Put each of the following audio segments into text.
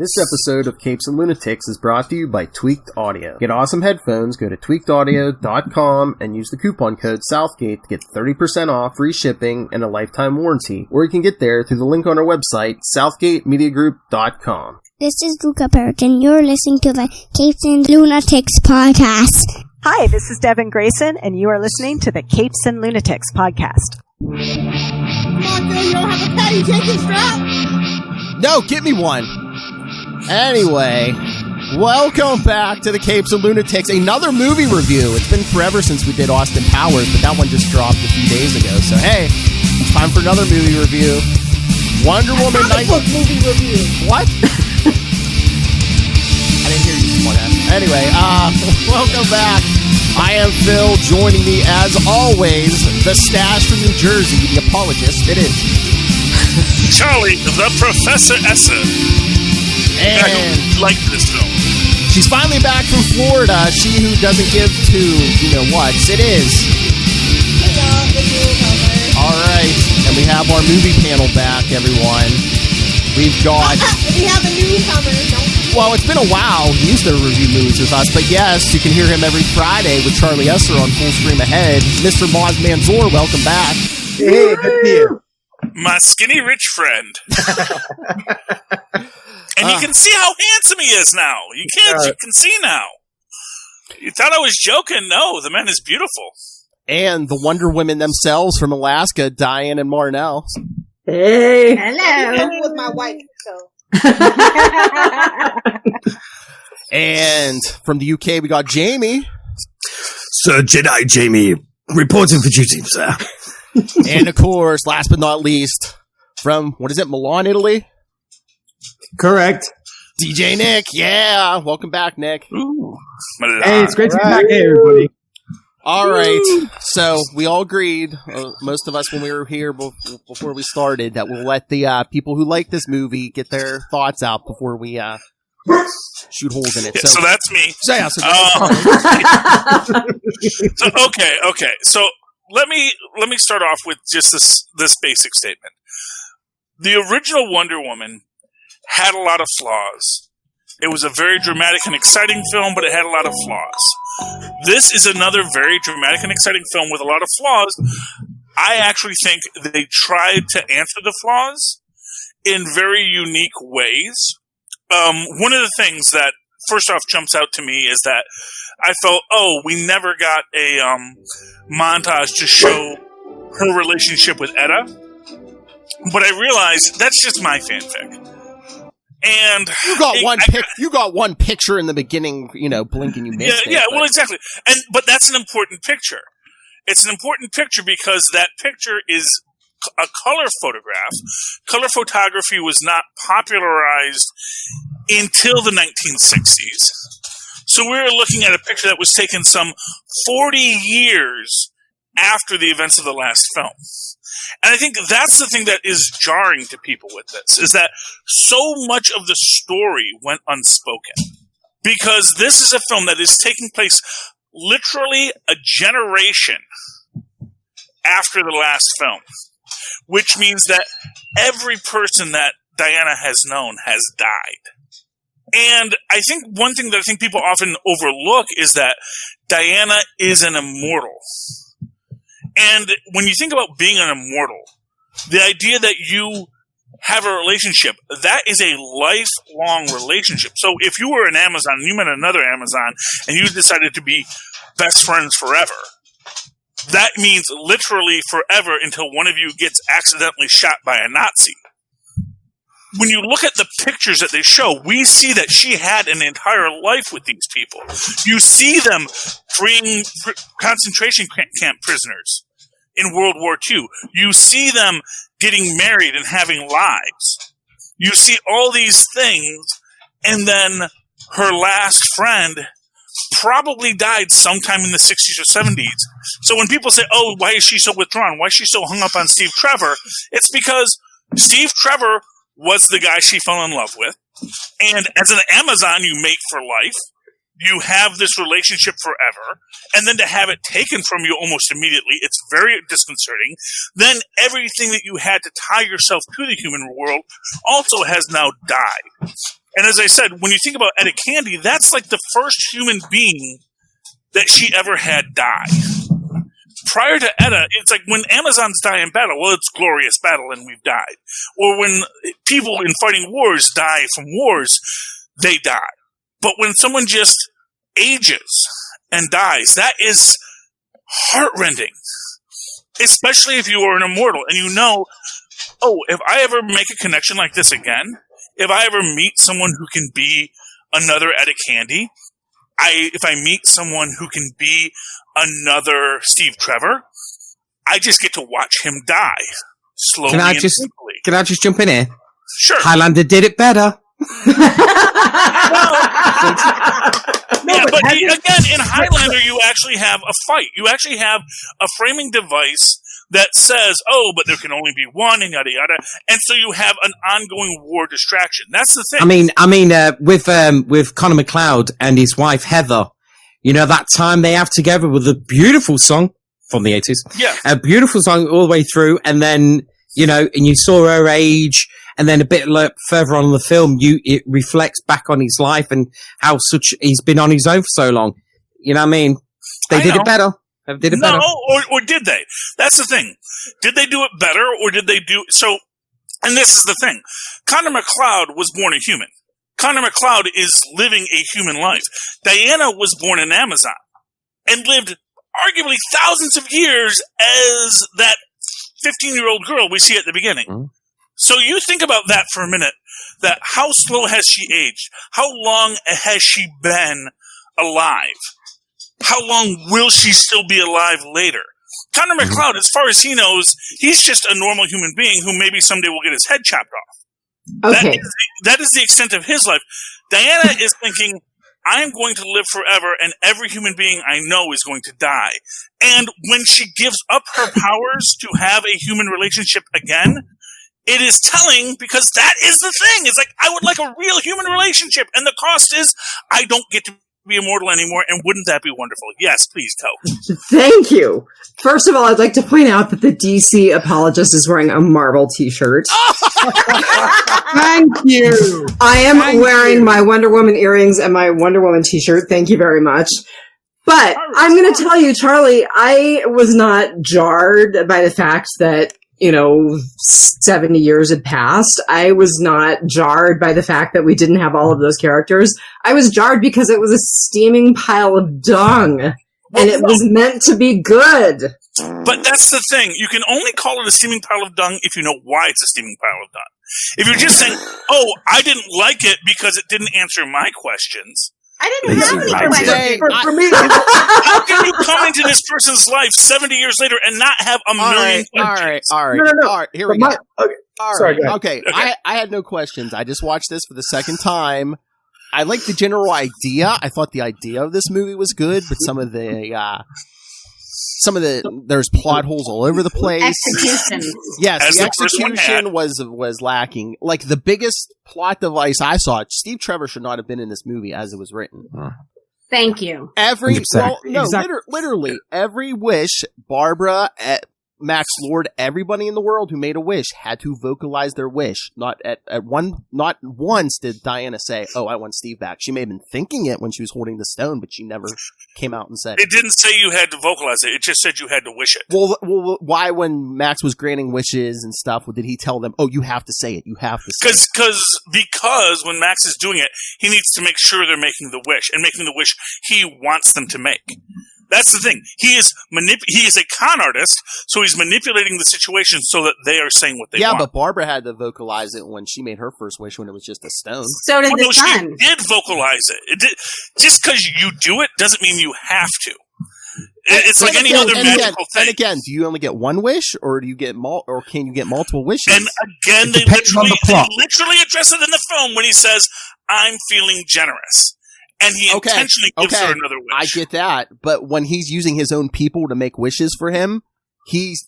This episode of Capes and Lunatics is brought to you by Tweaked Audio. Get awesome headphones, go to tweakedaudio.com and use the coupon code Southgate to get 30% off, free shipping, and a lifetime warranty. Or you can get there through the link on our website, southgatemediagroup.com. This is Perich, and you're listening to the Capes and Lunatics podcast. Hi, this is Devin Grayson, and you are listening to the Capes and Lunatics podcast. Come on, Phil, you don't have a Patty Jenkins strap? No, get me one! Anyway, welcome back to the Capes and Lunatics, another movie review. It's been forever since we did Austin Powers, but that one just dropped a few days ago. So hey, it's time for another movie review. Wonder Woman. Comic book movie review. What? I didn't hear you, smartass. Anyway, welcome back. I am Phil. Joining me, as always, the stash from New Jersey, the apologist. It is Charlie, the Professor Esser. And I don't like this film. She's finally back from Florida. She who doesn't give two, whats. It is. All right. And we have our movie panel back, everyone. We've got... We have a newcomer. Well, it's been a while. He used to review movies with us. But yes, you can hear him every Friday with Charlie Esser on Full Scream Ahead. Mr. Mozz Manzoor, welcome back. Hey, good to see you. My skinny rich friend. And you can see how handsome he is now. You can see now. You thought I was joking. No, the man is beautiful. And the Wonder Women themselves from Alaska, Dianne and Marnell. Hey. Hello. I'm with my wife, so. And from the UK, we got Jamie. Sir Jedi Jamie, reporting for duty, sir. And of course, last but not least, from, Milan, Italy? Correct. DJ Nick, yeah. Welcome back, Nick. Ooh. Hey, it's great to be back. Hey, everybody. All right. So we all agreed, most of us when we were here before we started, that we'll let the people who like this movie get their thoughts out before we shoot holes in it. Yeah, so that's me. Okay. So let me start off with just this basic statement. The original Wonder Woman had a lot of flaws. It was a very dramatic and exciting film, but it had a lot of flaws. This is another very dramatic and exciting film with a lot of flaws. I actually think they tried to answer the flaws in very unique ways. One of the things that first off jumps out to me is that I felt, we never got a montage to show her relationship with Etta. But I realized that's just my fanfic. And you got one picture in the beginning, blinking you missed it. Yeah, well, exactly. But that's an important picture. It's an important picture because that picture is a color photograph. Color photography was not popularized until the 1960s. So we were looking at a picture that was taken some 40 years after the events of the last film. And I think that's the thing that is jarring to people with this, is that so much of the story went unspoken. Because this is a film that is taking place literally a generation after the last film. Which means that every person that Diana has known has died. And I think one thing that I think people often overlook is that Diana is an immortal. And when you think about being an immortal, the idea that you have a relationship, that is a lifelong relationship. So if you were an Amazon and you met another Amazon and you decided to be best friends forever, that means literally forever until one of you gets accidentally shot by a Nazi. When you look at the pictures that they show, we see that she had an entire life with these people. You see them freeing concentration camp prisoners in World War II. You see them getting married and having lives. You see all these things, and then her last friend probably died sometime in the 60s or 70s. So when people say, why is she so withdrawn? Why is she so hung up on Steve Trevor? It's because Steve Trevor was the guy she fell in love with. And as an Amazon, you mate for life. You have this relationship forever. And then to have it taken from you almost immediately, it's very disconcerting. Then everything that you had to tie yourself to the human world also has now died. And as I said, when you think about Etta Candy, that's like the first human being that she ever had die. Prior to Etta, it's like when Amazons die in battle, well, it's glorious battle and we've died. Or when people in fighting wars die from wars, they die. But when someone just ages and dies, that is heartrending. Especially if you are an immortal and you know, oh, if I ever make a connection like this again, if I ever meet someone who can be another Etta Candy, if I meet someone who can be another Steve Trevor, I just get to watch him die slowly and painfully. Can I just jump in here? Sure. Highlander did it better. But again, in Highlander, you actually have a fight. You actually have a framing device that says, oh, but there can only be one, and yada yada. And so you have an ongoing war distraction. That's the thing. I mean, with Connor McLeod and his wife Heather, you know, that time they have together with a beautiful song from the 80s. Yeah. A beautiful song all the way through, and then, you know, and you saw her age, and then a bit further on in the film, it reflects back on his life and how he's been on his own for so long. You know what I mean? They did it better. Or did they? That's the thing. Did they do it better, or did they do so? And this is the thing. Connor McLeod was born a human. Connor McLeod is living a human life. Diana was born an Amazon and lived arguably thousands of years as that 15-year-old girl we see at the beginning. Mm-hmm. So you think about that for a minute, that how slow has she aged? How long has she been alive? How long will she still be alive later? Connor McLeod, as far as he knows, he's just a normal human being who maybe someday will get his head chopped off. Okay. That is the extent of his life. Diana is thinking, I am going to live forever, and every human being I know is going to die. And when she gives up her powers to have a human relationship again, it is telling, because that is the thing. It's like, I would like a real human relationship, and the cost is I don't get to be immortal anymore, and wouldn't that be wonderful? Yes, please, Toe. Thank you. First of all, I'd like to point out that the DC apologist is wearing a Marvel t-shirt. Thank you. I am wearing my Wonder Woman earrings and my Wonder Woman t-shirt. Thank you very much. But I'm going to tell you, Charlie, I was not jarred by the fact that, 70 years had passed. I was not jarred by the fact that we didn't have all of those characters. I was jarred because it was a steaming pile of dung, and it was meant to be good. But that's the thing. You can only call it a steaming pile of dung if you know why it's a steaming pile of dung. If you're just saying, oh, I didn't like it because it didn't answer my questions. I didn't have any questions. For me, how can you come into this person's life 70 years later and not have a million questions? All right. No. All right, here we go. Okay. Sorry, go ahead. Okay. I had no questions. I just watched this for the second time. I like the general idea. I thought the idea of this movie was good, but some of the there's plot holes all over the place. Execution. As the the first one execution was lacking. Like, the biggest plot device I saw, Steve Trevor should not have been in this movie as it was written. Thank you. Literally every wish Barbara, Max Lord, everybody in the world who made a wish had to vocalize their wish. Not once did Diana say, "Oh, I want Steve back." She may have been thinking it when she was holding the stone, but she never came out and said it. It didn't say you had to vocalize it. It just said you had to wish it. Well, why, when Max was granting wishes and stuff, did he tell them, "Oh, you have to say it. You have to say it"? Because when Max is doing it, he needs to make sure they're making the wish and making the wish he wants them to make. That's the thing. He is a con artist, so he's manipulating the situation so that they are saying what they want. Yeah, but Barbara had to vocalize it when she made her first wish when it was just a stone. So did the son. She did vocalize it. Just because you do it doesn't mean you have to. It's like any other magical thing. And again, do you only get one wish, or do you get or can you get multiple wishes? And again, they literally address it in the film when he says, "I'm feeling generous." And he intentionally gives her another wish. I get that, but when he's using his own people to make wishes for him, he's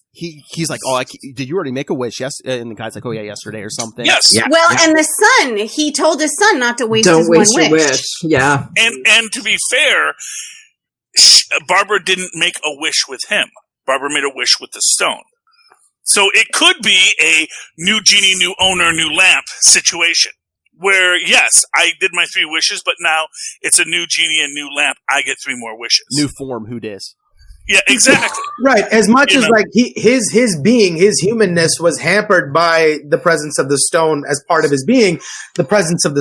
like, "Oh, did you already make a wish?" Yes, and the guy's like, "Oh yeah, yesterday or something." Yes. Yeah. Well, and the son, he told his son not to waste his waste one your wish. wish. Yeah. And to be fair, Barbara didn't make a wish with him. Barbara made a wish with the stone. So it could be a new genie, new owner, new lamp situation. where, yes, I did my 3 wishes, but now it's a new genie and new lamp. I get 3 more wishes. New form, who dis? Yeah, exactly. Right. As much as like his being, his humanness was hampered by the presence of the stone as part of his being. The presence of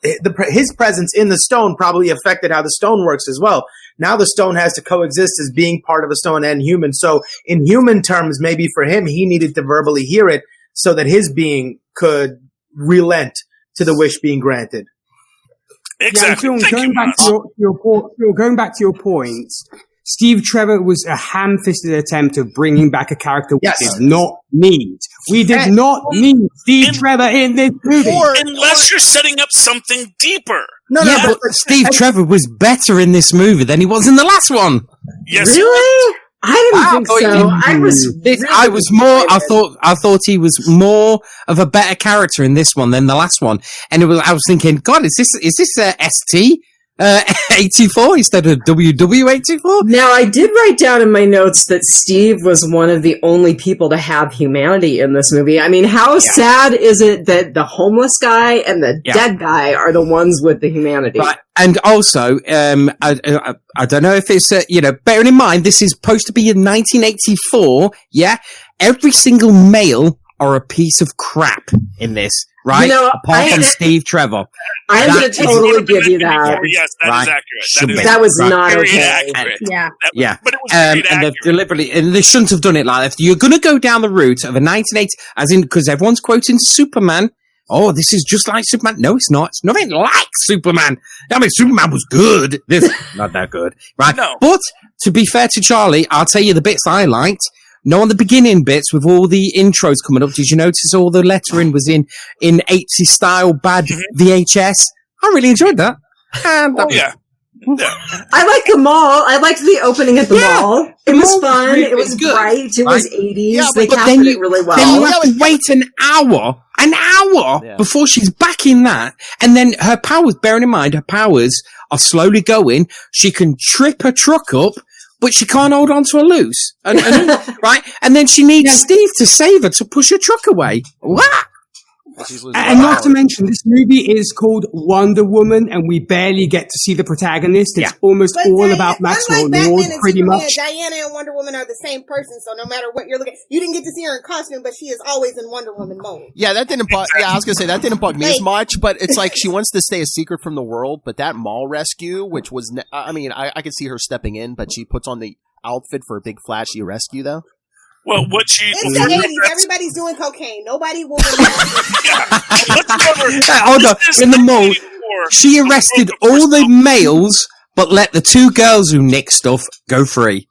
his presence in the stone probably affected how the stone works as well. Now the stone has to coexist as being part of a stone and human. So in human terms, maybe for him, he needed to verbally hear it so that his being could relent to the wish being granted. Exactly. Yeah, going back to your point, Steve Trevor was a ham-fisted attempt of bringing back a character we did not need. We did not need Steve Trevor in this movie. Unless you're setting up something deeper. But Steve Trevor was better in this movie than he was in the last one. Yes, really? I didn't think so. I thought he was more of a better character in this one than the last one. And I was thinking, God, is this ST? 84 instead of WW84? Now, I did write down in my notes that Steve was one of the only people to have humanity in this movie. I mean, how sad is it that the homeless guy and the dead guy are the ones with the humanity? Right. And also, I don't know if it's, bearing in mind, this is supposed to be in 1984, every single male are a piece of crap in this, right? Apart from Steve Trevor. I'm going to totally give you that. Yes, that is accurate. That was not okay. Accurate. Yeah. But it was very and they've accurate. deliberately, and they shouldn't have done it like that. You're going to go down the route of a 1980, as in, because everyone's quoting Superman. Oh, this is just like Superman. No, it's not. It's nothing like Superman. I mean, Superman was good. This, not that good, right? No. But to be fair to Charlie, I'll tell you the bits I liked. No, on the beginning bits with all the intros coming up, did you notice all the lettering was in 80s style bad VHS? I really enjoyed that. Yeah. I like the mall. I liked the opening at the mall. It was fun. Really it was good. bright. It was 80s. Yeah, they captured it really well. Then you have to wait an hour before she's back in that. And then her powers, bearing in mind, her powers are slowly going. She can trip her truck up, but she can't hold on to her loose. And right? And then she needs Steve to save her to push her truck away. What? And not to mention, this movie is called Wonder Woman, and we barely get to see the protagonist. It's almost all about Maxwell Lord, pretty much. Diana and Wonder Woman are the same person, so no matter what you're looking at, you didn't get to see her in costume, but she is always in Wonder Woman mode. Yeah, that didn't bug. Yeah, I was gonna say that didn't bug me as much, but it's like she wants to stay a secret from the world. But that mall rescue, which was, I could see her stepping in, but she puts on the outfit for a big flashy rescue, though. Well, what she... It's the 80s. Everybody's doing cocaine. Nobody will Hold on. In the mall, she arrested all the males, but let the 2 girls who nicked stuff go free.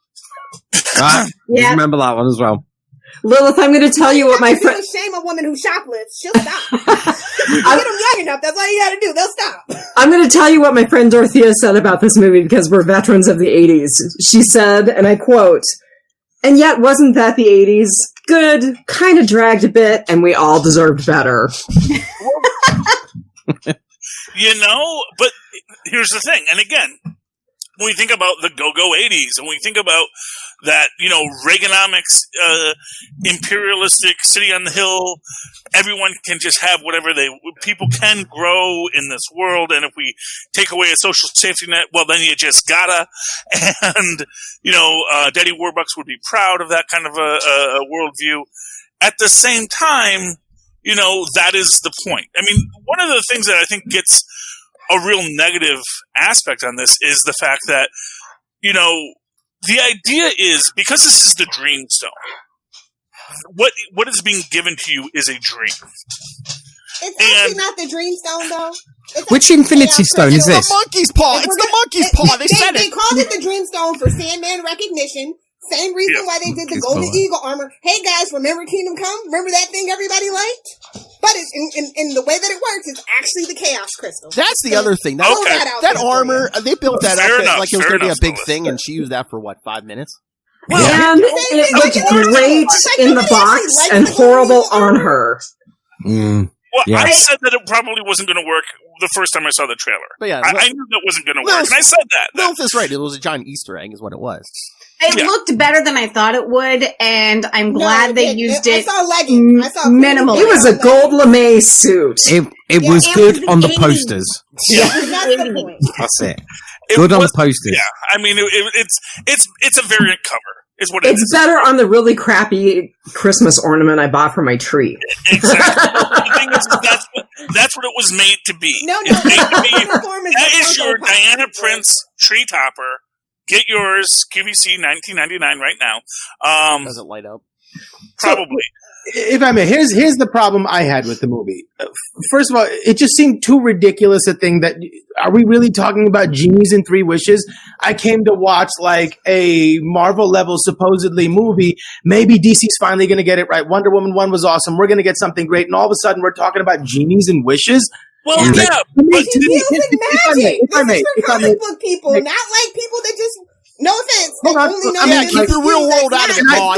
Right? Yeah. Remember that one as well. Lilith, I'm going to tell you what my friend... shame a woman who shoplifts. She'll stop. You get them young enough. That's all you got to do. They'll stop. I'm going to tell you what my friend Dorothea said about this movie because we're veterans of the 80s. She said, and I quote, "And yet, wasn't that the 80s? Good, kind of dragged a bit, and we all deserved better." But here's the thing. And again, when we think about the go-go 80s, and we think about that, Reaganomics, imperialistic city on the hill, everyone can just have whatever people can grow in this world, and if we take away a social safety net, well, then you just gotta. And, Daddy Warbucks would be proud of that kind of a worldview. At the same time, that is the point. I mean, one of the things that I think gets a real negative aspect on this is the fact that, the idea is, because this is the Dream Stone, what is being given to you is a dream. It's actually not the Dream Stone, though. Which Infinity Stone is this? It's the monkey's paw. It's the monkey's paw. They said They called it the Dream Stone for Sandman recognition. Same reason why they did the Golden Eagle armor. Hey guys, remember Kingdom Come? Remember that thing everybody liked? But it's in the way that it works, it's actually the Chaos Crystal. That's the other thing. That armor, they built that up like it was going to be a big thing, and she used that for 5 minutes? And it looked great in the box and horrible on her. Well, I said that it probably wasn't going to work the first time I saw the trailer. But yeah, I knew that wasn't going to work, and I said that. Lilith is right. It was a giant Easter egg, is what it was. It looked better than I thought it would, and I'm glad they used it. I saw leggings. I saw minimally. It was a gold lame suit. It was good on the posters. Yeah. That's the point. That's it. Good on the posters. Yeah, I mean, it's a variant cover. Is what it's better on the really crappy Christmas ornament I bought for my tree. Exactly. The thing is, that's what it was made to be. No, it's made to be. Uniform That is your Diana Prince tree topper. Get yours, QVC $19.99 right now. Does it light up? Probably. If I may, here's the problem I had with the movie. First of all, it just seemed too ridiculous a thing that, are we really talking about genies and 3 wishes? I came to watch like a Marvel level supposedly movie. Maybe DC's finally going to get it right. Wonder Woman 1 was awesome. We're going to get something great. And all of a sudden we're talking about genies and wishes. Well, yeah. But she deals in magic. This is for comic book people, not like people that just... No offense. Only know keep the real world out of it, Mozz.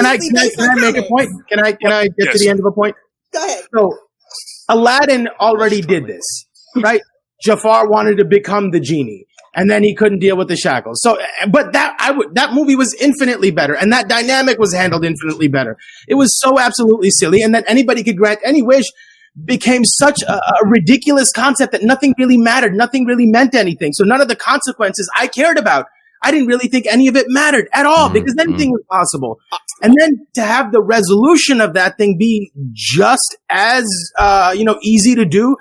Can I make a point? Can I get to the end of a point? Go ahead. So, Aladdin already did this, right? Jafar wanted to become the genie, and then he couldn't deal with the shackles. So, but that movie was infinitely better, and that dynamic was handled infinitely better. It was so absolutely silly, and that anybody could grant any wish became such a ridiculous concept that nothing really mattered. Nothing really meant anything. So none of the consequences I cared about. I didn't really think any of it mattered at all because anything was possible. And then to have the resolution of that thing be just as, easy to do,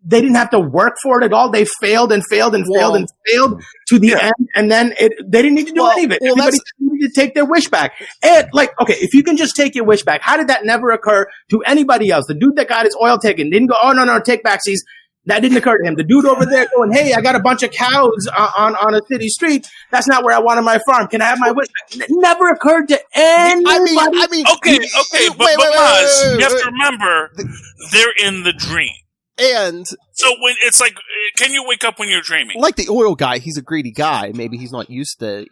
they didn't have to work for it at all. They failed and failed and failed and failed to the end. And then they didn't need to do any of it. Everybody needed to take their wish back. And if you can just take your wish back, how did that never occur to anybody else? The dude that got his oil taken didn't go, oh, no, take backsies. That didn't occur to him. The dude over there going, hey, I got a bunch of cows on a city street. That's not where I wanted my farm. Can I have my wish back? It never occurred to anybody. I mean, okay, but Mozz, you have to remember, they're in the dream. And so when it's like, can you wake up when you're dreaming? Like the oil guy, he's a greedy guy. Maybe he's not used to,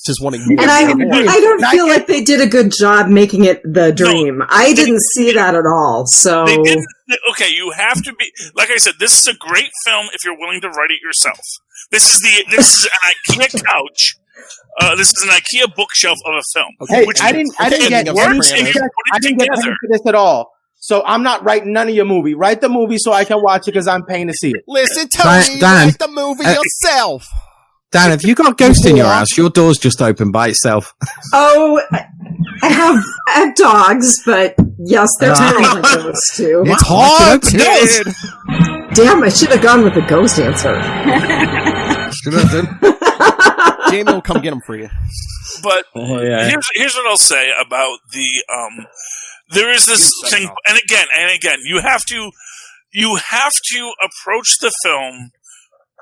just wanting more. And I don't feel like they did a good job making it the dream. I didn't see that at all. So they didn't. Okay, you have to be. Like I said, this is a great film if you're willing to write it yourself. This is an IKEA couch. This is an IKEA bookshelf of a film. Okay, I didn't get paid for this at all. So I'm not writing none of your movie. Write the movie so I can watch it because I'm paying to see it. Listen, Tony, write the movie yourself. Dan, have you got a ghost in your house? Your door's just open by itself. Oh, I have dogs, but yes, they're terrible ghosts too. It's hard, Damn, I should have gone with the ghost answer. Jamie will come get them for you. But here's what I'll say about the there is this thing, and again, you have to approach the film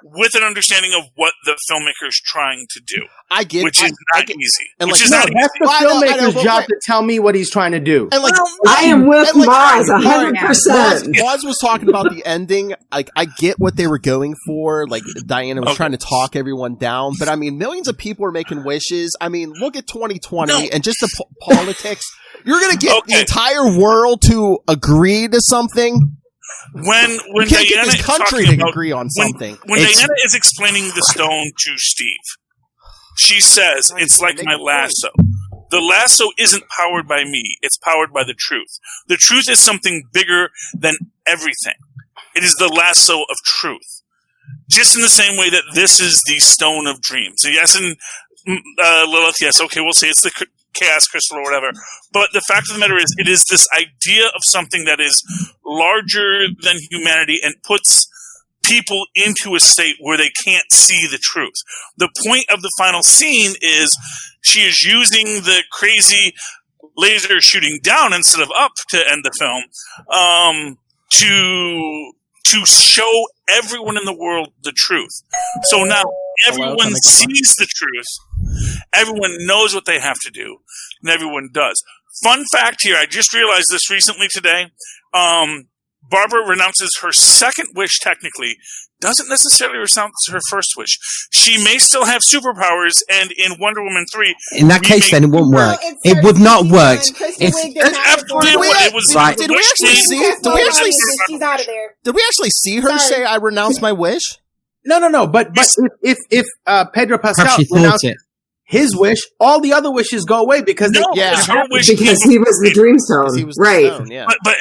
with an understanding of what the filmmaker's trying to do. Which is not easy. That's the filmmaker's job to tell me what he's trying to do. And I am with Mozz 100%. Mozz was talking about the ending. Like, I get what they were going for. Like, Diana was trying to talk everyone down. But, I mean, millions of people are making wishes. I mean, look at 2020 and just the politics. You're going to get the entire world to agree to something. When you can't get this country to agree on something. When Diana is explaining the stone to Steve, she says, it's like my lasso. The lasso isn't powered by me. It's powered by the truth. The truth is something bigger than everything. It is the lasso of truth. Just in the same way that this is the stone of dreams. Yes, and Lilith, yes, okay, we'll say it's the chaos crystal or whatever. But the fact of the matter is, it is this idea of something that is larger than humanity and puts people into a state where they can't see the truth. The point of the final scene is she is using the crazy laser shooting down instead of up to end the film, to show everyone in the world the truth. So now everyone sees the truth, everyone knows what they have to do, and everyone does. Fun fact here, I just realized this recently today. Barbara renounces her second wish, technically, doesn't necessarily renounce her first wish. She may still have superpowers, and in Wonder Woman 3... In that case, then it wouldn't work. It would not work. Did we actually see her say, I renounce my wish? No. But if Pedro Pascal renounced his wish, all the other wishes go away because because he was the Dreamstone, right? But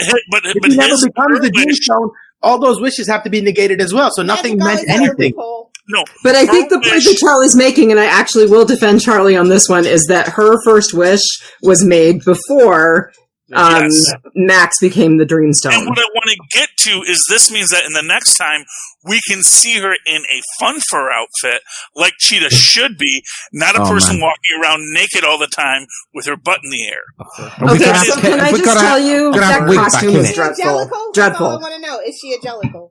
if he never becomes the Dreamstone, all those wishes have to be negated as well. So nothing meant anything. No, but I think the point that Charlie's making, and I actually will defend Charlie on this one, is that her first wish was made before Max became the Dreamstone. And what I want to get to is this means that in the next time we can see her in a fun fur outfit like Cheetah should be, not a person walking around naked all the time with her butt in the air. Okay, so can I just tell you that costume was dreadful. Dreadful. I want to know, is she a Jellicle?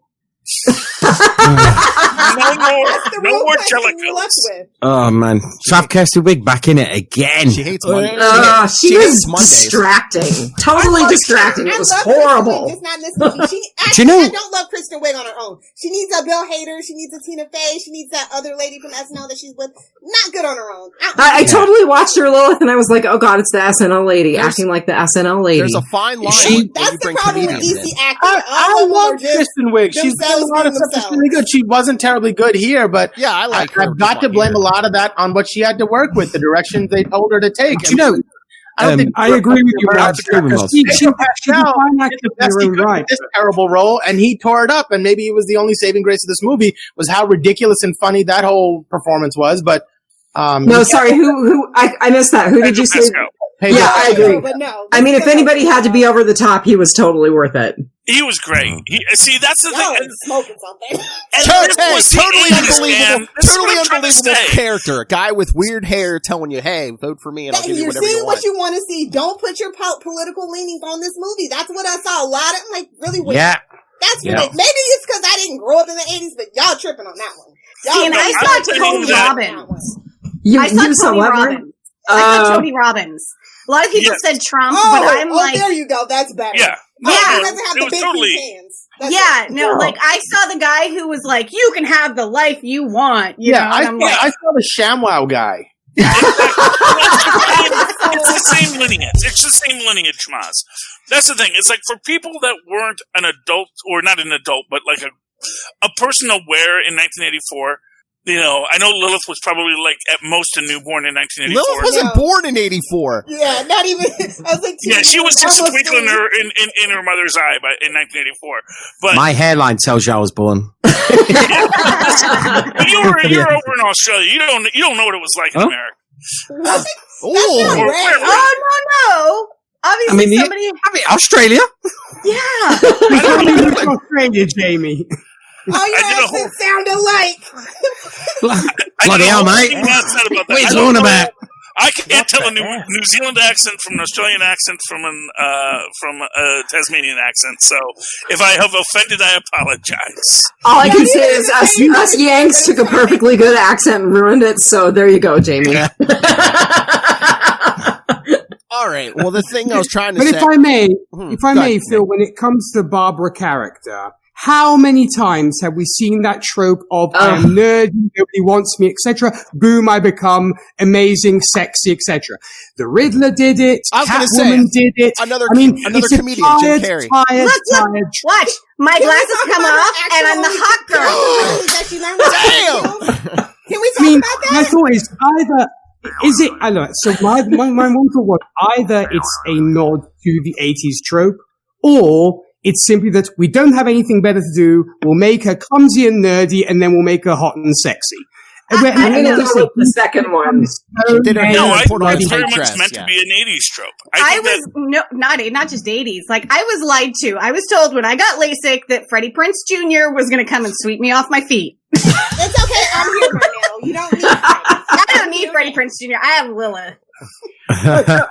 no more Jellicles. Oh man, Trav Kirsty Wig back in it again. She hates Monday. She was distracting. Totally distracting. It was horrible. It's not in this movie. I don't love Kristen Wiig on her own. She needs a Bill Hader. She needs a Tina Fey. She needs that other lady from SNL that she's with. Not good on her own. I totally watched her Lilith, and I was like, oh god, it's the SNL lady acting like the SNL lady. There's a fine line. That's the problem with DC acting. I love Kristen Wiig. She's done a lot of stuff that's really good. She wasn't terribly good here, but yeah, I like her. I've got to blame a lot of that on what she had to work with, the directions they told her to take. You know, I don't think I agree with you. This terrible role, and he tore it up. And maybe it was the only saving grace of this movie was how ridiculous and funny that whole performance was. But no, sorry, who I missed that. Who did you say? Yeah, I agree. But no, I mean, if anybody had to be over the top, he was totally worth it. He was great. That's the thing. Smoking something. Totally unbelievable character. A guy with weird hair telling you, "Hey, vote for me, and I'll give you whatever you want." You're seeing what you want to see. Don't put your political leanings on this movie. That's what I saw. A lot of really weird. Yeah. That's what maybe it's because I didn't grow up in the '80s, but y'all tripping on that one. And I saw Tony Robbins. I saw Tony Robbins. I saw Tony Robbins. A lot of people said Trump, but I'm like, there you go. That's better. Yeah. He doesn't have the big hands. Like I saw the guy who was like, "You can have the life you want." I saw the ShamWow guy. It's the same lineage. It's the same lineage, Mozz. That's the thing. It's like for people that weren't an adult, or not an adult, but like a person aware in 1984. You know, I know Lilith was probably like at most a newborn in 1984. Lilith wasn't born in 84. Yeah, not even. I was like, she was just twinkling her in her mother's eye in 1984. But my hairline tells you I was born. You're over in Australia. You don't know what it was like in America. No. Obviously, Australia. Yeah. Australia, Jamie. Oh, your accents sound alike. Bloody hell, mate. What are you talking about? I can't tell a New Zealand accent from an Australian accent from a Tasmanian accent. So if I have offended, I apologize. All I can say is us Yanks took a perfectly good accent and ruined it. So there you go, Jamie. All right. Well, the thing I was trying to say. But if I may, Phil, when it comes to Barbara character. How many times have we seen that trope of I am nerdy, nobody wants me, etc. Boom, I become amazing, sexy, etc. The Riddler did it. Catwoman did it. Another comedian, Jim Carrey. Watch. My glasses come off, and I'm the hot girl. Damn. Can we talk about that? My thought is I know. So my one thought was either it's a nod to the 80s trope, or it's simply that we don't have anything better to do. We'll make her clumsy and nerdy, and then we'll make her hot and sexy. I'm going to go with the second one. I thought it's very much meant to be an 80s trope. Not just 80s. Like, I was lied to. I was told when I got LASIK that Freddie Prinze Jr. was going to come and sweep me off my feet. It's okay. I'm here right now. You don't need Freddie. I don't need Freddie Prinze Jr. I have Lilith.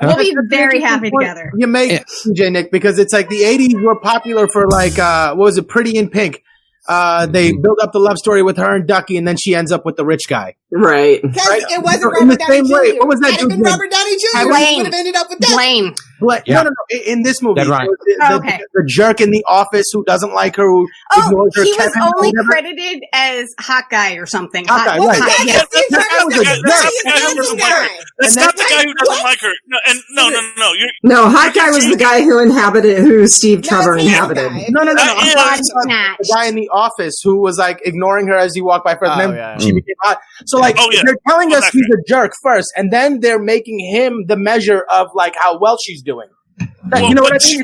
We'll be very happy together. You make CJ Nick, because it's like the 80s were popular for like what was it, Pretty in Pink. They build up the love story with her and Ducky, and then she ends up with the rich guy. Right. Because it wasn't Robert Downey Jr. What was that? Had it been Robert Downey Jr., he would have ended up with that. Blaine. But no. In this movie, Right. the jerk in the office who doesn't like her, who ignores her. He was Kevin, only whatever. credited as Hot Guy or something. Hot Guy, right. Yes. That's not the guy who doesn't like her. No. No, Hot Guy was the guy who Steve Trevor inhabited. No. The guy in the office who was like ignoring her as he walked by first, and then she became hot. So like they're telling us he's a jerk first, and then they're making him the measure of like how well she's doing. You know what I mean?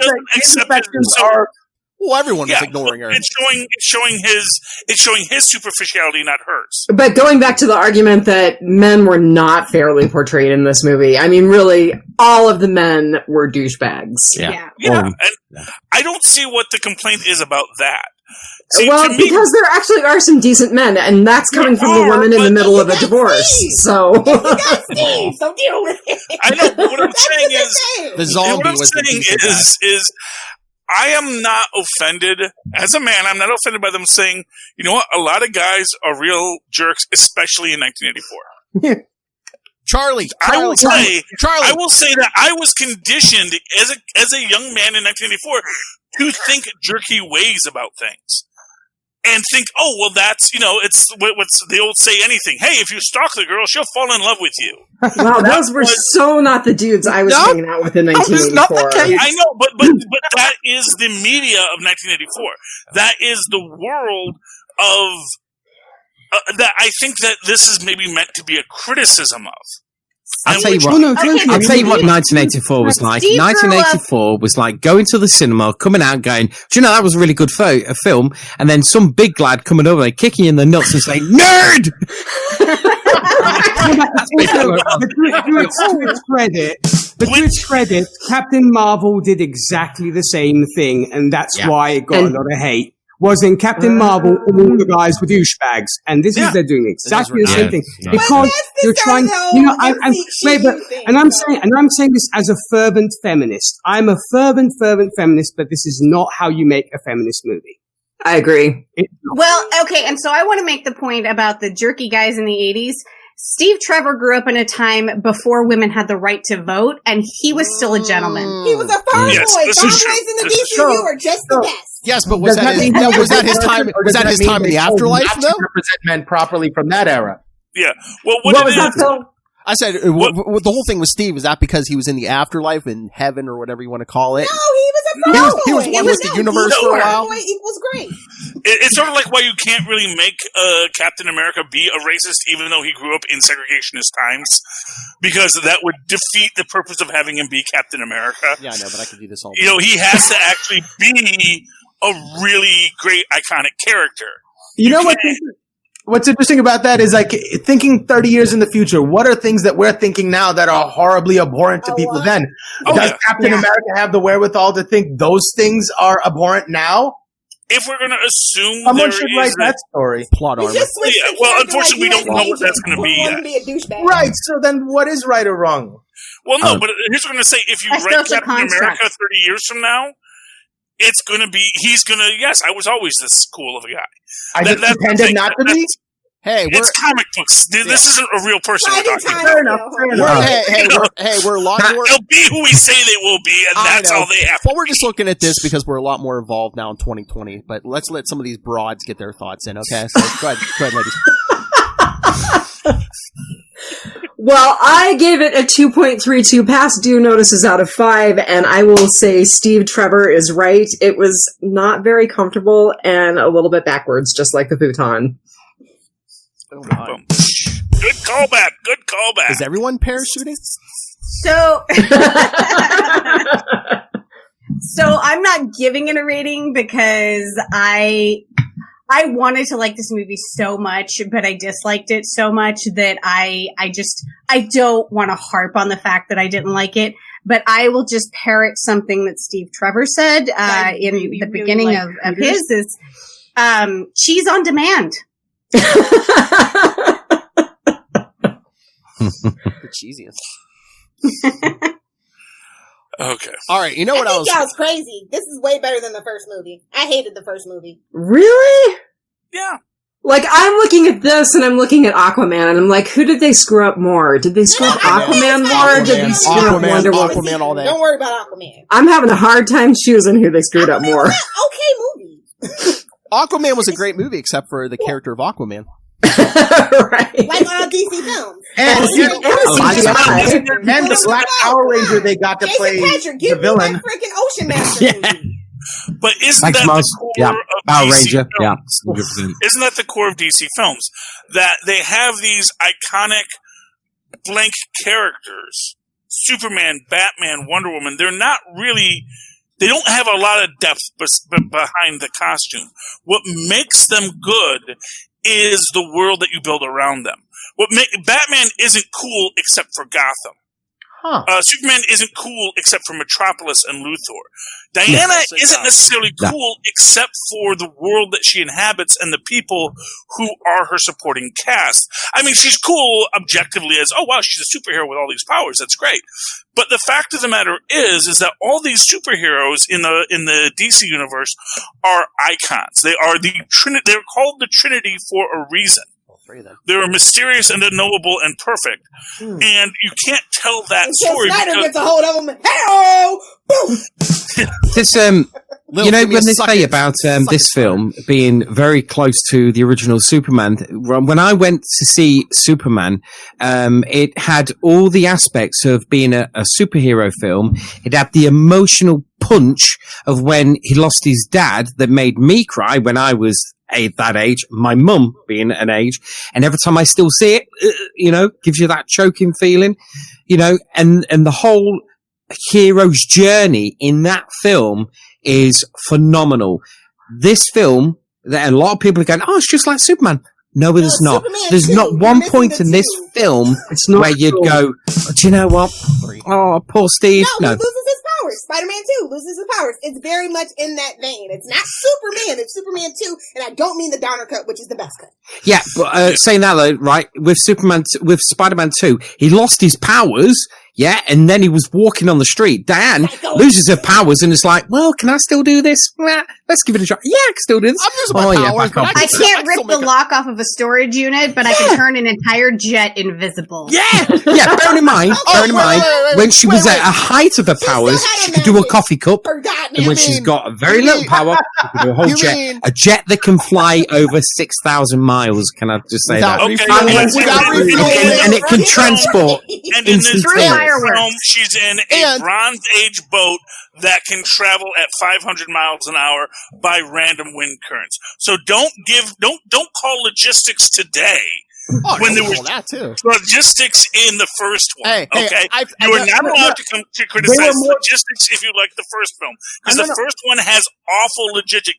Well, everyone was ignoring her. It's showing his superficiality, not hers. But going back to the argument that men were not fairly portrayed in this movie, I mean, really, all of the men were douchebags. Yeah. And I don't see what the complaint is about that. See, well, because there actually are some decent men, and that's coming from the woman in the middle of a divorce. So, Steve, so deal with it. I know. But what I'm saying is, the zombie what I'm was saying is, I am not offended as a man. I'm not offended by them saying, you know what, a lot of guys are real jerks, especially in 1984. Charlie. I will say that I was conditioned as a young man in 1984 to think jerky ways about things. And think, oh, well, that's, it's what's the old say anything. Hey, if you stalk the girl, she'll fall in love with you. Wow, those were so not the dudes I was hanging out with in 1984. I know, but that is the media of 1984. That is the world of that. I think that this is maybe meant to be a criticism of. I'll tell you what 1984 was like. 1984 was like going to the cinema, coming out going, do you know, that was a really good a film, and then some big lad coming over and kicking you in the nuts and saying, nerd! To its credit, Captain Marvel did exactly the same thing, and that's why it got a lot of hate. Was in Captain Marvel, all the guys were douchebags, and this is they're doing exactly the same thing because you're trying. I'm saying this as a fervent feminist. I'm a fervent feminist, but this is not how you make a feminist movie. I agree. Well, okay, and so I want to make the point about the jerky guys in the 80s. Steve Trevor grew up in a time before women had the right to vote, and he was still a gentleman. He was a farm boy. Farm boys in the DCU are just the best. Yes, but was that his time? Was that his time in the afterlife? Though, represent men properly from that era. Yeah. Well, what was that, Phil? I said the whole thing with Steve. Was that because he was in the afterlife, in heaven, or whatever you want to call it? No, he was a farm boy. He was one with the universe for a while. Boy equals great. It's sort of like why you can't really make Captain America be a racist, even though he grew up in segregationist times, because that would defeat the purpose of having him be Captain America. Yeah, I know, but I could do this all. He has to actually be a really great, iconic character. You know what's interesting about that is like thinking 30 years in the future. What are things that we're thinking now that are horribly abhorrent to people then? Does Captain America have the wherewithal to think those things are abhorrent now? If we're going to assume someone should write that story. Plot armor. Well, unfortunately, we don't know what that's going to be yet. Right. So then, what is right or wrong? Well, no. But here's what I'm going to say: if you write Captain America 30 years from now, it's going to be. He's going to. Yes, I was always this cool of a guy. I just pretended not to be. Hey, it's comic books. This isn't a real person we're talking about. Fair enough. We're a lot more. They'll be who we say they will be, and that's all they have. Well, we're just looking at this because we're a lot more involved now in 2020. But let's let some of these broads get their thoughts in. Okay, so go ahead, ladies. Well, I gave it a 2.32 past due notices out of 5, and I will say Steve Trevor is right. It was not very comfortable and a little bit backwards, just like the futon. Oh, good callback. Is everyone parachuting? So I'm not giving it a rating because I wanted to like this movie so much, but I disliked it so much that I don't want to harp on the fact that I didn't like it. But I will just parrot something that Steve Trevor said in the beginning of his is cheese on demand. The cheesiest. Okay. All right. You know what I was? Y'all's crazy. This is way better than the first movie. I hated the first movie. Really? Yeah. Like, I'm looking at this and I'm looking at Aquaman and I'm like, who did they screw up more? Did they screw up Aquaman more? Or did they screw up Wonder Woman? Aquaman all day. Don't worry about Aquaman. I'm having a hard time choosing who they screwed up more. Okay movie. Aquaman was a great movie, except for the character of Aquaman. Right. Like on DC films. And the Black Power Ranger they got to play the villain. That freaking Ocean Master movie. But isn't Thanks, that Mozz. the core of Power DC Ranger. films? Yeah. Isn't that the core of DC films? That they have these iconic blank characters. Superman, Batman, Wonder Woman. They're not really... They don't have a lot of depth behind the costume. What makes them good is the world that you build around them. Batman isn't cool except for Gotham. Superman isn't cool except for Metropolis and Luthor. Diana isn't necessarily cool except for the world that she inhabits and the people who are her supporting cast. I mean, she's cool objectively as, oh wow, she's a superhero with all these powers. That's great. But the fact of the matter is that all these superheroes in the DC universe are icons. They are they're called the Trinity for a reason. They're mysterious and unknowable and perfect, and you can't tell that story. Snyder gets a hold of them. Hey-oh! Boom! This, you know, when they say about this film being very close to the original Superman, when I went to see Superman, it had all the aspects of being a superhero film. It had the emotional punch of when he lost his dad that made me cry when I was that age, my mum being an age, and every time I still see it, you know, gives you that choking feeling, you know, and the whole hero's journey in that film is phenomenal. This film, that a lot of people are going, oh, it's just like Superman. No, it is not. There's not one point in this film where you'd go, do you know what? Oh, poor Steve. No, he loses his powers. Spider-Man 2 loses his powers. It's very much in that vein. It's not Superman. It's Superman 2, and I don't mean the Downer cut, which is the best cut. Yeah, but saying that though, right, with Spider-Man 2, he lost his powers, yeah, and then he was walking on the street. Dianne loses her powers and is like, well, can I still do this? Well, let's give it a try. Yeah, I can still do this. I can't rip the lock off of a storage unit, but I can turn an entire jet invisible. Yeah, bearing in mind, when she was at a height of her powers, she could do a coffee cup, and when she's got a very little power, she could do a whole jet. A jet that can fly over 6,000 miles, can I just say that? And it can transport instantaneously. She's in a Bronze Age boat that can travel at 500 miles an hour by random wind currents. So don't call logistics today. When there was logistics in the first one, you are not allowed to criticize logistics if you like the first film, because the first one has awful logistics.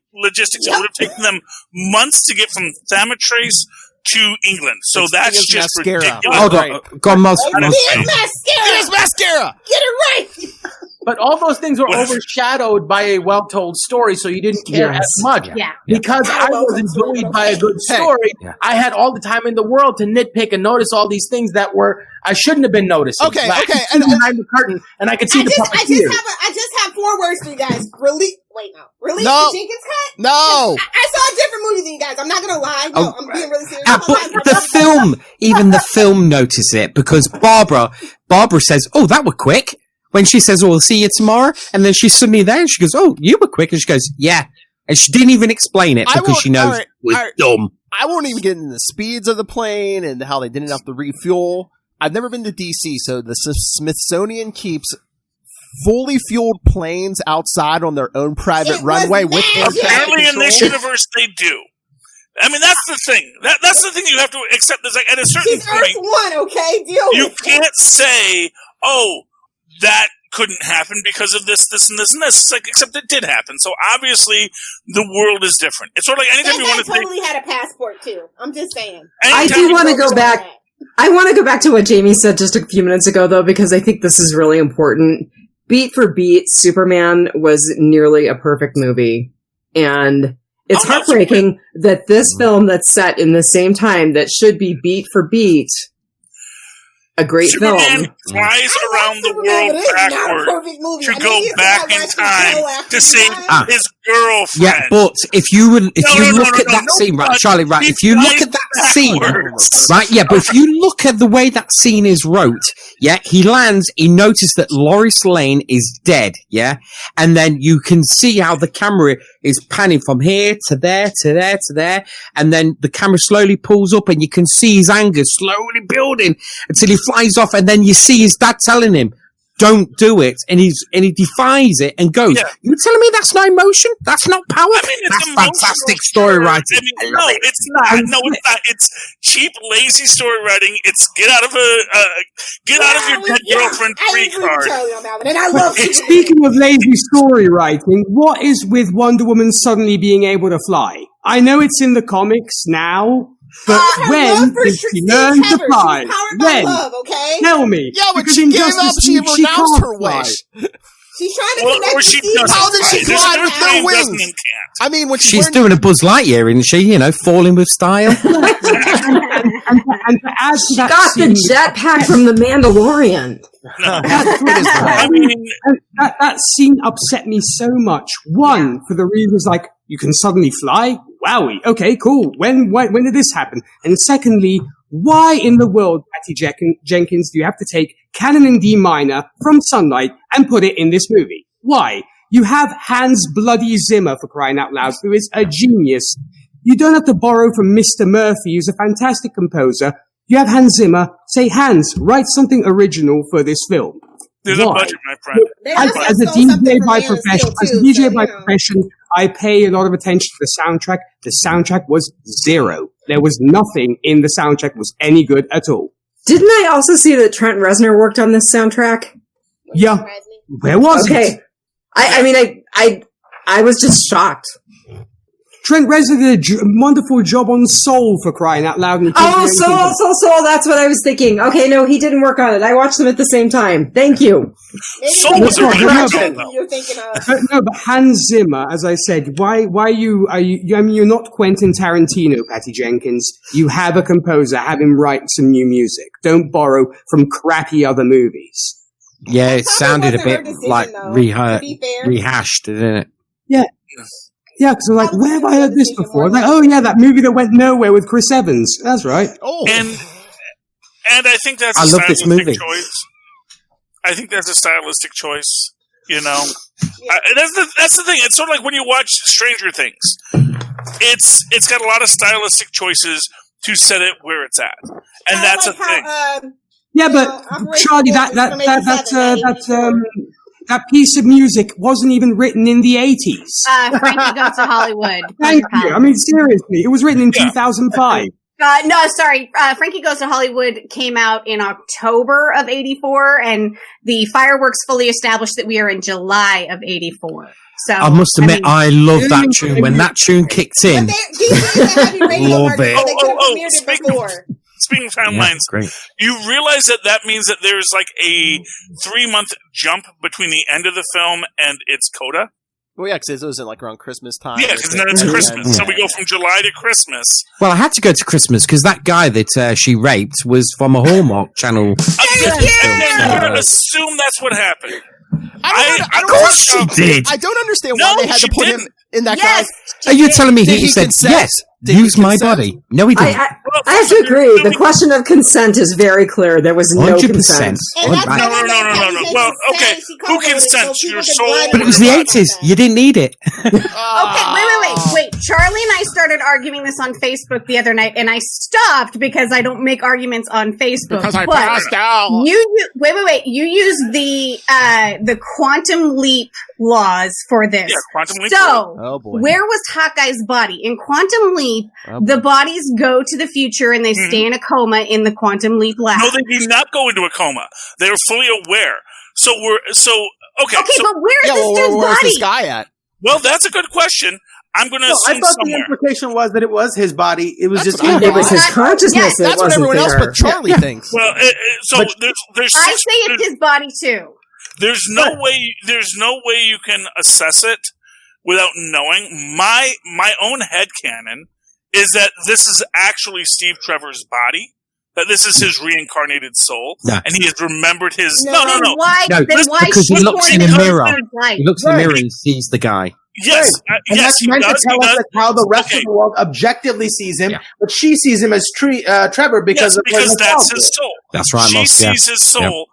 It would have taken them months to get from Thamatrace to England, so that's just ridiculous. Hold on, Mozz. It is mascara. Get it right. But all those things were overshadowed by a well-told story, so you didn't care as much. Yeah. Because I was buoyed by a good story, I had all the time in the world to nitpick and notice all these things that I shouldn't have been noticing. Okay. And behind the curtain, and I could see the puppeteers. I just have 4 words for you guys. Release the Jenkins cut? No. I saw a different movie than you guys. I'm not going to lie. No, I'm being really serious. But even the film noticed it, because Barbara says, oh, that were quick. When she says, oh, I'll see you tomorrow, and then she's suddenly there, and she goes, oh, you were quick, and she goes, yeah. And she didn't even explain it, because she knows it was dumb. I won't even get into the speeds of the plane, and how they didn't have to refuel. I've never been to DC, so the Smithsonian keeps fully fueled planes outside on their own private runway with air traffic apparently control. In this universe, they do. I mean, that's the thing. That's the thing you have to accept. Is like at a certain point, Earth 1, okay? You can't say, oh, that couldn't happen because of this, and this. It's like, except it did happen. So obviously, the world is different. It's sort of like anytime you want to totally had a passport too. I'm just saying. I do want to go back. I want to go back to what Jamie said just a few minutes ago, though, because I think this is really important. Beat for beat, Superman was nearly a perfect movie, and it's heartbreaking that this film that's set in the same time that should be beat for beat a great Superman film. flies around the world backward to go back in time to save his girlfriend. Yeah, but if you look at that scene, right, Charlie, right, if you look at that scene, right, yeah, but if you look at the way that scene is wrote, yeah, he lands, he noticed that Lois Lane is dead, yeah, and then you can see how the camera is panning from here to there, to there, to there, and then the camera slowly pulls up and you can see his anger slowly building until he flies off, and then you see his dad telling him, "Don't do it," and he defies it and goes. Yeah. You're telling me that's not emotion? That's not power? I mean, that's fantastic story writing. I mean, no, it's not. No, it's not. It's cheap, lazy story writing. It's get out of your dead girlfriend free card. And I love Speaking of lazy story writing, what is with Wonder Woman suddenly being able to fly? I know it's in the comics now. But when did she learn to fly? When? Love, okay? Tell me. Yeah, when she gave up, she renounced her wish. She's trying to connect or she with How did she fly with no wings? I mean, when she's doing a Buzz Lightyear, isn't she? You know, falling with style. and to add to she that got the jetpack from the Mandalorian. No. That scene upset me so much. One, for the reasons like, you can suddenly fly? Wowie. Okay, cool. When did this happen? And secondly, why in the world, Patty Jenkins, do you have to take Canon in D minor from Sunlight and put it in this movie? Why? You have Hans Bloody Zimmer, for crying out loud, who is a genius. You don't have to borrow from Mr. Murphy, who's a fantastic composer. You have Hans Zimmer. Say, Hans, write something original for this film. There's a budget, my friend. As a DJ by profession, I pay a lot of attention to the soundtrack. The soundtrack was zero. There was nothing in the soundtrack was any good at all. Didn't I also see that Trent Reznor worked on this soundtrack? Yeah. Where was it? I was just shocked. Trent Reznor did a wonderful job on Soul, for crying out loud. Soul, that's what I was thinking. Okay, no, he didn't work on it. I watched them at the same time. Thank you. Soul was a you're thinking of. No, but Hans Zimmer, as I said, why are you, I mean, you're not Quentin Tarantino, Patty Jenkins. You have a composer, have him write some new music. Don't borrow from crappy other movies. Yeah, it sounded a bit like rehashed, didn't it? Yeah. Yeah, because I'm like, where have I heard this before? I'm like, oh yeah, that movie that went nowhere with Chris Evans. That's right. Oh, and I think that's a stylistic choice. I think that's a stylistic choice. You know, that's the thing. It's sort of like when you watch Stranger Things. It's got a lot of stylistic choices to set it where it's at, and that's a thing. Yeah, but Charlie, that piece of music wasn't even written in the 80s. Frankie Goes to Hollywood. Thank you. I mean, seriously, it was written in 2005. No, sorry. Frankie Goes to Hollywood came out in October of 84, and the fireworks fully established that we are in July of 84. So I must admit, I love that tune. When that tune kicked in, love it. Speaking of timelines, you realize that means that there's like a 3-month jump between the end of the film and its coda? Well, yeah, because it was like around Christmas time. Yeah, because then it's Christmas. So we go from July to Christmas. Well, I had to go to Christmas because that guy that she raped was from a Hallmark Channel. I'm going to assume that's what happened. Of course she did. I don't understand why they had to put him in that guy. Are you telling me he said, yes, use my body? No, he didn't. I have to agree. The question of consent is very clear. There was no 100%. consent. No. Well, okay. Who consents? Your soul? But it was the 80s. You didn't need it. Okay, wait. Charlie and I started arguing this on Facebook the other night, and I stopped because I don't make arguments on Facebook. Because I passed out. Wait. You use the quantum leap laws for this. Yeah, quantum leap. So, where was Hawkeye's body? In Quantum Leap, the bodies go to the future and they stay in a coma in the Quantum Leap lab. No, they do not go into a coma. They are fully aware. Okay, but where's this dude's body? Where's this guy at? Well, that's a good question. I'm going to assume I thought somewhere. the implication was that it was his body. It was just it was his consciousness. That's what everyone else but Charlie thinks. Well, there's. I say it's his body too. There's no way you can assess it without knowing. My own headcanon is that this is actually Steve Trevor's body that this is his reincarnated soul, No. and he has remembered his. No, No, then why? No, Then why because he should looks he in the live mirror. his life? He looks in the mirror and sees the guy. Yes, And yes, that's he meant does. to tell He us does. like how the rest of the world objectively sees him, but she sees him as Trevor because of where because the that's child his is. soul. That's right, She Mozz, yeah. sees his soul,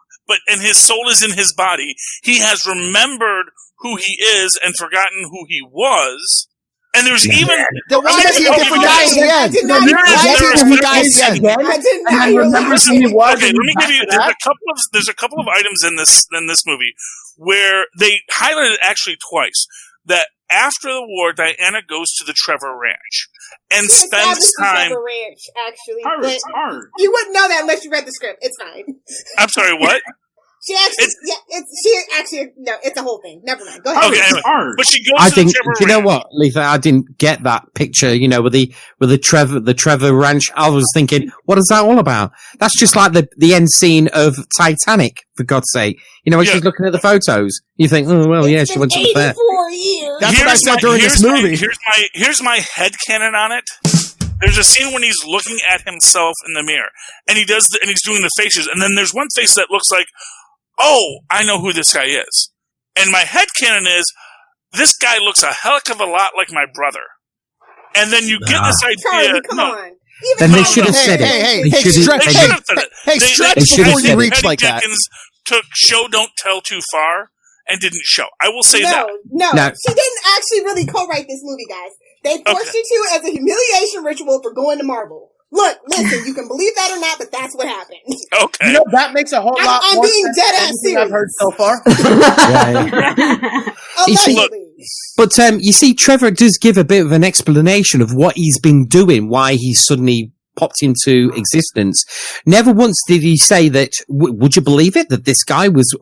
and his soul is in his body. He has remembered who he is and forgotten who he was. And there's even Then why is he a different guy at the end? I did not Why realize is he a that. different guy at the end? I did not And remember realize who he that. was. Okay, and let me give you. back to There's a couple of items in this movie where they highlighted actually twice that after the war, Diana goes to the Trevor Ranch and She spends established the time. Trevor Ranch, actually. Hard, but hard. you wouldn't know that unless you read the script. It's fine. I'm sorry, what? It's a whole thing. Never mind. Go ahead. Okay, anyway. but she goes I to think. the Trevor Do you know Ranch. what, Lisa? I didn't get that picture. You know, with the Trevor Ranch. I was thinking, what is that all about? That's just like the end scene of Titanic, for God's sake. You know, when she's looking at the photos, you think, oh well, yeah, she went to the fair. 84 years. That's what I said during this movie. Here's my headcanon on it. There's a scene when he's looking at himself in the mirror, and he's doing the faces, and then there's one face that looks like, oh, I know who this guy is. And my headcanon is, this guy looks a heck of a lot like my brother. And then you get this idea. Charlie, come on. Then they should have said it. Hey, They should have stretch said it. Hey, stretch They should have before you said it. reach Patty like that. Jenkins took show don't tell too far and didn't show. I will say that. No. No. She didn't actually really co-write this movie, guys. They forced you to as a humiliation ritual for going to Marvel. Look, listen, you can believe that or not, but that's what happened. Okay. You know, that makes a whole lot I'm more being sense dead than ass anything serious. I've heard so far. You see, but you see, Trevor does give a bit of an explanation of what he's been doing, why he suddenly popped into existence. Never once did he say that. Would you believe it that this guy was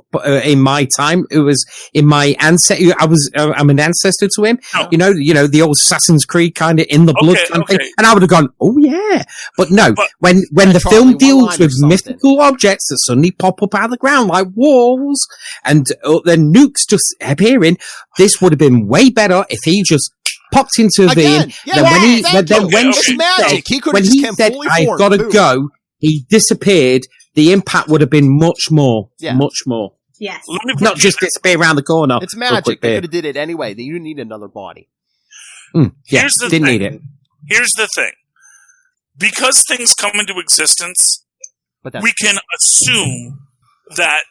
in my time? It was in my ancestor. I'm an ancestor to him. No. You know the old Assassin's Creed kind of in the blood kind of thing. And I would have gone, oh yeah, but no. When the Charlie, film one deals line or with something. mythical objects that suddenly pop up out of the ground like walls and then nukes just appearing, this would have been way better if he just popped into a vein. Then when it's she magic. said, He could when have just he came said, fully "I've formed." got to Boom. go," he disappeared. The impact would have been much more. Yes. Not just disappear around the corner. It's for a magic. quick They bit. could have did it anyway. You didn't need another body. Yeah, Here's the didn't thing. need it. Here's the thing. Because things come into existence, we can assume that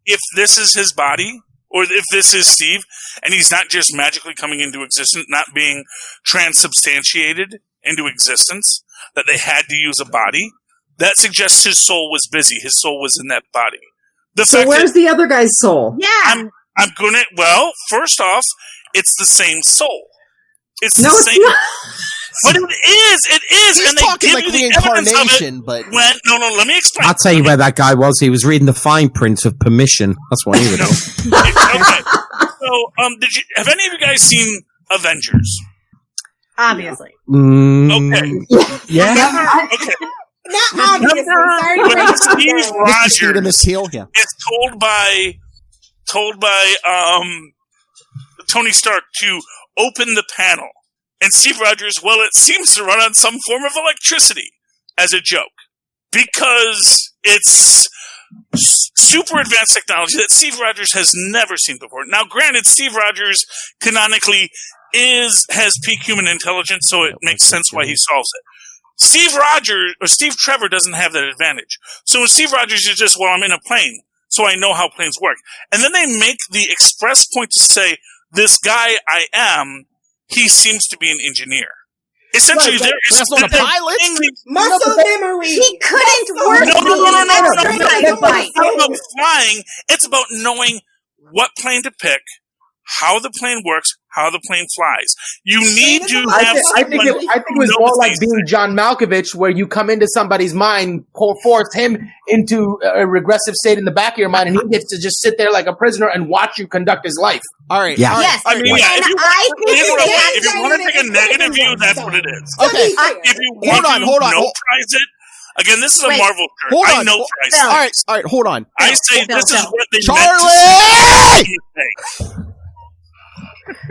if this is his body, or if this is Steve, and he's not just magically coming into existence, not being transubstantiated into existence, that they had to use a body, that suggests his soul was busy. His soul was in that body. So where's the other guy's soul? Yeah. I'm gonna. Well, first off, it's the same soul. It's No, the it's same. not. But it is, He's and they talking give like you the evidence of reincarnation, it. but No, let me explain. I'll tell you where that guy was. He was reading the fine print of permission. That's what he would do. Okay. So, have any of you guys seen Avengers? Obviously. Okay. Yeah. Okay. Not obviously. Sorry to When break it Steve down. Mr. Speed and Rogers Miss Heel, yeah. is told by Tony Stark to open the panel, and Steve Rogers, well, it seems to run on some form of electricity as a joke because it's super advanced technology that Steve Rogers has never seen before. Now, granted, Steve Rogers canonically has peak human intelligence, so it makes sense why he solves it. Steve Trevor doesn't have that advantage. So when Steve Rogers is just, well, I'm in a plane, so I know how planes work. And then they make the express point to say, this guy I am, he seems to be an engineer. Essentially, Right, there is that's not a pilot? Muscle memory. He couldn't work. No. That's It's not about flying. It's about knowing what plane to pick, how the plane works, how the plane flies. You need to have I think it was more like being John Malkovich, where you come into somebody's mind, force him into a regressive state in the back of your mind, and he gets to just sit there like a prisoner and watch you conduct his life. All right. Yeah. All right. Yes. I mean, yeah, if you want to take a negative view, that's what it is. Okay. If you want to no-prize it, again, this is a Marvel shirt. Hold I on. no-prize it. All right, hold on. I say this is what they Charlie! meant to say.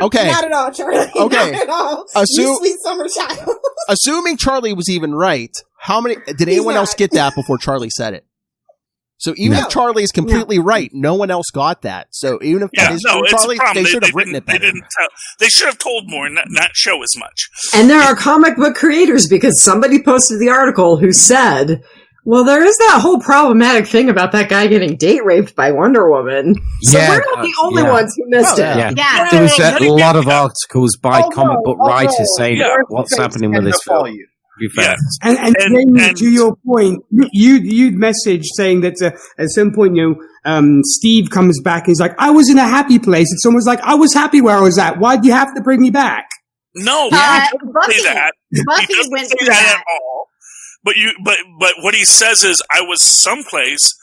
Okay. Not at all, Charlie. Okay. Not at all. Assume- You sweet summer child. Assuming Charlie was even right, How many? Did anyone else get that before Charlie said it? So even if Charlie is completely right, no one else got that. So even if that is true, Charlie, they should have written it better. They should have told more, not show as much. And there are comic book creators, because somebody posted the article who said, well, there is that whole problematic thing about that guy getting date raped by Wonder Woman. So we're not the only ones who missed it. Yeah. There was a lot of articles by comic book writers saying what's happening with this film. And Jamie, to your point, you'd messaged saying that at some point, Steve comes back and he's like, I was in a happy place. And someone's like, I was happy where I was at. Why'd you have to bring me back? No, he doesn't say that. Buffy He doesn't went say through that that. at all. But what he says is, I was someplace,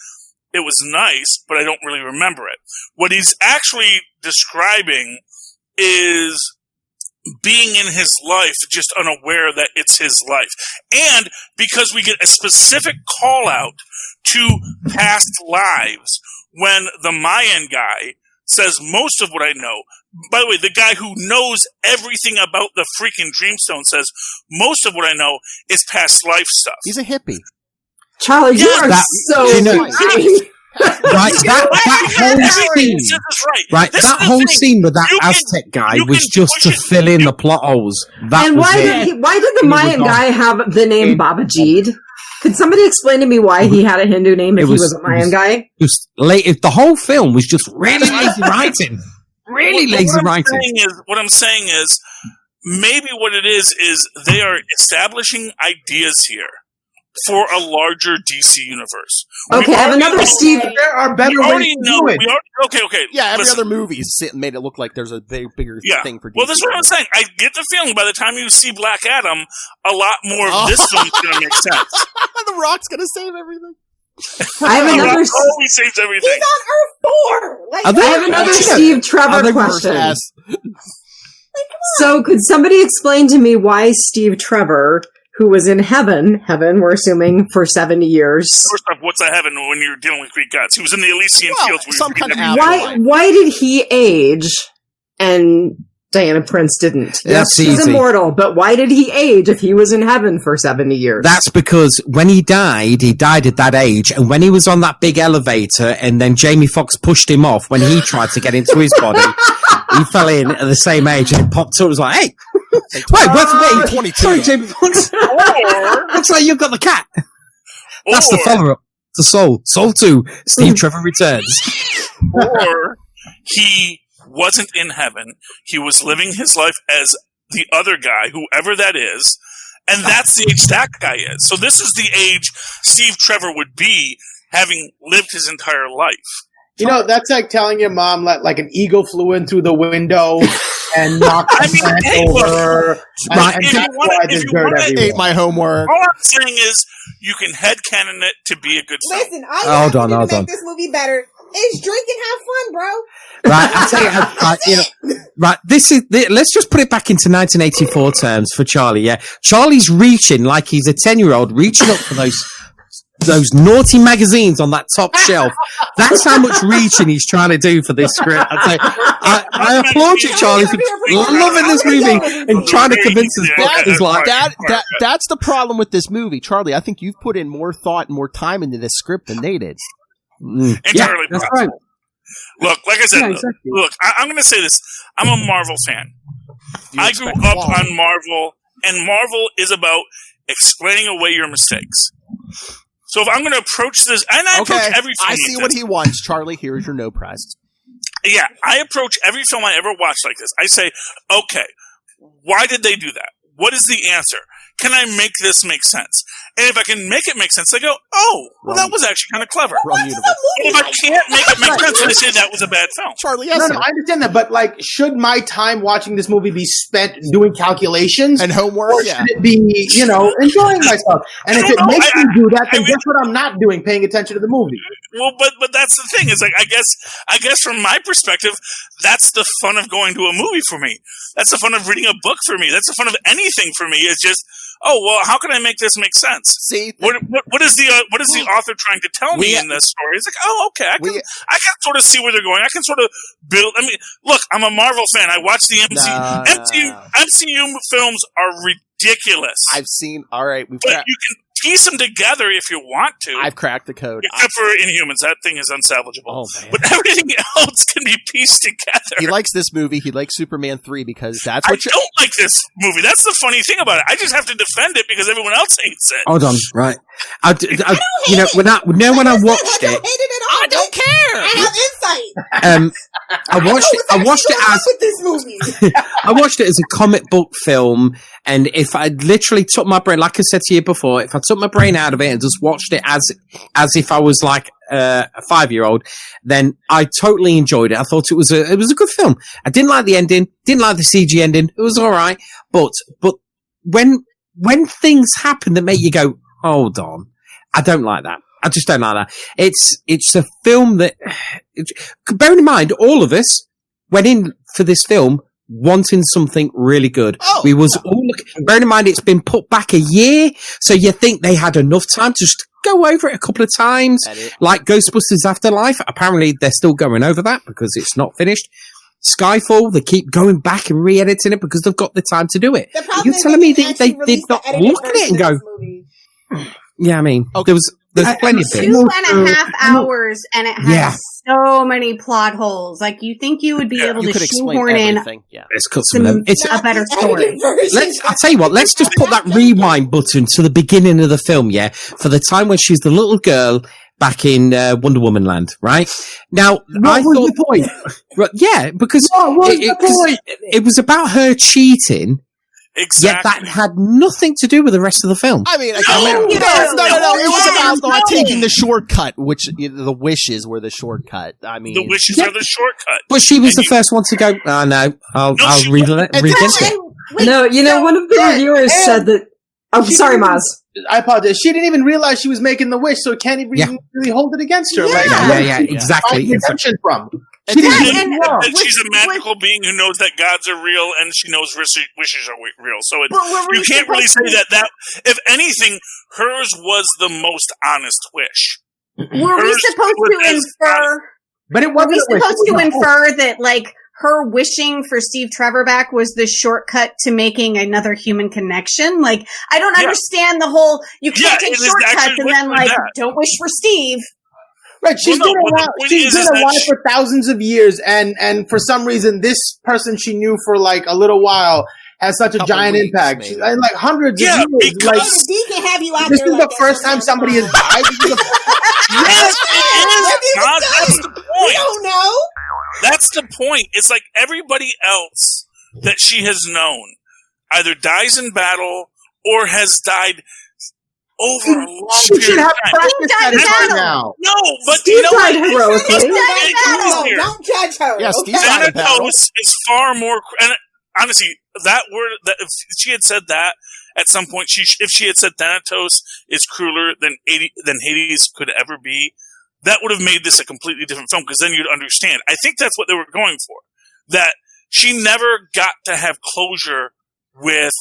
it was nice, but I don't really remember it. What he's actually describing is being in his life, just unaware that it's his life. And because we get a specific call out to past lives when the Mayan guy says most of what I know. By the way, the guy who knows everything about the freaking Dreamstone says most of what I know is past life stuff. He's a hippie. Charlie, you are so Right, that whole scene with that Aztec guy was just to fill in the plot holes. And why did the Mayan guy have the name Babajid? Could somebody explain to me why he had a Hindu name if he was a Mayan guy? The whole film was just really lazy writing. Really lazy writing. What I'm saying is, maybe what it is they are establishing ideas here for a larger DC universe. Okay, I have another Steve. There are better ways to do it. Okay. Yeah, every other movie made it look like there's a bigger thing for DC. Well, this is what I'm saying. I get the feeling by the time you see Black Adam, a lot more of this film is going to make sense. The Rock's going to save everything. I have another. He saves everything. He's on Earth 4. Like, I have another Steve Trevor question. So, could somebody explain to me why Steve Trevor, who was in heaven, we're assuming, for 70 years. First off, what's a heaven when you're dealing with Greek gods? He was in the Elysian fields. Some kind of why did he age and Diana Prince didn't? Yes, she's immortal, but why did he age if he was in heaven for 70 years? That's because when he died at that age, and when he was on that big elevator, and then Jamie Foxx pushed him off when he tried to get into his body, he fell in at the same age, and it popped up. It was like, hey! Wait, what's 22? Sorry, Jamie Foxx. Looks like you've got the cat. That's the follow-up to Soul. Soul 2, Steve Trevor returns. Or he wasn't in heaven. He was living his life as the other guy, whoever that is, and that's the age that guy is. So this is the age Steve Trevor would be, having lived his entire life. You know, that's like telling your mom like an eagle flew in through the window and knocked the plant over. Right. And ate my homework. All I'm saying is, you can headcanon it to be a good film. Listen, all you have to do to make this movie better is drink and have fun, bro. Right, I'll tell you, right, let's just put it back into 1984 terms for Charlie, yeah? Charlie's reaching like he's a 10-year-old, reaching up for those naughty magazines on that top shelf. That's how much reaching he's trying to do for this script. I applaud you, Charlie, for loving this movie and trying to convince his life. That's the problem with this movie, Charlie. I think you've put in more thought and more time into this script than they did. Entirely that's possible. right. Look, like I said, exactly. look, I'm going to say this. I'm a Marvel fan. I grew up on Marvel, and Marvel is about explaining away your mistakes. So if I'm going to approach this, and I approach every film I see what he wants, Charlie. Here's your no prize. Yeah, I approach every film I ever watch like this. I say, okay, why did they do that? What is the answer? Can I make this make sense? And if I can make it make sense, I go, oh, well, that was actually kind of clever. And if I can't make it make sense, I say that was a bad film. Charlie, no, I understand that, but like, should my time watching this movie be spent doing calculations and homework, or should it be, enjoying myself? And if it makes me do that, then guess what? I'm not doing, paying attention to the movie. Well, but that's the thing. It's like I guess from my perspective, that's the fun of going to a movie for me. That's the fun of reading a book for me. That's the fun of anything for me. It's just, oh well, how can I make this make sense? See, what is the author trying to tell me in this story? It's like, oh, okay, I can sort of see where they're going. I can sort of build. I mean, look, I'm a Marvel fan. I watch the MCU films are ridiculous. I've seen. All right, but piece them together if you want to. I've cracked the code. Except for Inhumans, that thing is unsalvageable. Oh, man. But everything else can be pieced together. He likes this movie. He likes Superman 3 because that's what I don't like this movie. That's the funny thing about it. I just have to defend it because everyone else hates it. Hold on, right? You know, when I watched it, I don't care. I have insight. I watched it as with this movie. I watched it as a comic book film, and if I literally took my brain, like I said to you before, if I took my brain out of it and just watched it as if I was like a 5-year-old, then I totally enjoyed it. I thought it was a good film. I didn't like the ending, didn't like the CG ending. It was all right, but when things happen that make you go, hold on, I don't like that. I just don't like that. It's a film that, bearing in mind, all of us went in for this film wanting something really good. We was all bearing in mind it's been put back a year, so you think they had enough time to just go over it a couple of times, like Ghostbusters Afterlife. Apparently, they're still going over that because it's not finished. Skyfall, they keep going back and re-editing it because they've got the time to do it. You're telling me they did not look at it and go, yeah, I mean, there's plenty of things. 2.5 hours, and it has so many plot holes. Like, you think you would be able to shoehorn in let's cut some of them. It's a better story. I'll tell you what, let's just put that rewind button to the beginning of the film, for the time when she's the little girl back in Wonder Woman land, right? Now, what was the point? Because it was about her cheating. Exactly. Yet that had nothing to do with the rest of the film. I mean, no. It was about taking the shortcut, which the wishes were the shortcut. I mean, the wishes are the shortcut. But she was the first one to go, oh, no, I'll revent it. No, one of the reviewers said that. Oh, sorry, Mozz. I apologize. She didn't even realize she was making the wish, so it can't even really hold it against her. Yeah, exactly. Redemption from. She's a magical being who knows that gods are real, and she knows wishes are real. So you can't really say that. If anything, hers was the most honest wish. Were we supposed to infer? But it wasn't. Were we supposed to infer that, like, her wishing for Steve Trevor back was the shortcut to making another human connection? Like, I don't understand the whole, you can't take shortcuts and then, like, don't wish for Steve. Right, she's been alive for thousands of years, and for some reason, this person she knew for like a little while has such a giant impact. And like hundreds of years. Like, D can have you out this there is the first time somebody has died. Yes, it is. That's the point. We don't know. That's the point. It's like everybody else that she has known either dies in battle or has died over a long period of time. No, but Steve died heroically. Don't judge her. Yeah, Steve died in battle. is far more. And honestly, that word, that if she had said that at some point, if she had said Thanatos is crueler than Hades could ever be, that would have made this a completely different film, because then you'd understand. I think that's what they were going for. That she never got to have closure with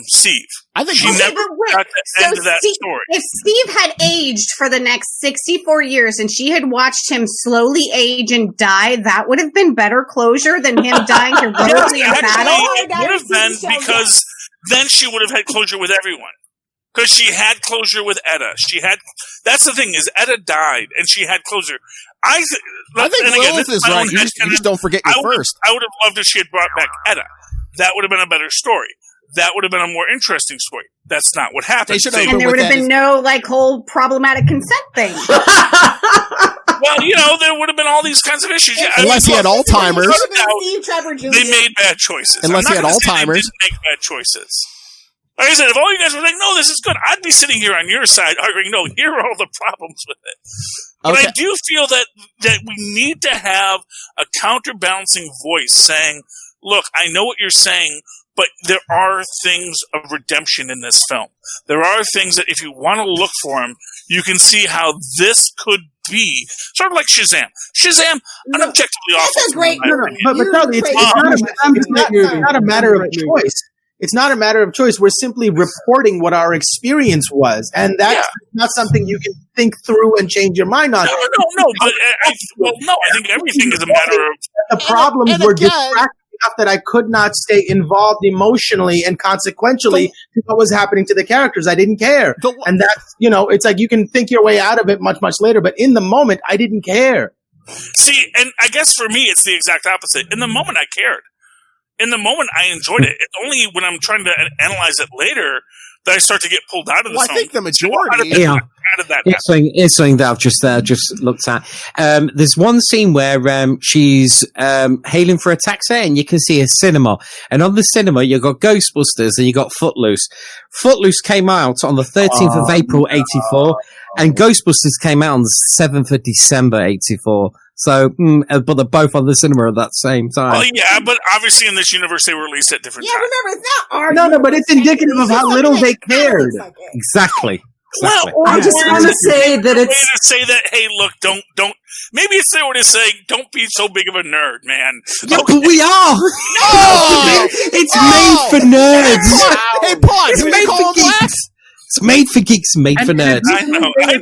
Steve. I think she never got the end of that story. If Steve had aged for the next 64 years and she had watched him slowly age and die, that would have been better closure than him dying heroically in battle. It would have been, because then she would have had closure with everyone. Because she had closure with Etta. That's the thing, is Etta died and she had closure. I think Lilith is right. You just don't forget your first. I would have loved if she had brought back Etta. That would have been a better story. That would have been a more interesting story. That's not what happened. And there would have been no, like, whole problematic consent thing. Well, there would have been all these kinds of issues. Unless he had Alzheimer's. They made bad choices. Unless he had Alzheimer's. They didn't make bad choices. Like I said, if all you guys were like, no, this is good, I'd be sitting here on your side arguing, no, here are all the problems with it. But I do feel that we need to have a counterbalancing voice saying, look, I know what you're saying, but there are things of redemption in this film. There are things that if you want to look for them, you can see how this could be. Sort of like Shazam. Shazam, an objectively awful. That's a great movie. But Charlie, it's not a matter of choice. It's not a matter of choice. We're simply reporting what our experience was. And that's not something you can think through and change your mind on. No. But I think everything is a matter of... The problems were distracting enough that I could not stay involved emotionally and consequentially to what was happening to the characters. I didn't care. And that's, it's like you can think your way out of it much, much later, but in the moment, I didn't care. See, and I guess for me, it's the exact opposite. In the moment, I cared. In the moment, I enjoyed it. It's only when I'm trying to analyze it later that I start to get pulled out of the film. I think the majority. How did that happen? It's something that I've just looked at. There's one scene where she's hailing for a taxi, and you can see a cinema. And on the cinema, you've got Ghostbusters and you got Footloose. Footloose came out on the 13th of April, 84, and Ghostbusters came out on the 7th of December, 84. So, but they're both on the cinema at that same time. Well, yeah, but obviously in this universe they were released at different times. Remember, it's not No, but it's indicative of how little they cared. Exactly. Well, I just want to say that it's to say that. Hey, look, don't. Maybe it's their way to say, don't be so big of a nerd, man. Yeah, but we are. No, it's made for nerds. Hey, pause. It's made for geeks. It's made for geeks, made for nerds. I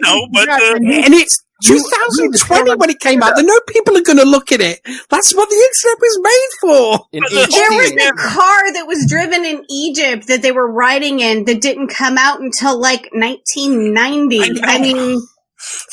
know, but and it's 2020 when it came out. I know people are going to look at it. That's what the internet was made for. There was a car that was driven in Egypt that they were riding in that didn't come out until like 1990. I mean,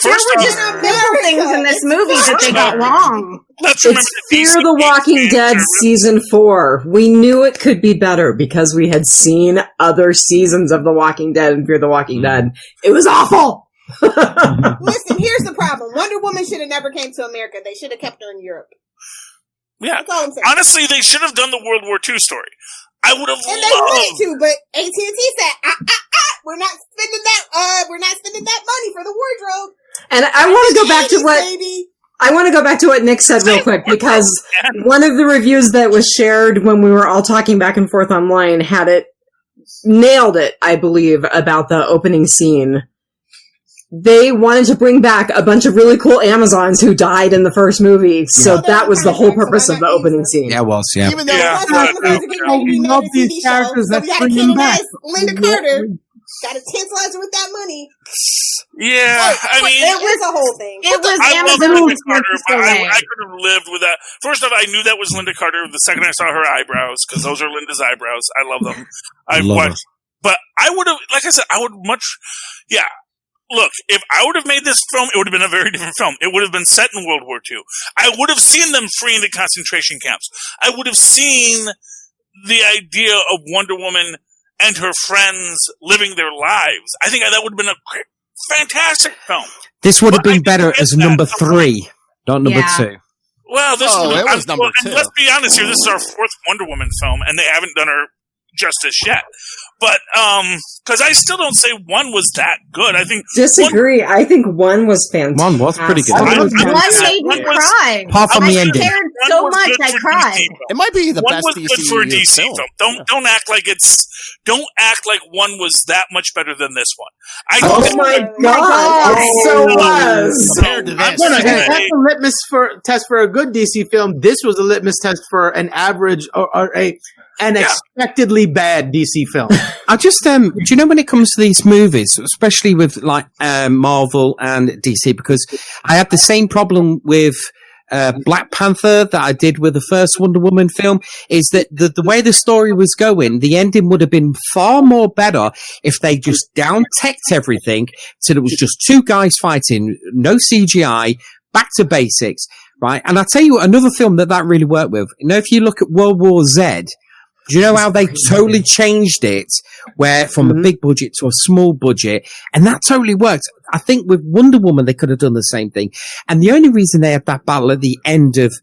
there were just little things in this movie that they got wrong. It's Fear the Walking Dead Season 4. We knew it could be better because we had seen other seasons of The Walking Dead and Fear the Walking Dead. It was awful! Listen, here's the problem. Wonder Woman should have never came to America. They should have kept her in Europe. Yeah. That's all I'm saying. Honestly, they should have done the World War II story. I would have And loved. they wanted to, but AT&T said, we're not spending that money for the wardrobe. And I want to go back to what Nick said real quick, because one of the reviews that was shared when we were all talking back and forth online nailed it, I believe, about the opening scene. They wanted to bring back a bunch of really cool Amazons who died in the first movie, so that was the whole purpose of the opening scene. Yeah, it was, yeah. Even though we love these characters, so let's we gotta bring them back. Linda Carter. Gotta tantalize her with that money. Yeah, I mean, it was a whole thing. It was I love Amazon. Linda Carter, but I could have lived with that. First off, I knew that was Linda Carter the second I saw her eyebrows, because those are Linda's eyebrows. I love them. I've watched, but I would have, like I said, Look, if I would have made this film, it would have been a very different film. It would have been set in World War II. I would have seen them freeing the concentration camps. I would have seen the idea of Wonder Woman and her friends living their lives. I think that would have been a fantastic film. This would have been better as number 3, not number 2. Well, this was number 2. And let's be honest here. This is our 4th Wonder Woman film, and they haven't done her justice yet. But, because I still don't say 1 was that good. I think disagree. I think 1 was fantastic. 1 was pretty good. 1 made me cry. Apart from the ending. I cared so much, I cried. It might be the 1 best was DC good for a DC film. Don't act like don't act like 1 was that much better than this one. Oh my god! It so was. Compared to this. That's a litmus test for a good DC film. This was a litmus test for an average or an expectedly bad DC film. I just, do you know when it comes to these movies, especially with like Marvel and DC, because I had the same problem with Black Panther that I did with the first Wonder Woman film, is that the way the story was going, the ending would have been far more better if they just down-teched everything till it was just 2 guys fighting, no CGI, back to basics, right? And I'll tell you another film that really worked with. You know, if you look at World War Z, do you know how they totally changed it, where from a big budget to a small budget, and that totally worked. I think with Wonder Woman they could have done the same thing, and the only reason they had that battle at the end of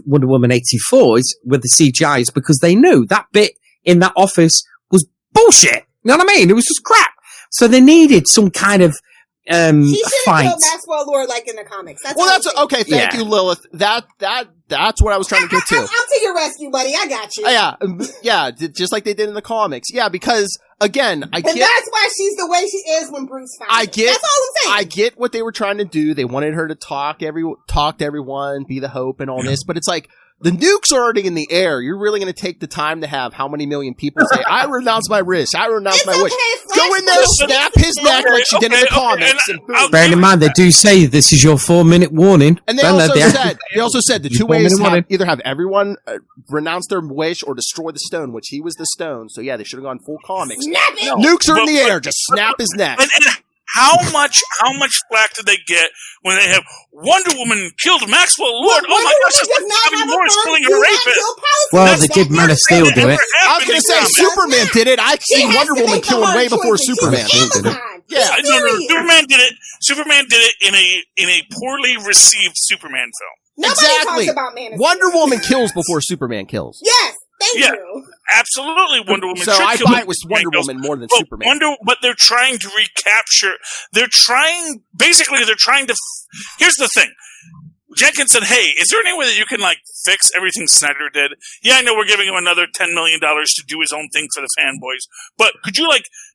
Wonder Woman 84 is with the CGI is because they knew that bit in that office was bullshit. You know what I mean? It was just crap. So they needed some kind of She should fight. have killed Maxwell Lord like in the comics. Okay. Thank you, Lilith. That's what I was trying to get to. I'm to your rescue, buddy. I got you. Yeah, just like they did in the comics. Yeah, because again, that's why she's the way she is when Bruce finds her. That's all I'm saying. I get what they were trying to do. They wanted her to talk to everyone, be the hope, and all this. But it's like The nuke's already in the air. You're really going to take the time to have how many million people say, I renounce my wish, I renounce my wish. Go in there, snap his neck like she did in the comics. Bearing in mind, they do say this is your 4-minute warning. And they also said the two ways either have everyone renounce their wish or destroy the stone, which he was the stone. So yeah, they should have gone full comics. Nukes are in the air. Just snap his neck. And how much flack did they get when they have Wonder Woman killed Maxwell Lord? Oh my gosh, it's Bobby Morris killing a rapist. Well, they did Man of Steel do it. I was going to say Superman did it. I've seen Wonder Woman killing way before Superman. Yeah, no, Superman did it. Superman did it in a poorly received Superman film. Nobody exactly. talks about Man of Wonder Woman kills before Superman kills. Yes. Thank you. Absolutely, Wonder Woman. So I buy it with Wonder Woman more than Superman. But they're trying to recapture. They're trying to. Here's the thing. Jenkins said, "Hey, is there any way that you can fix everything Snyder did? Yeah, I know we're giving him another $10 million to do his own thing for the fanboys, but could you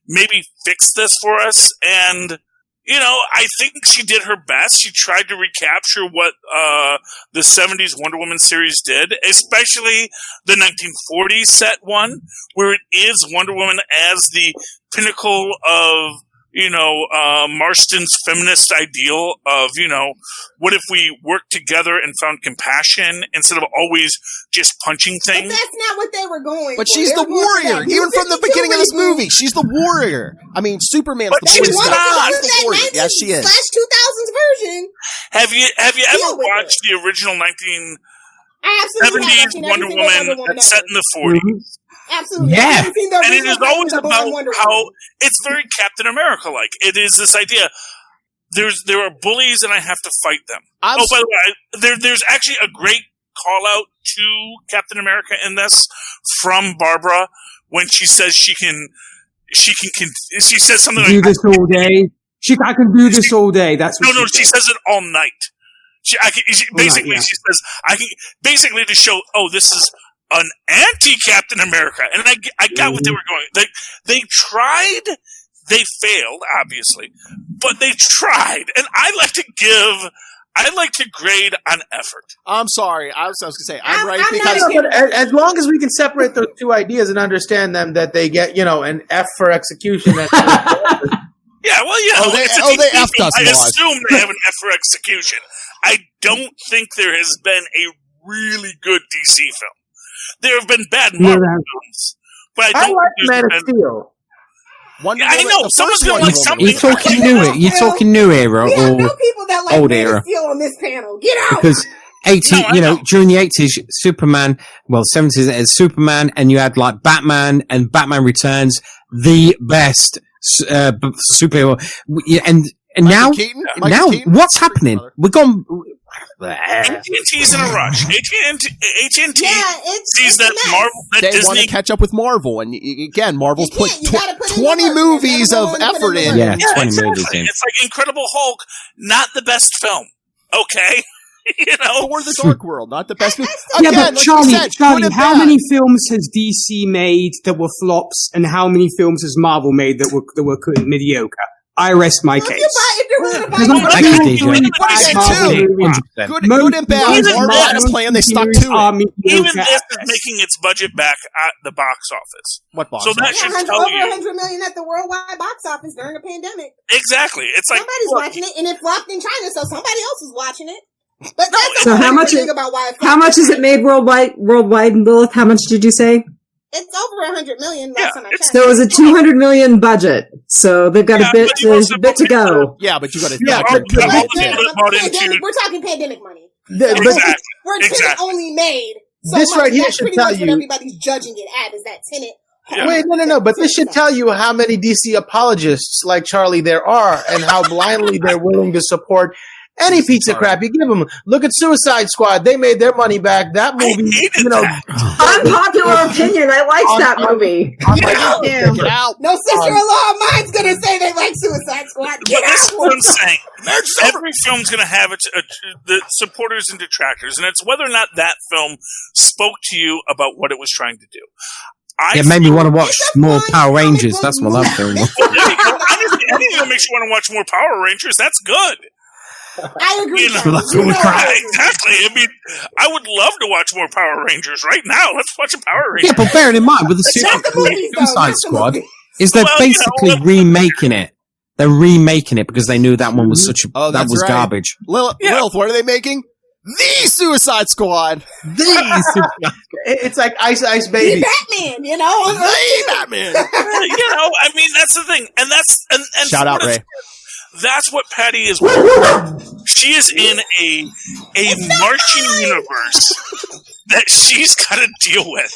maybe fix this for us?" And I think she did her best. She tried to recapture what the 70s Wonder Woman series did, especially the 1940s set one, where it is Wonder Woman as the pinnacle of, Marston's feminist ideal of, what if we worked together and found compassion instead of always just punching things? But that's not what they were going But for. she's the warrior. Even from the beginning of this movie, she's the warrior. I mean, Superman's the warrior. Yes, she is. /2000s version. Have you ever watched the original 1970s Wonder Woman that's set in the 40s? Absolutely. Yeah. And it is always about how it's very Captain America-like. It is this idea. There are bullies and I have to fight them. By the way, there's actually a great call-out to Captain America in this from Barbara when she says she says something do this all day. I can do this all day. That's what she says it all night. She says I can basically to show this is an anti-Captain America, and I got what they were going. They tried, they failed, obviously, but they tried, and I like to grade on effort. I'm sorry, I was going to say I'm right because as long as we can separate those two ideas and understand them, that they get an F for execution. Yeah, well, they effed us. I assume they have an F for execution. I don't think there has been a really good DC film. There have been bad Marvel films, but I don't like Man of Steel. I know someone's going to like something. You're talking new. You're talking new era We have or no people that like old Man era of Steel on this panel. Get out. because 80, during the 80s, Superman, 70s, as Superman, and you had Batman and Batman Returns, the best superhero, and now what's happening? We've gone. AT&T's in a rush. AT&T sees that Marvel, that they Disney want to catch up with Marvel, and again, Marvel's put 20 movies of effort in. Yeah, 20 movies in. It's like Incredible Hulk, not the best film. Okay. Or the Dark World, not the best movie. Yeah, but Charlie, how many films has DC made that were flops, and how many films has Marvel made that were mediocre? I rest my case. Good and bad. Marvel had a plan. They stuck to it. Even this is making its budget back at the box office. What box office? So that should tell you. Over $100 million at the worldwide box office during a pandemic. Exactly. It's like somebody's watching it, and it flopped in China, so somebody else is watching it. But so how much is it made worldwide? Lilith, how much did you say? It's over $100 million. So it was a $200 million budget. So they've got a bit to go. Yeah, but you got to. We're talking pandemic money. Exactly. We're Tenet only made. So this right here should tell what you. Everybody's judging it at is that Tenet. Yeah. Wait, no. But this should tell you how many DC apologists like Charlie there are, and how blindly they're willing to support any piece of crap you give them. Look at Suicide Squad. They made their money back. That movie, unpopular opinion. I liked that movie. Get out. No sister-in-law of mine's going to say they like Suicide Squad. Get out. That's what I'm saying. Every film's going to have the supporters and detractors, and it's whether or not that film spoke to you about what it was trying to do. It made me want to watch more Power Rangers. That's what I'm doing. Anything that makes you want to watch more Power Rangers, that's good. I agree. Exactly. I mean, I would love to watch more Power Rangers right now. Let's watch a Power Ranger. Yeah, but bearing in mind with the Suicide Squad, is they're basically remaking it. They're remaking it because they knew that one was that was garbage. Lilith, what are they making? The Suicide Squad. It's like Ice Baby. The Batman, you know? The Batman. I mean, that's the thing. And that's shout out, Ray. That's what Patty is with. She is in a Martian universe that she's got to deal with.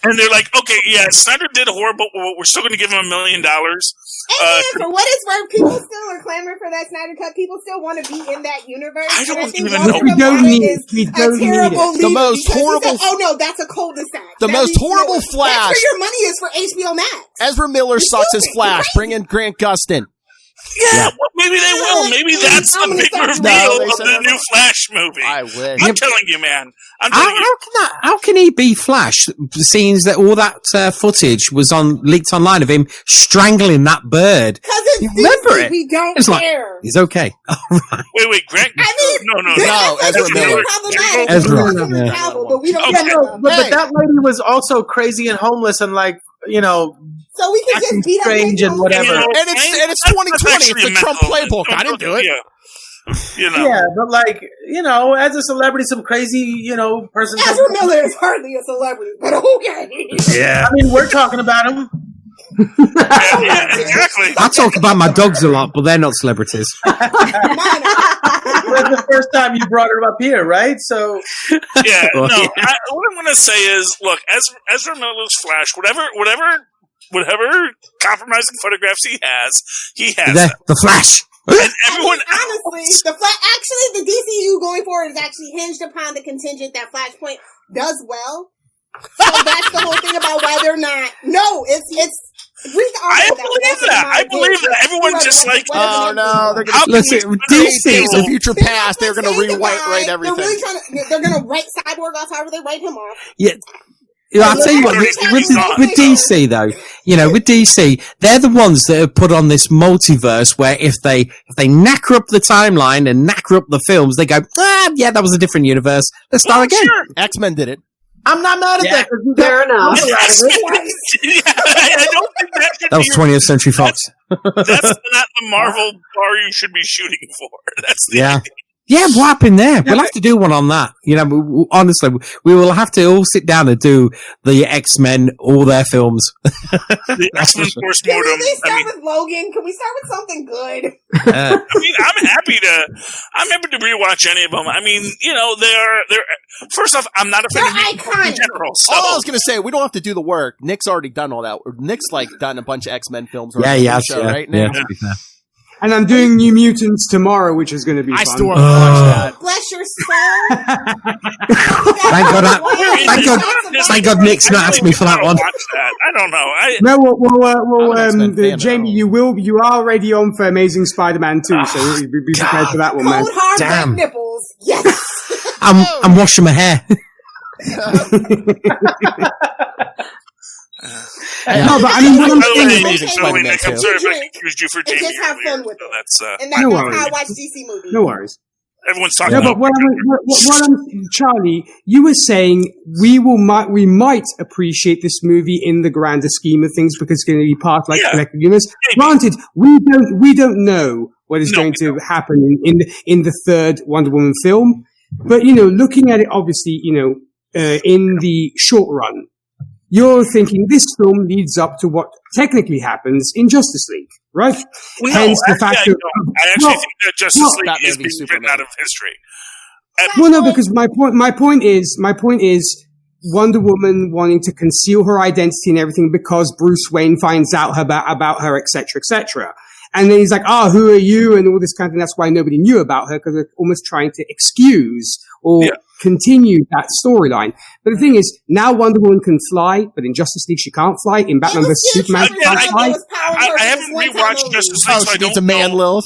And they're like, okay, yeah, Snyder did horrible, but we're still going to give him $1 million. And for what it's worth, people still are clamoring for that Snyder Cut. People still want to be in that universe. I don't even know. We don't need it. We don't need it. The most horrible. Oh no, that's a cul-de-sac. The most horrible Flash. That's where your money is for HBO Max. Ezra Miller sucks as Flash. Bring in Grant Gustin. Yeah, well, maybe they will. Maybe that's the big reveal of the new Flash movie. I wish. I'm telling you, man. How can he be Flash? Seeing that all that footage was leaked online of him strangling that bird. Because it's remember it? We don't care. He's okay. Wait, Grant. No, Ezra Miller. But we don't. But that lady was also crazy and homeless and so we can just beat up strange and whatever. And it's 2020. It's the Trump playbook. I didn't do it. Yeah, but as a celebrity, some crazy, person. Ezra Miller is hardly a celebrity, but okay. Yeah. I mean, we're talking about him. Yeah, exactly. I talk about my dogs a lot, but they're not celebrities. That's the first time you brought her up here, right? So, yeah, what I'm going to say is, look, Ezra Miller's Flash, whatever compromising photographs he has them. The Flash. And everyone, honestly, the DCU going forward is actually hinged upon the contingent that Flashpoint does well. So that's the whole thing about why they're not. No, it's. I believe that. Everyone's just like, oh no, they're going to DC the future past. They're going to rewrite everything. They're really they're going to write Cyborg off however they write him off. Yeah. I'll tell you what, with DC though, with DC, they're the ones that have put on this multiverse where if they knacker up the timeline and knacker up the films, they go, yeah, that was a different universe. Let's start again. Sure. X-Men did it. I'm not mad at that. Fair enough. I don't think that was 20th Century Fox. That's not the Marvel bar you should be shooting for. That's the idea. Yeah, what happened there? We'll have to do one on that. Honestly, we will have to all sit down and do the X-Men, all their films. The X-Men Force Mortem. Can we start with Logan? Can we start with something good? I mean, I'm happy to rewatch any of them. I mean, they're first off, I'm not a fan of iconic in general. So. All I was going to say, we don't have to do the work. Nick's already done all that. Nick's done a bunch of X-Men films. Right now. Yeah. And I'm doing New Mutants tomorrow, which is going to be fun. I still want to watch that. Bless your soul. Thank God Nick's not asked me for that one. I don't know. No, Jamie, you are already on for Amazing Spider-Man 2, so be prepared for that one, man. Cold hard Damn. nipples. Yes. I'm washing my hair. No, but I mean, what I'm saying I'm sorry if I accused you for Jamie. Just have fun with it. That's that's how I watch DC movies. No worries. Everyone's talking about. But Charlie, you were saying we might appreciate this movie in the grander scheme of things because it's going to be part of collective universe. Granted, we don't know what is going to happen in the third Wonder Woman film, but looking at it, obviously, in the short run. You're thinking this film leads up to what technically happens in Justice League, right? Well, hence the fact that I actually think that Justice League is being written out of history. Because my point is Wonder Woman wanting to conceal her identity and everything because Bruce Wayne finds out about her, etc., etc. And then he's like, who are you? And all this kind of thing. That's why nobody knew about her, because they're almost trying to excuse or continue that storyline. But the thing is, now Wonder Woman can fly, but in Justice League she can't fly. In Batman vs. Superman she can't fly. I haven't rewatched Justice League, so I don't know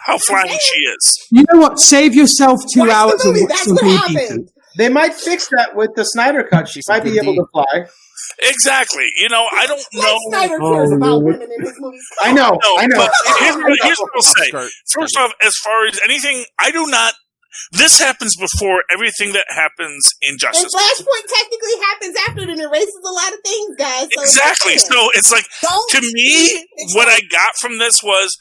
how flying she is. You know what? Save yourself 2 hours and watch something decent. They might fix that with the Snyder cut. She might be able to fly. Exactly. I don't know. Snyder cares about women in his movies. I know. But here's what I'll say. First off, as far as anything, I do not. This happens before everything that happens in Justice. And Flashpoint technically happens after it and erases a lot of things, guys. So exactly. So it's like, to me, what I got from this was,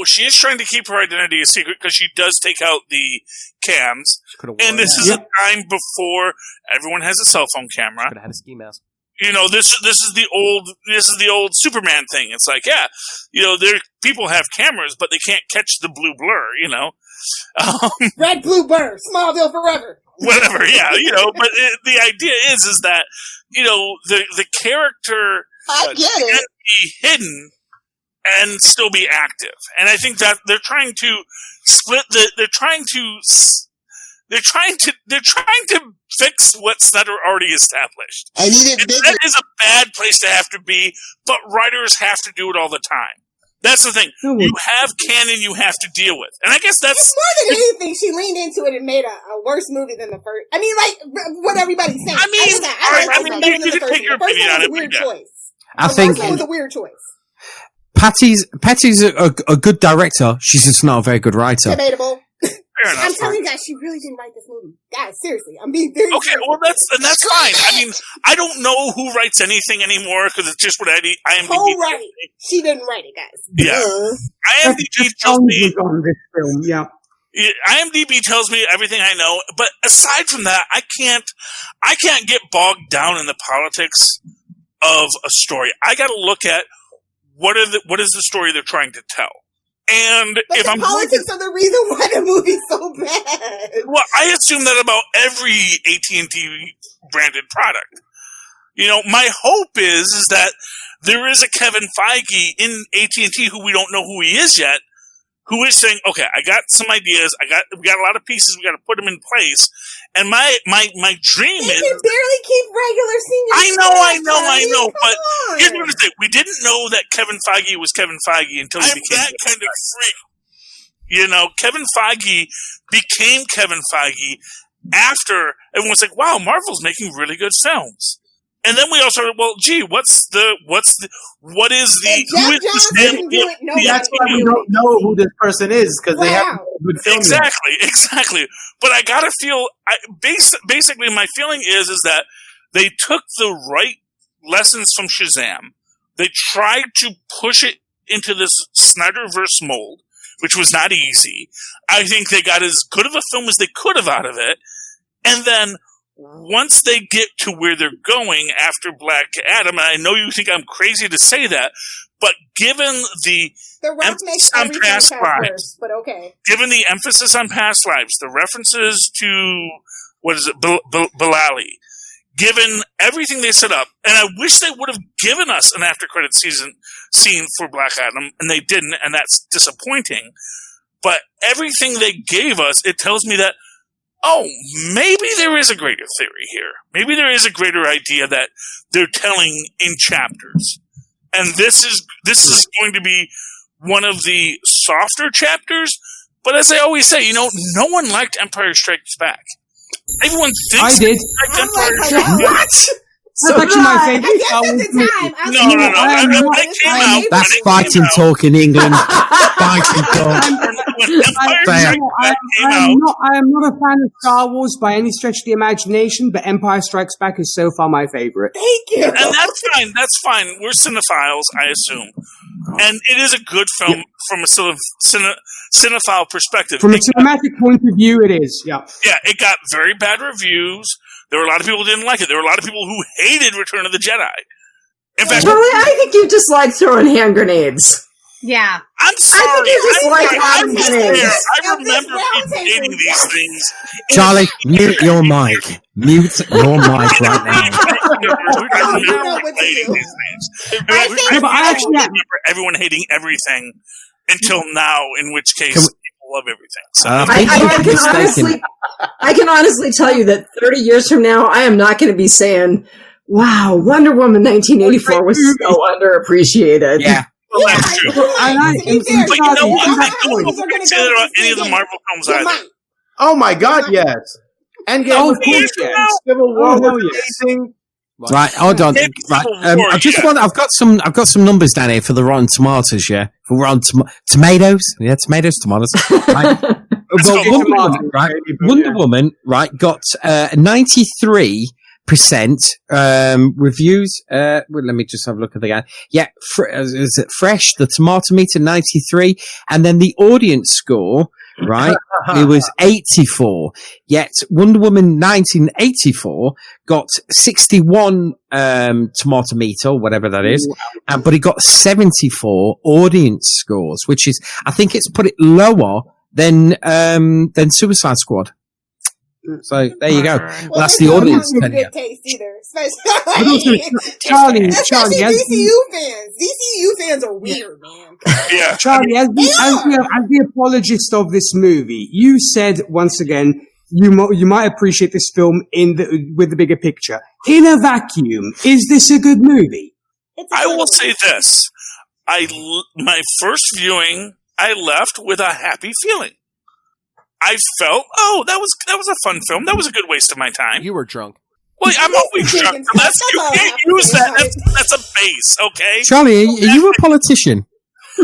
she is trying to keep her identity a secret because she does take out the cams. And this is a time before everyone has a cell phone camera. Could have had a ski mask. This is the old Superman thing. It's like, people have cameras, but they can't catch the blue blur, Red, blue, blur, Smallville forever. Whatever, but the idea is that, the character can be hidden and still be active. And I think that they're trying to split they're trying to fix what Snyder already established. I need it bigger. That is a bad place to have to be, but writers have to do it all the time. That's the thing. You have canon you have to deal with. And I guess that's... More than anything, she leaned into it and made a worse movie than the first. I mean, like, what everybody's saying. You can take your opinion on it. Weird choice. I think... The first one was a weird choice. Patty's a good director. She's just not a very good writer. Debatable. I'm telling you guys, she really didn't write this movie. Guys, seriously, I'm being very serious. Well, that's fine. I mean, I don't know who writes anything anymore because it's just what IMDb. Co-write. She didn't write it, guys. Yeah. IMDb tells me on this film. Yeah. IMDb tells me everything I know, but aside from that, I can't get bogged down in the politics of a story. I got to look at what is the story they're trying to tell. And but if the politics are the reason why the movie's so bad. Well, I assume that about every AT&T branded product. My hope is that there is a Kevin Feige in AT&T who we don't know who he is yet, who is saying, okay, I got some ideas, we got a lot of pieces, we got to put them in place. And my dream is... They can barely keep regular seniors. I know, but here's what I'm saying. We didn't know that Kevin Feige was Kevin Feige until he became that kind of freak. Kevin Feige became Kevin Feige after everyone was like, wow, Marvel's making really good films. And then we also, what is the who is this damn That's why we don't know who this person is, because they haven't good film. Exactly. But I gotta feel, basically my feeling is that they took the right lessons from Shazam. They tried to push it into this Snyderverse mold, which was not easy. I think they got as good of a film as they could have out of it. And then, once they get to where they're going after Black Adam, and I know you think I'm crazy to say that, but given the emphasis on past lives, but okay. Given the emphasis on past lives, the references to Bilali, given everything they set up, and I wish they would have given us an after credit scene for Black Adam, and they didn't, and that's disappointing. But everything they gave us, it tells me that, maybe there is a greater theory here. Maybe there is a greater idea that they're telling in chapters. And this is going to be one of the softer chapters. But as I always say, no one liked Empire Strikes Back. Everyone thinks I did. Empire Strikes Back. What? That's actually my favorite Star Wars movie. That's fighting talk in England. Fighting talk. I am not a fan of Star Wars by any stretch of the imagination, but Empire Strikes Back is so far my favorite. Thank you. And that's fine. We're cinephiles, I assume. And it is a good film from a sort of cinephile perspective. From a cinematic point of view, it is, yeah. Yeah, it got very bad reviews. There were a lot of people who didn't like it. There were a lot of people who hated Return of the Jedi. In fact, Charlie, I think you just like throwing hand grenades. Yeah. I'm sorry. I think you just like hand grenades. I remember people hating these things. Charlie, mute your mic. Mute your mic right now. I remember everyone hating everything until now, in which case people love everything. So I can honestly tell you that 30 years from now, I am not going to be saying, wow, Wonder Woman 1984 was so underappreciated. Yeah. Well, that's true. But you know what? I don't consider any of the Marvel films either. Oh my God, yes. Endgame was amazing. Civil War was amazing. Right, hold on. Right, I've got some numbers down here for the Rotten Tomatoes. Yeah, for Rotten Tomatoes. Yeah, tomatoes, tomatoes. Right. Wonder Woman, right, got 93% reviews. Well, let me just have a look at the guy. Yeah, is it fresh? The tomato meter 93, and then the audience score. Right, it was 84. Yet Wonder Woman 1984 got 61 tomato meter, whatever that is, but it got 74 audience scores, which is, I think it's put it lower than Suicide Squad. So there you go. Well, that's the audience. Good taste either, especially DCU fans. DCU fans are weird, man. Yeah, Charlie, as the apologist of this movie, you said once again you might appreciate this film with the bigger picture. In a vacuum, is this a good movie? I will say this: my first viewing, I left with a happy feeling. I felt, that was a fun film. That was a good waste of my time. You were drunk. Well, I'm always drunk. You can't use that. That's a base, okay? Charlie, are you a politician?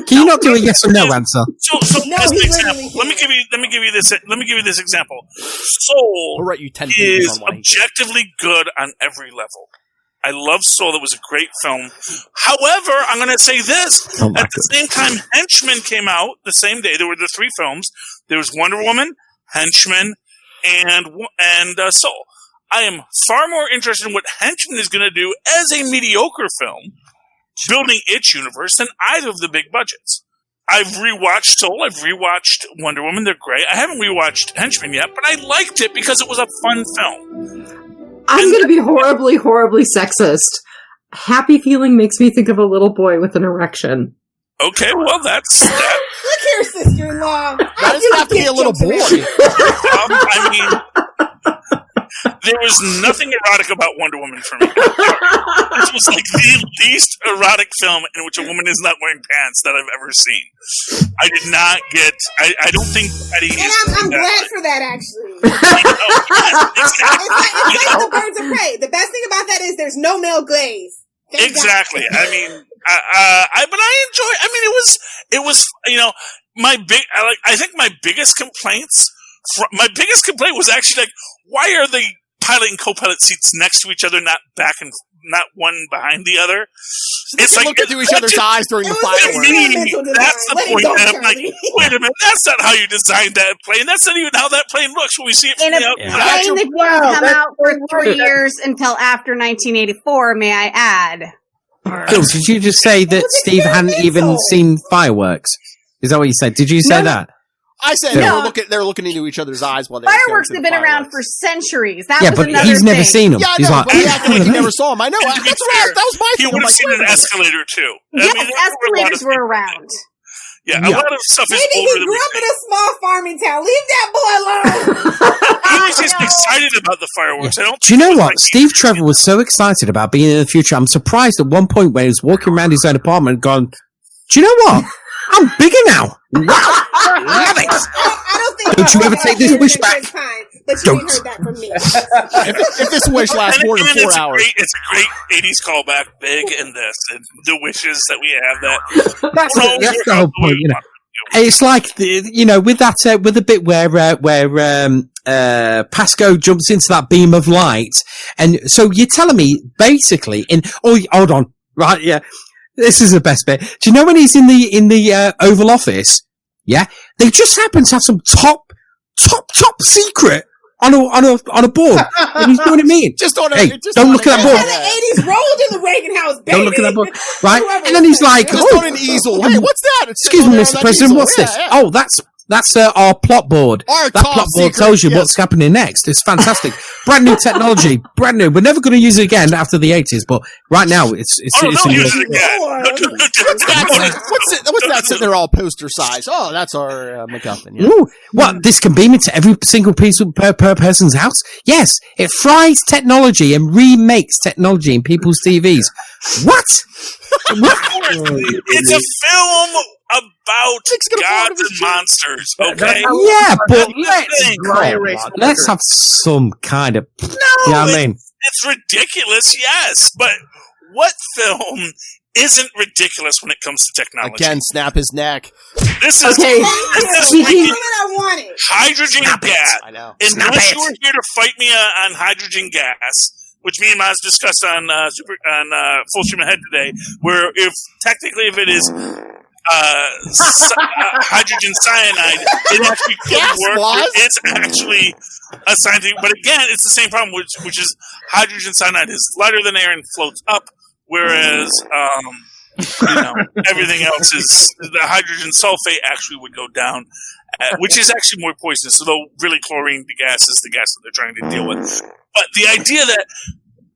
Can you not do a yes or no answer? So as an example, let me give you this example. Soul is objectively good on every level. I love Soul. It was a great film. However, I'm going to say this. At the same time, Henchman came out the same day. There were the three films. There was Wonder Woman, Henchman, and Soul. I am far more interested in what Henchman is going to do as a mediocre film, building its universe, than either of the big budgets. I've rewatched Soul. I've rewatched Wonder Woman. They're great. I haven't rewatched Henchman yet, but I liked it because it was a fun film. I'm going to be horribly, horribly sexist. Happy feeling makes me think of a little boy with an erection. Okay, well, that's that. Look here, sister-in-law. That doesn't have to be a little boy. I mean, there was nothing erotic about Wonder Woman for me. This was like the least erotic film in which a woman is not wearing pants that I've ever seen. I did not get. I don't think Patty is. And I'm glad for that, actually. It's like the Birds of Prey. The best thing about that is there's no male gaze. Exactly. I mean, but I enjoy. I mean, it was. I think my biggest complaints. My biggest complaint was actually like, why are the pilot and co-pilot seats next to each other, not one behind the other? It's like look into each other's eyes during the fireworks. That's the point. And I'm like, wait a minute, that's not how you designed that plane. That's not even how that plane looks when we see it. In a plane that didn't come out for 3 years until after 1984, may I add? Phil, did you just say that Steve hadn't even seen fireworks? Is that what you said? Did you say that? I said they're looking into each other's eyes while they fireworks have been around for centuries. That was but another he's never thing. seen them. Yeah, he's like, he acted like he never saw them. I know. That was my thing. He would have seen an escalator too. Yes, escalators were around. Yeah, a lot of stuff is Maybe older he grew up in a small farming town. Leave that boy alone. He was just excited about the fireworks. I don't. Do you know what? Steve Trevor was so excited about being in the future. I'm surprised at one point when he was walking around his own apartment, going, "Do you know what? I'm bigger now. Wow, love it." I don't think. Don't you ever take this wish back? But you ain't heard that from me. if this wish lasts more than 4 hours, it's a great 80s callback. Big in this, and the wishes that we have. That's the whole point. You know, it's like with that with the bit where Pasco jumps into that beam of light, and so you're telling me basically hold on, right? Yeah. This is the best bit. Do you know when he's in the Oval Office? Yeah, they just happen to have some top secret on a board. And he's doing it mean. Don't look at that board. The 80s rolled in the Reagan House, baby. Don't look at that board, right? And then he's like, on an easel. Hey, what's that? Excuse me, Mr. President. What's this? Yeah. Oh, that's our plot board. That plot board tells you what's happening next. It's fantastic. Brand new technology. Brand new. We're never going to use it again after the 80s, but right now it's don't use it again. What's that sitting there all poster size? Oh, that's our MacGuffin. Yeah. Ooh, what? This can beam into every single piece per person's house? Yes. It fries technology and remakes technology in people's TVs. What? It's a film about gods and monsters, okay? Yeah, but Let's let's have some kind of. No, you know what I mean? It's ridiculous, yes, but what film isn't ridiculous when it comes to technology? Again, snap his neck. This is hydrogen gas. I know. Unless you were here to fight me on hydrogen gas, which me and Mozz discussed on Full Stream Ahead today, where if it is hydrogen cyanide, it actually could work. It's actually a scientific, but again, it's the same problem, which is hydrogen cyanide is lighter than air and floats up, whereas everything else is the hydrogen sulfate actually would go down, which is actually more poisonous. Although really chlorine gas is the gas that they're trying to deal with. But the idea that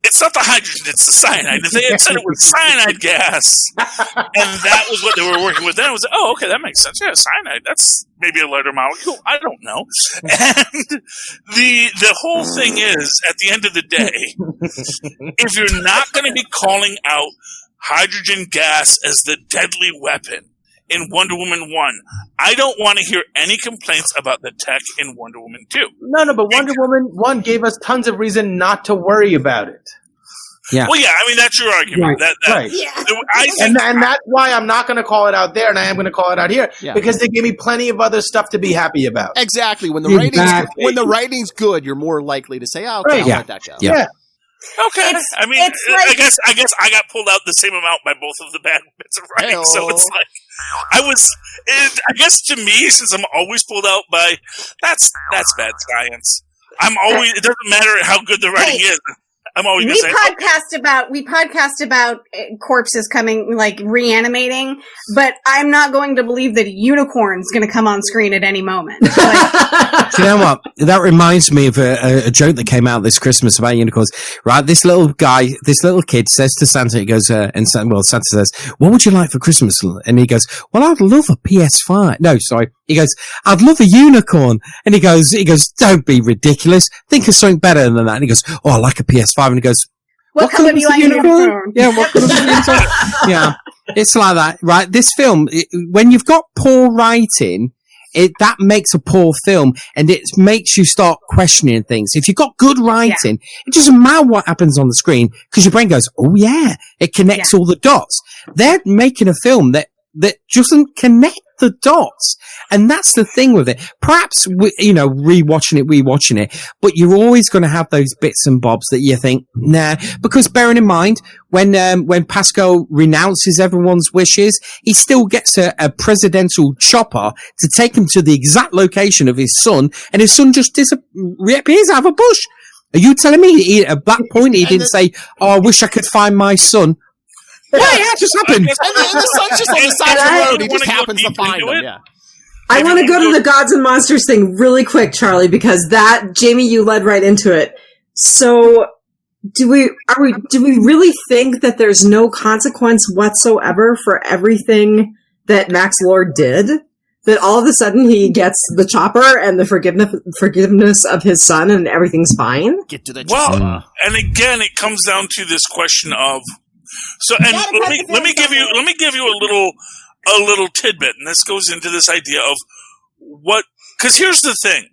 it's not the hydrogen, it's the cyanide. If they had said it was cyanide gas, and that was what they were working with, then it was, oh, okay, that makes sense. Yeah, cyanide, that's maybe a lighter molecule. I don't know. And the whole thing is, at the end of the day, if you're not going to be calling out hydrogen gas as the deadly weapon in Wonder Woman 1, I don't want to hear any complaints about the tech in Wonder Woman 2. No, but Wonder Woman 1 gave us tons of reason not to worry about it. Yeah. Well, yeah, I mean, that's your argument. Right. And that's why I'm not going to call it out there, and I am going to call it out here, because they gave me plenty of other stuff to be happy about. Exactly. When the writing's good, you're more likely to say, "Oh, okay, I'll let that go." Yeah. Okay. I mean, I guess I got pulled out the same amount by both of the bad bits of writing, so it's like I guess to me, since I'm always pulled out by that's bad science. It doesn't matter how good the writing is. I'm always we podcast about corpses coming, like reanimating, but I'm not going to believe that a unicorn's going to come on screen at any moment. Do you know what? That reminds me of a joke that came out this Christmas about unicorns. Right, this little kid says to Santa, he goes, Santa says, "What would you like for Christmas?" And he goes, "Well, I'd love a PS5." No, sorry. He goes, "I'd love a unicorn." And he goes, "Don't be ridiculous. Think of something better than that." And he goes, "Oh, I like a PS5. And he goes, What color do you like unicorn? Yeah, what color do you unicorn? Yeah, it's like that, right? This film, when you've got poor writing, that makes a poor film, and it makes you start questioning things. If you've got good writing, it doesn't matter what happens on the screen, because your brain goes, "Oh yeah," it connects all the dots. They're making a film that doesn't connect the dots. And that's the thing with it. Perhaps, rewatching it, but you're always going to have those bits and bobs that you think, nah, because bearing in mind, when Pascal renounces everyone's wishes, he still gets a presidential chopper to take him to the exact location of his son, and his son just reappears out of a bush. Are you telling me at that point he didn't say, "Oh, I wish I could find my son"? Yeah, it just happened. And the son's just on the side of the road. He just happens to find him. Yeah. I want to go to the gods and monsters thing really quick, Charlie, because Jamie, you led right into it. So, do we really think that there's no consequence whatsoever for everything that Max Lord did? That all of a sudden he gets the chopper and the forgiveness of his son and everything's fine? Get to the chopper. Well, and again, it comes down to this question of. So, and let me give you a little tidbit, and this goes into this idea of because here's the thing.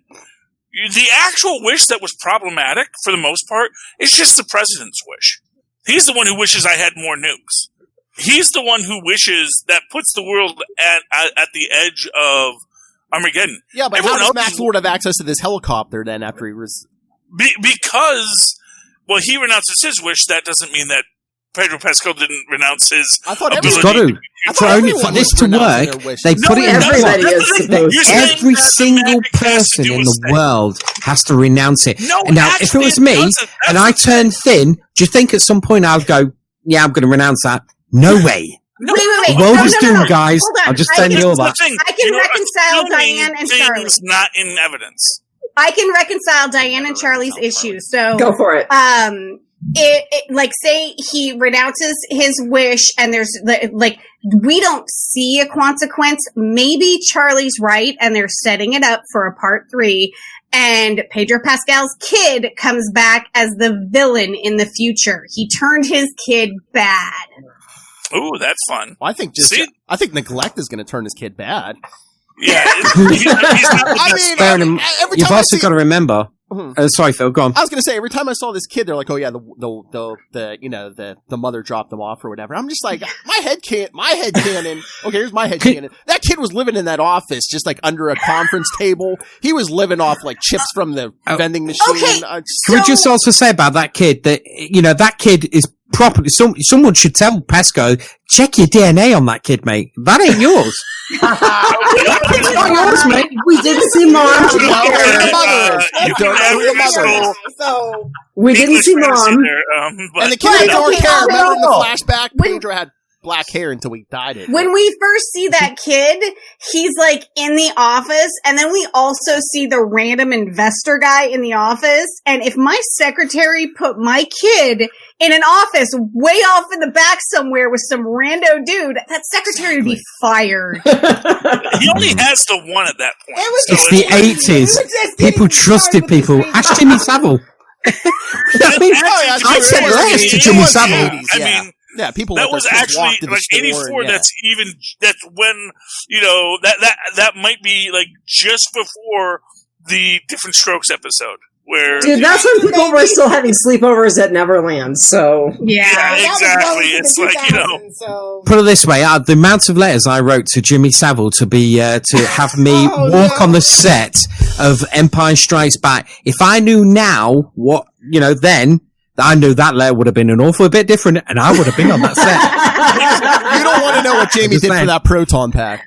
The actual wish that was problematic, for the most part, is just the president's wish. He's the one who wishes I had more nukes. He's the one who puts the world at the edge of Armageddon. Yeah, but how does Max Lord have access to this helicopter then after he was... Because, he renounces his wish, that doesn't mean that Pedro Pascal didn't renounce his ability. He's got to. For this to work, they put it in place. Every single person in the world has to renounce it. Now, if it was me and I turned thin, do you think at some point I'll go, "Yeah, I'm going to renounce that"? No way. Wait. The world is doomed, guys. I'm just telling you all that. I can reconcile Dianne and Charlie. Not in evidence. I can reconcile Dianne and Charlie's issues. So go for it. Say he renounces his wish and there's we don't see a consequence. Maybe Charlie's right and they're setting it up for a part 3, and Pedro Pascal's kid comes back as the villain in the future. He turned his kid bad. Ooh, that's fun. Well, I think neglect is going to turn this kid bad. Yeah, he's not the best. Every You've time also got to remember. Sorry, Phil. Go on. I was going to say, every time I saw this kid, they're like, "Oh yeah, the mother dropped them off or whatever." I'm just like, my head canon. Okay, here's my head canon. That kid was living in that office, just like under a conference table. He was living off like chips from the vending machine. Okay, Can we just also say about that kid that that kid is properly. Someone should tell Pesco, check your DNA on that kid, mate. That ain't yours. It's not yours, mate. We didn't see mom. So we didn't see mom. And the kid don't care. Remember in the flashback, Pedro had black hair until we dyed it. When we first see that kid, he's like in the office, and then we also see the random investor guy in the office. And if my secretary put my kid in an office way off in the back somewhere with some rando dude, that secretary would be fired. He only has the one at that point. It's the 80s. People trusted people. Ask Jimmy Savile. I said last to Jimmy Savile. I mean, yeah, people that was actually like 84. And, that's when that might be like just before the Different Strokes episode. Where dude, that's when people were still having sleepovers at Neverland. So yeah exactly. It's like Put it this way: the amount of letters I wrote to Jimmy Savile to have me walk on the set of Empire Strikes Back. If I knew now what then. I knew that letter would have been an awful bit different, and I would have been on that set. You don't want to know what Jamie did for that proton pack.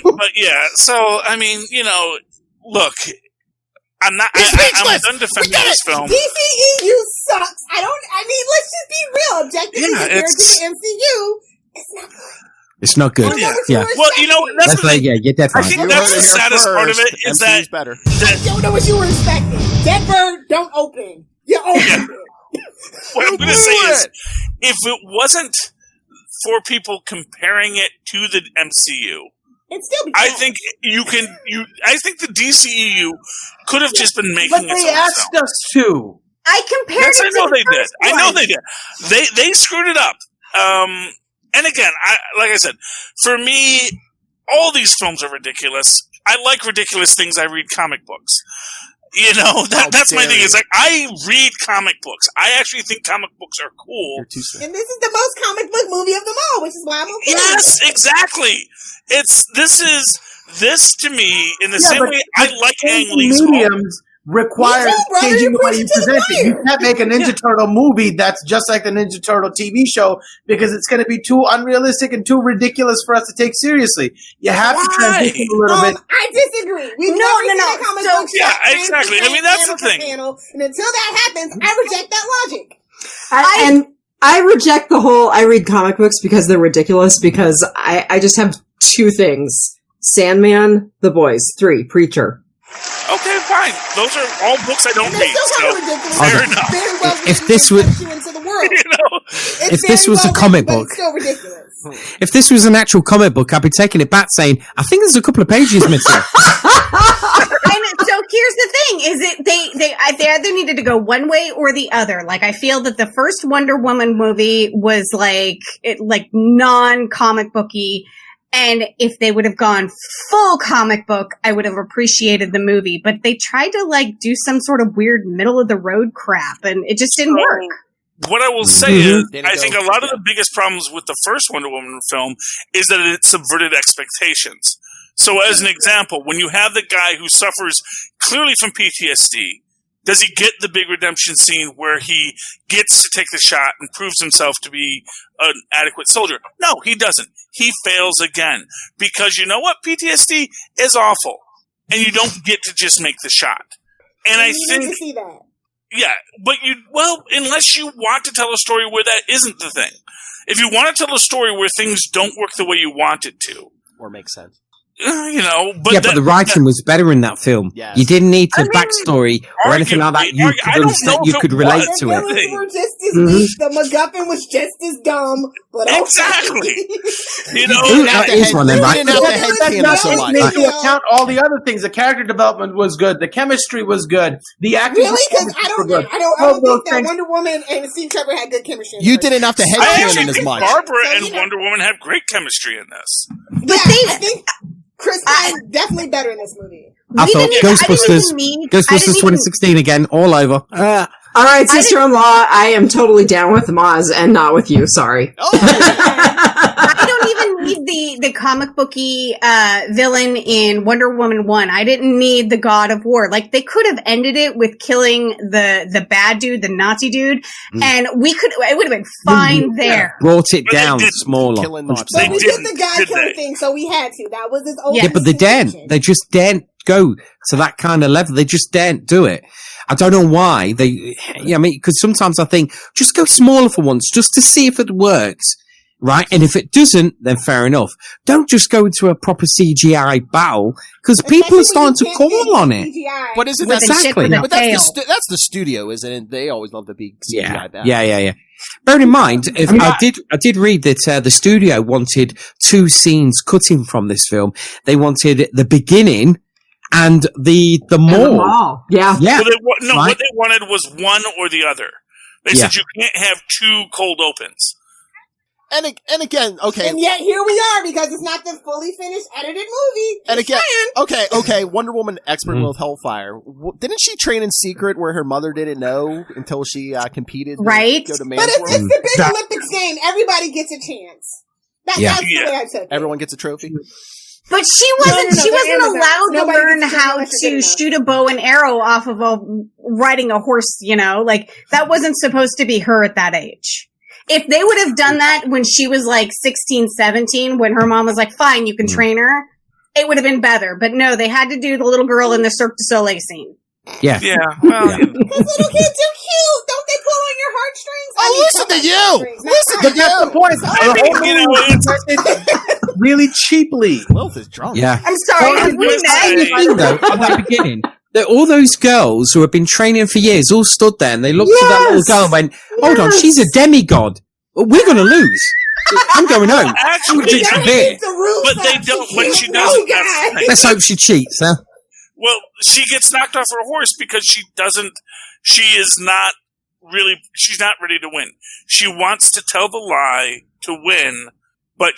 But yeah, so I mean, look, I'm done defending this film. DCEU sucks. Let's just be real. Objectively, compared to the MCU, it's not good. It's not good. Yeah. Well, that's you're definitely. I think that's the saddest part of it is that better. I don't know what you were expecting. Deadbird, don't open. You open it. What I'm going to say is, if it wasn't for people comparing it to the MCU, it'd still be I think I think the DCEU could have just been making it. But they asked us to. I compared it to the first one. I know they did. They screwed it up. And again, like I said, for me, all these films are ridiculous. I like ridiculous things. I read comic books. That's my thing. It's like, I read comic books. I actually think comic books are cool. And this is the most comic book movie of them all, which is why I'm okay. Yes, exactly. This to me, in the same way I like Ang Lee's mediums requires changing the way you present it. You can't make a Ninja Turtle movie that's just like the Ninja Turtle TV show because it's going to be too unrealistic and too ridiculous for us to take seriously. You have to transition a little bit. I disagree. No. Yeah, exactly. I mean, that's the thing. And until that happens, I reject that logic. I reject the whole I read comic books because they're ridiculous because I just have two things. Sandman, The Boys. 3, Preacher. Okay, fine. Those are all books I don't read. So fair enough. If this was, if this was a comic book, if this was an actual comic book, I'd be taking it back, saying, "I think there's a couple of pages missing." So here's the thing: is they either needed to go one way or the other. Like I feel that the first Wonder Woman movie was like non-comic booky. And if they would have gone full comic book, I would have appreciated the movie. But they tried to do some sort of weird middle of the road crap, and it just didn't work. What I will say is, I think a lot of the biggest problems with the first Wonder Woman film is that it subverted expectations. So, as an example, when you have the guy who suffers clearly from PTSD, does he get the big redemption scene where he gets to take the shot and proves himself to be an adequate soldier? No, he doesn't. He fails again. Because you know what? PTSD is awful. And you don't get to just make the shot. And I think... need to see that. Yeah, but unless you want to tell a story where that isn't the thing. If you want to tell a story where things don't work the way you want it to... Or make sense. But the writing was better in that film. Yes. You didn't need backstory or anything like that. You could relate to it. The villains were just as weak. The MacGuffin was just as dumb. But exactly. You didn't have to headcanon so much. Take into account all the other things. The character development was good. The chemistry was good. The acting because I don't think that Wonder Woman and Steve Trevor had good chemistry. You didn't have to headcanon as much. Barbara and Wonder Woman have great chemistry in this. But I think Chris Pine's definitely better in this movie. I thought Ghostbusters 2016 again, all over. All right, sister-in-law, I am totally down with Mozz and not with you. Sorry. I don't even need the comic booky villain in Wonder Woman 1. I didn't need the God of War. Like, they could have ended it with killing the bad dude, the Nazi dude, and it would have been fine there. Brought it down smaller. But we did the guy killing thing, so we had to. That was his own. Yeah, but they daren't. They just daren't go to that kind of level. They just daren't do it. I don't know why because sometimes I think just go smaller for once, just to see if it works, right? And if it doesn't, then fair enough. Don't just go into a proper CGI battle because people are starting to call on it. What is it? Exactly. But that's the studio, isn't it? They always love the big CGI battle. Yeah. Bear in mind, I did read that the studio wanted 2 scenes cutting from this film. They wanted the beginning. And the mall. Yeah. What they wanted was one or the other. They said you can't have 2 cold opens. And again, okay. And yet here we are because it's not the fully finished edited movie. And again, okay. Wonder Woman expert with Hellfire. Didn't she train in secret where her mother didn't know until she competed? Right. Go to but if it's the big Olympics game, everybody gets a chance. That's the way I took it. Everyone gets a trophy. But she wasn't allowed to learn how to shoot a bow and arrow off of riding a horse, like that wasn't supposed to be her at that age. If they would have done that when she was like 16, 17, when her mom was like, fine, you can train her, it would have been better. But no, they had to do the little girl in the Cirque du Soleil scene. Yeah. Yeah. Well, because little kids are cute. Don't they pull on your heartstrings? Listen to you. Listen to you. That's the point. Really cheaply. Wilf is drunk. Yeah. I'm sorry. The thing though, at the beginning, that all those girls who have been training for years all stood there and they looked at that little girl and went, hold on, she's a demigod. We're going to lose. I'm going home. Actually, but they don't. When she doesn't, let's hope she cheats, huh? Well, she gets knocked off her horse because she's not ready to win. She wants to tell the lie to win, but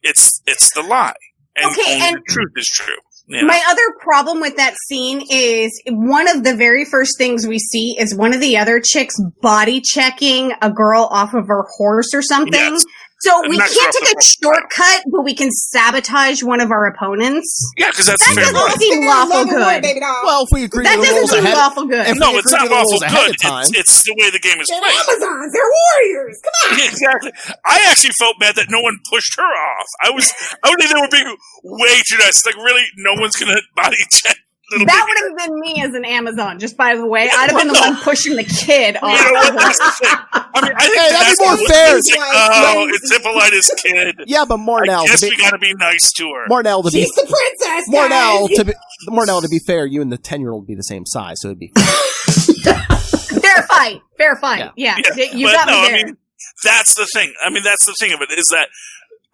it's the lie. And only the truth is true. Yeah. My other problem with that scene is one of the very first things we see is one of the other chicks body checking a girl off of her horse or something. Yes. So we can't take a shortcut, but we can sabotage one of our opponents. Yeah, because that doesn't seem lawful good. Well, if we agree that to the rules doesn't seem ahead, lawful good. No, it's not lawful good. It's the way the game is played. They're Amazons. They're warriors. Come on. Exactly. I actually felt bad that no one pushed her off. I would think they were being way too nice. Like, really, no one's going to body check. That would have been me as an Amazon, just by the way. I'd have been the one pushing the kid off. You know what? That's the thing. I mean, I think that'd be more fair. It's Hippolyta's kid. Yeah, but Marnell. I guess we got to be nice to her. She's the princess. Marnell, to be fair, you and the 10-year-old would be the same size, so it'd be fair fight. Yeah. You got me there. I mean, that's the thing. That's the thing of it is that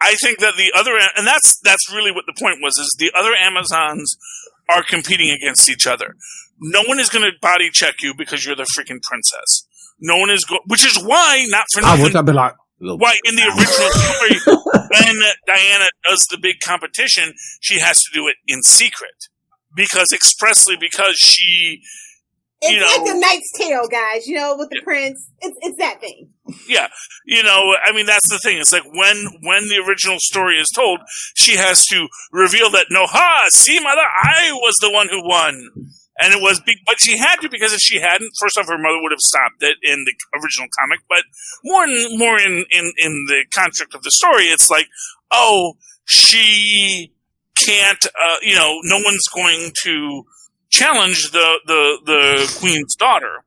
I think that the other, and that's really what the point was, is the other Amazons are competing against each other. No one is going to body check you because you're the freaking princess. No one is which is why, not for nothing, why in the original story, when Diana does the big competition, she has to do it in secret. Because she, it's like the Knight's Tale, guys, with the prince. It's that thing. Yeah. That's the thing. It's like when the original story is told, she has to reveal that, see, mother, I was the one who won. And it was big, but she had to, because if she hadn't, first off, her mother would have stopped it in the original comic, but more in the construct of the story, it's like, she can't, no one's going to challenge the queen's daughter.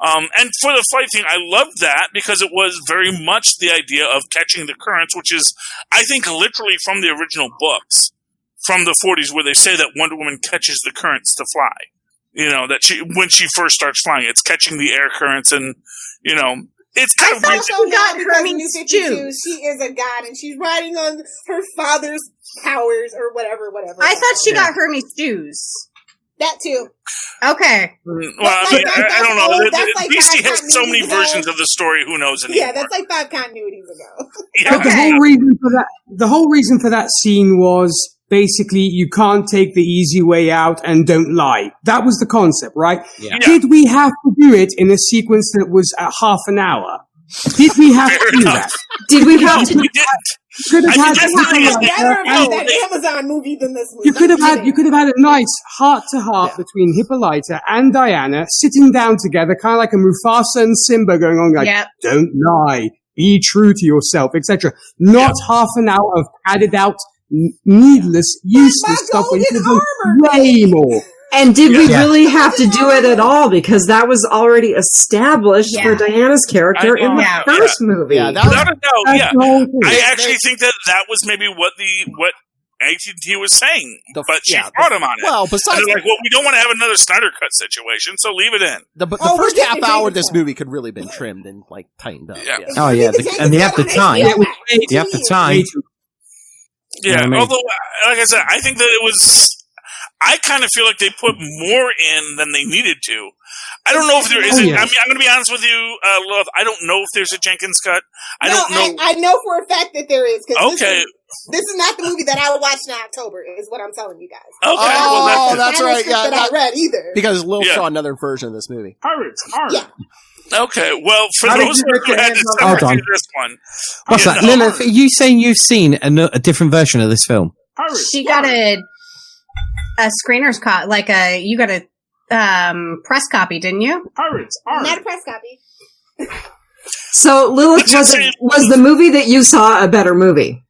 And for the fight thing, I loved that because it was very much the idea of catching the currents, which is, I think, literally from the original books. from the 40s where they say that Wonder Woman catches the currents to fly. That when she first starts flying, it's catching the air currents, and it's kind of weird. She got her New 52. She is a god, and she's riding on her father's powers or whatever. I thought she got Hermes shoes. That too. Okay. Well, I don't know. DC has so many versions of the story. Who knows anymore? Yeah, that's like 5 continuities ago. But the whole reason for that scene was basically you can't take the easy way out and don't lie. That was the concept, right? Yeah. Did we have to do it in a sequence that was at half an hour? Did we have to do that? Did we have to? We didn't. Could have had that Amazon movie than this movie. You could have had a nice heart to heart between Hippolyta and Diana sitting down together, kind of like a Mufasa and Simba going on like, don't lie, be true to yourself, etc. Not half an hour of padded out, needless, useless stuff when you could have done way more. And did we really have to do it at all? Because that was already established for Diana's character in the first movie. I actually think that was maybe what AT&T was saying, but she fought him on it. Well, besides, and they're like, we don't want to have another Snyder Cut situation, so leave it in. The first half hour of this movie could really been trimmed and tightened up. Yeah. Oh yeah, and they have the time. They have the time. Yeah, although, like I said, I think that it was. I kind of feel like they put more in than they needed to. I don't know if there is. I'm going to be honest with you, Love. I don't know if there's a Jenkins cut. I don't know. I know for a fact that there is. Okay. This is not the movie that I watched in October, is what I'm telling you guys. Okay. Oh, that's right. Yeah, that I read either. Because Lil saw another version of this movie. Pirates. Yeah. Okay, well, for those who had to suffer this one. What's that? Lilith, are you saying you've seen a different version of this film? She got a screener's copy, you got a press copy, didn't you? Not a press copy. So, Lilith, was the movie that you saw a better movie?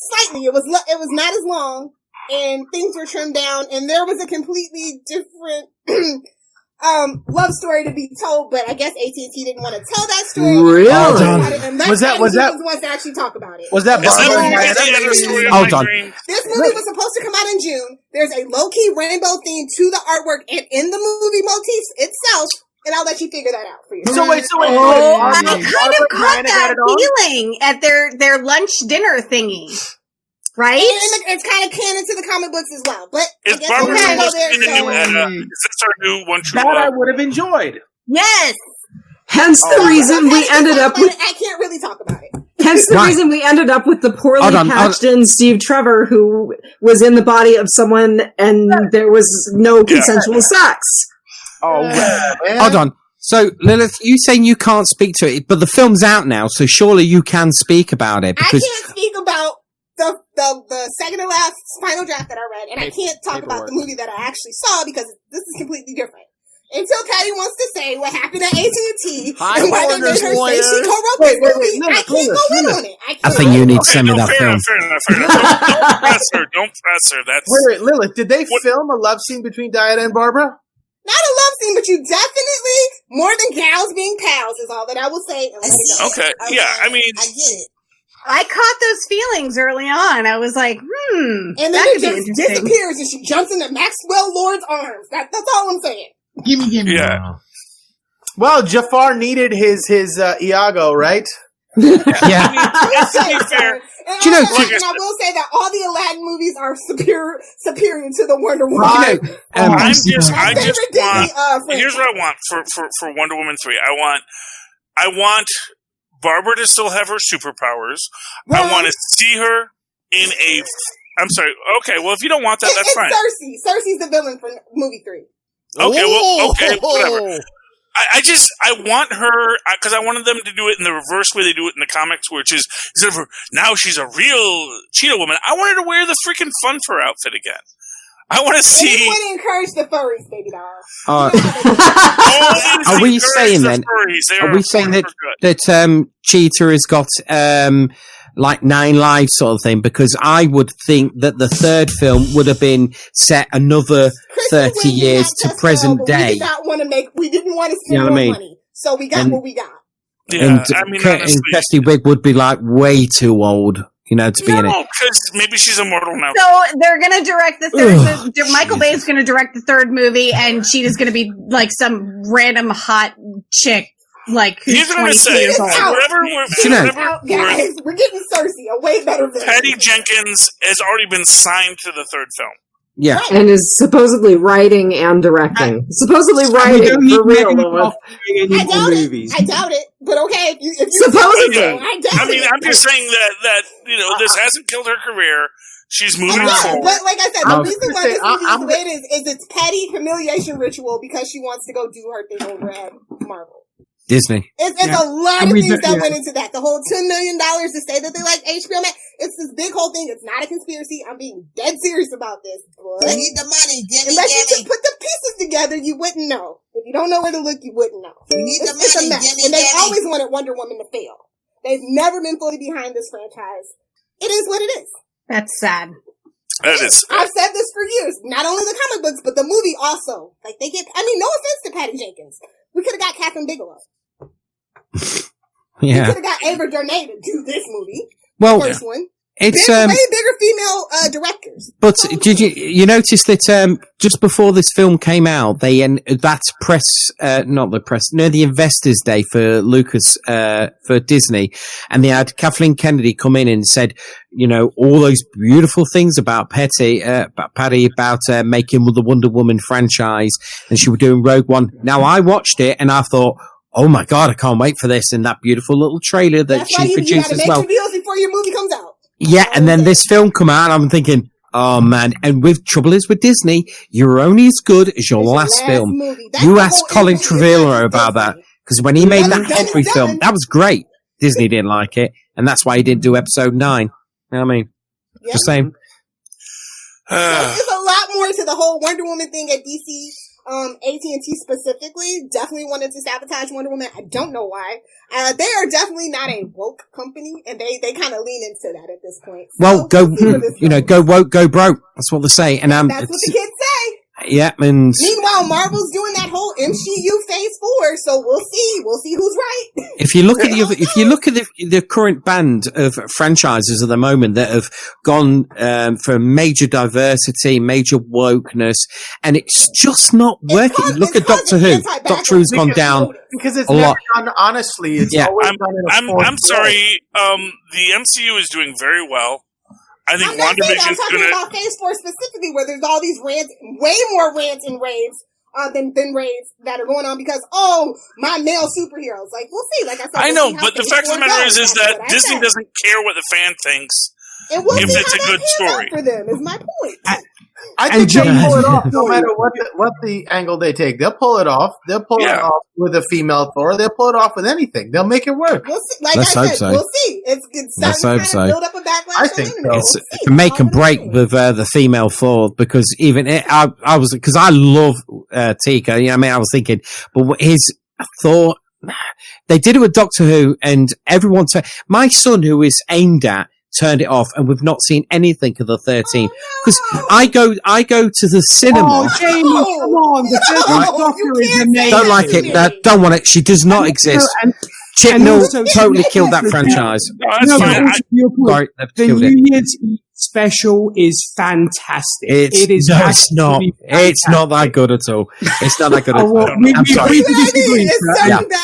Slightly. It was not as long, and things were trimmed down, and there was a completely different love story to be told, but I guess AT&T didn't want to tell that story. Really? Was that wants to actually talk about it. Was that Hold on. This movie was supposed to come out in June. There's a low-key rainbow theme to the artwork and in the movie motifs itself, and I'll let you figure that out for you. So wait. I kind of caught that feeling at their lunch dinner thingy. Right? And it's kind of canon to the comic books as well. But is Barbara supposed to be the new is this our new One True Love? That I would have enjoyed. Yes. Hence the reason we ended up with... I can't really talk about it. Hence the reason we ended up with the poorly patched in Steve Trevor who was in the body of someone and there was no consensual sex. Oh, man. Hold on. So, Lilith, you saying you can't speak to it, but the film's out now, so surely you can speak about it. Because I can't speak about the second to last final draft that I read, and I can't talk about the movie that I actually saw because this is completely different. Until Patty wants to say what happened at AT&T and why they made her say she co-wrote this movie, I can't go in on it. I think you need to send me that film. Fair enough. Don't press her. That's wait, Lilith, did they film a love scene between Diana and Barbara? Not a love scene, but you definitely, more than gals being pals is all that I will say. Okay, yeah, I mean... I get it. I caught those feelings early on. I was like, and then it just disappears and she jumps into Maxwell Lord's arms. That's all I'm saying. Gimme. Yeah. Well, Jafar needed his Iago, right? Yeah. To be fair. And I will say that all the Aladdin movies are superior to the Wonder Woman. Right. Here's what I want for Wonder Woman 3. I want Barbara to still have her superpowers. I want to see her in a... I'm sorry. Okay, well, if you don't want that, that's fine. Cersei's the villain for movie 3. Okay, whatever. I want her, because I wanted them to do it in the reverse way they do it in the comics, which is, instead of her, now she's a real cheetah woman, I want her to wear the freaking fun fur outfit again. I want to see... You want to encourage the furries, baby doll. Are we saying then? Are we saying that Cheetah has got 9 lives sort of thing? Because I would think that the third film would have been set another 30 years to present day. We didn't want to spend more money, so we got what we got. Yeah, and Kirsty Wig would be like way too old. to be in it. Because maybe she's immortal now. So they're going to direct the third. Michael Bay's going to direct the third movie, and she is going to be like some random hot chick, like who's 22 years old. Guys, we're getting Cersei, a way better villain. Patty Jenkins has already been signed to the third film. Yeah, and is supposedly writing and directing. Supposedly writing for real. I doubt it. But okay, if you supposedly, I'm just saying that this hasn't killed her career. She's moving forward. But like I said, the reason why this movie is the way it is it's Patty humiliation ritual because she wants to go do her thing over at Marvel. Disney. It's a lot of things that went into that. The whole $10 million to say that they like HBO Max. It's this big whole thing. It's not a conspiracy. I'm being dead serious about this. But we need the money. Unless you could put the pieces together, you wouldn't know. If you don't know where to look, you wouldn't know. We need the money. It's a mess. And they've always wanted Wonder Woman to fail. They've never been fully behind this franchise. It is what it is. That's sad. That is sad. I've said this for years. Not only the comic books, but the movie also. Like no offense to Patty Jenkins. We could have got Catherine Bigelow. Yeah. We could have got Ava DuVernay to do this movie. Well, first one. It's way bigger female directors. But did you notice that just before this film came out, the Investors Day for Lucas for Disney, and they had Kathleen Kennedy come in and said, all those beautiful things about Patty about making the Wonder Woman franchise, and she was doing Rogue One. Now I watched it and I thought, oh my God, I can't wait for this, and that beautiful little trailer that she produced as well. That's why you gotta make your deals before your movie comes out. Yeah, and then this film come out, and I'm thinking, oh man, and trouble is with Disney, you're only as good as your last film. You asked Colin Trevorrow about that, because when he made that Henry film, that was great. Disney didn't like it, and that's why he didn't do episode 9. You know what I mean? Yep. Just saying. There's a lot more to the whole Wonder Woman thing at DC. AT&T specifically definitely wanted to sabotage Wonder Woman. I don't know why. They are definitely not a woke company, and they kind of lean into that at this point. Well, go woke, go broke. That's what they say. And that's what the kids say. Yeah, and meanwhile, Marvel's doing that whole MCU Phase 4, so we'll see who's right. If you look at the current band of franchises at the moment that have gone for major diversity, major wokeness, and it's just not working. Look at Doctor Who. Doctor Who's gone down because it's a lot. Honestly, it's always I'm sorry. The MCU is doing very well. I think WandaVision is going to... I'm talking about Phase 4 specifically, where there's all these rants, way more rants and raves than raves that are going on because, my male superheroes. Like, we'll see. Like I said, I know, but the fact of the matter is that Disney doesn't care what the fan thinks if it's a good story. For them is my point. I think they'll pull it off no matter what the angle they take. They'll pull it off. They'll pull it off with a female Thor. They'll pull it off with anything. They'll make it work. We'll see. Like Let's I said, so. We'll see. It's starting to kind of build up a backlash. I think so. It's a make and break with the female Thor because even I love Tika. You know what I mean? I was thinking, but his Thor. They did it with Doctor Who, and everyone said my son, who is aimed at, turned it off, and we've not seen anything of the 13 because I go to the cinema. Oh, Jamie, come on! The 13th Doctor is amazing. Don't like it. Don't want it. She does not exist. Chibnall totally killed that franchise. Sorry, the New Year's Eve special is fantastic. It's not that good at all. It's not that good at all. I'm sorry.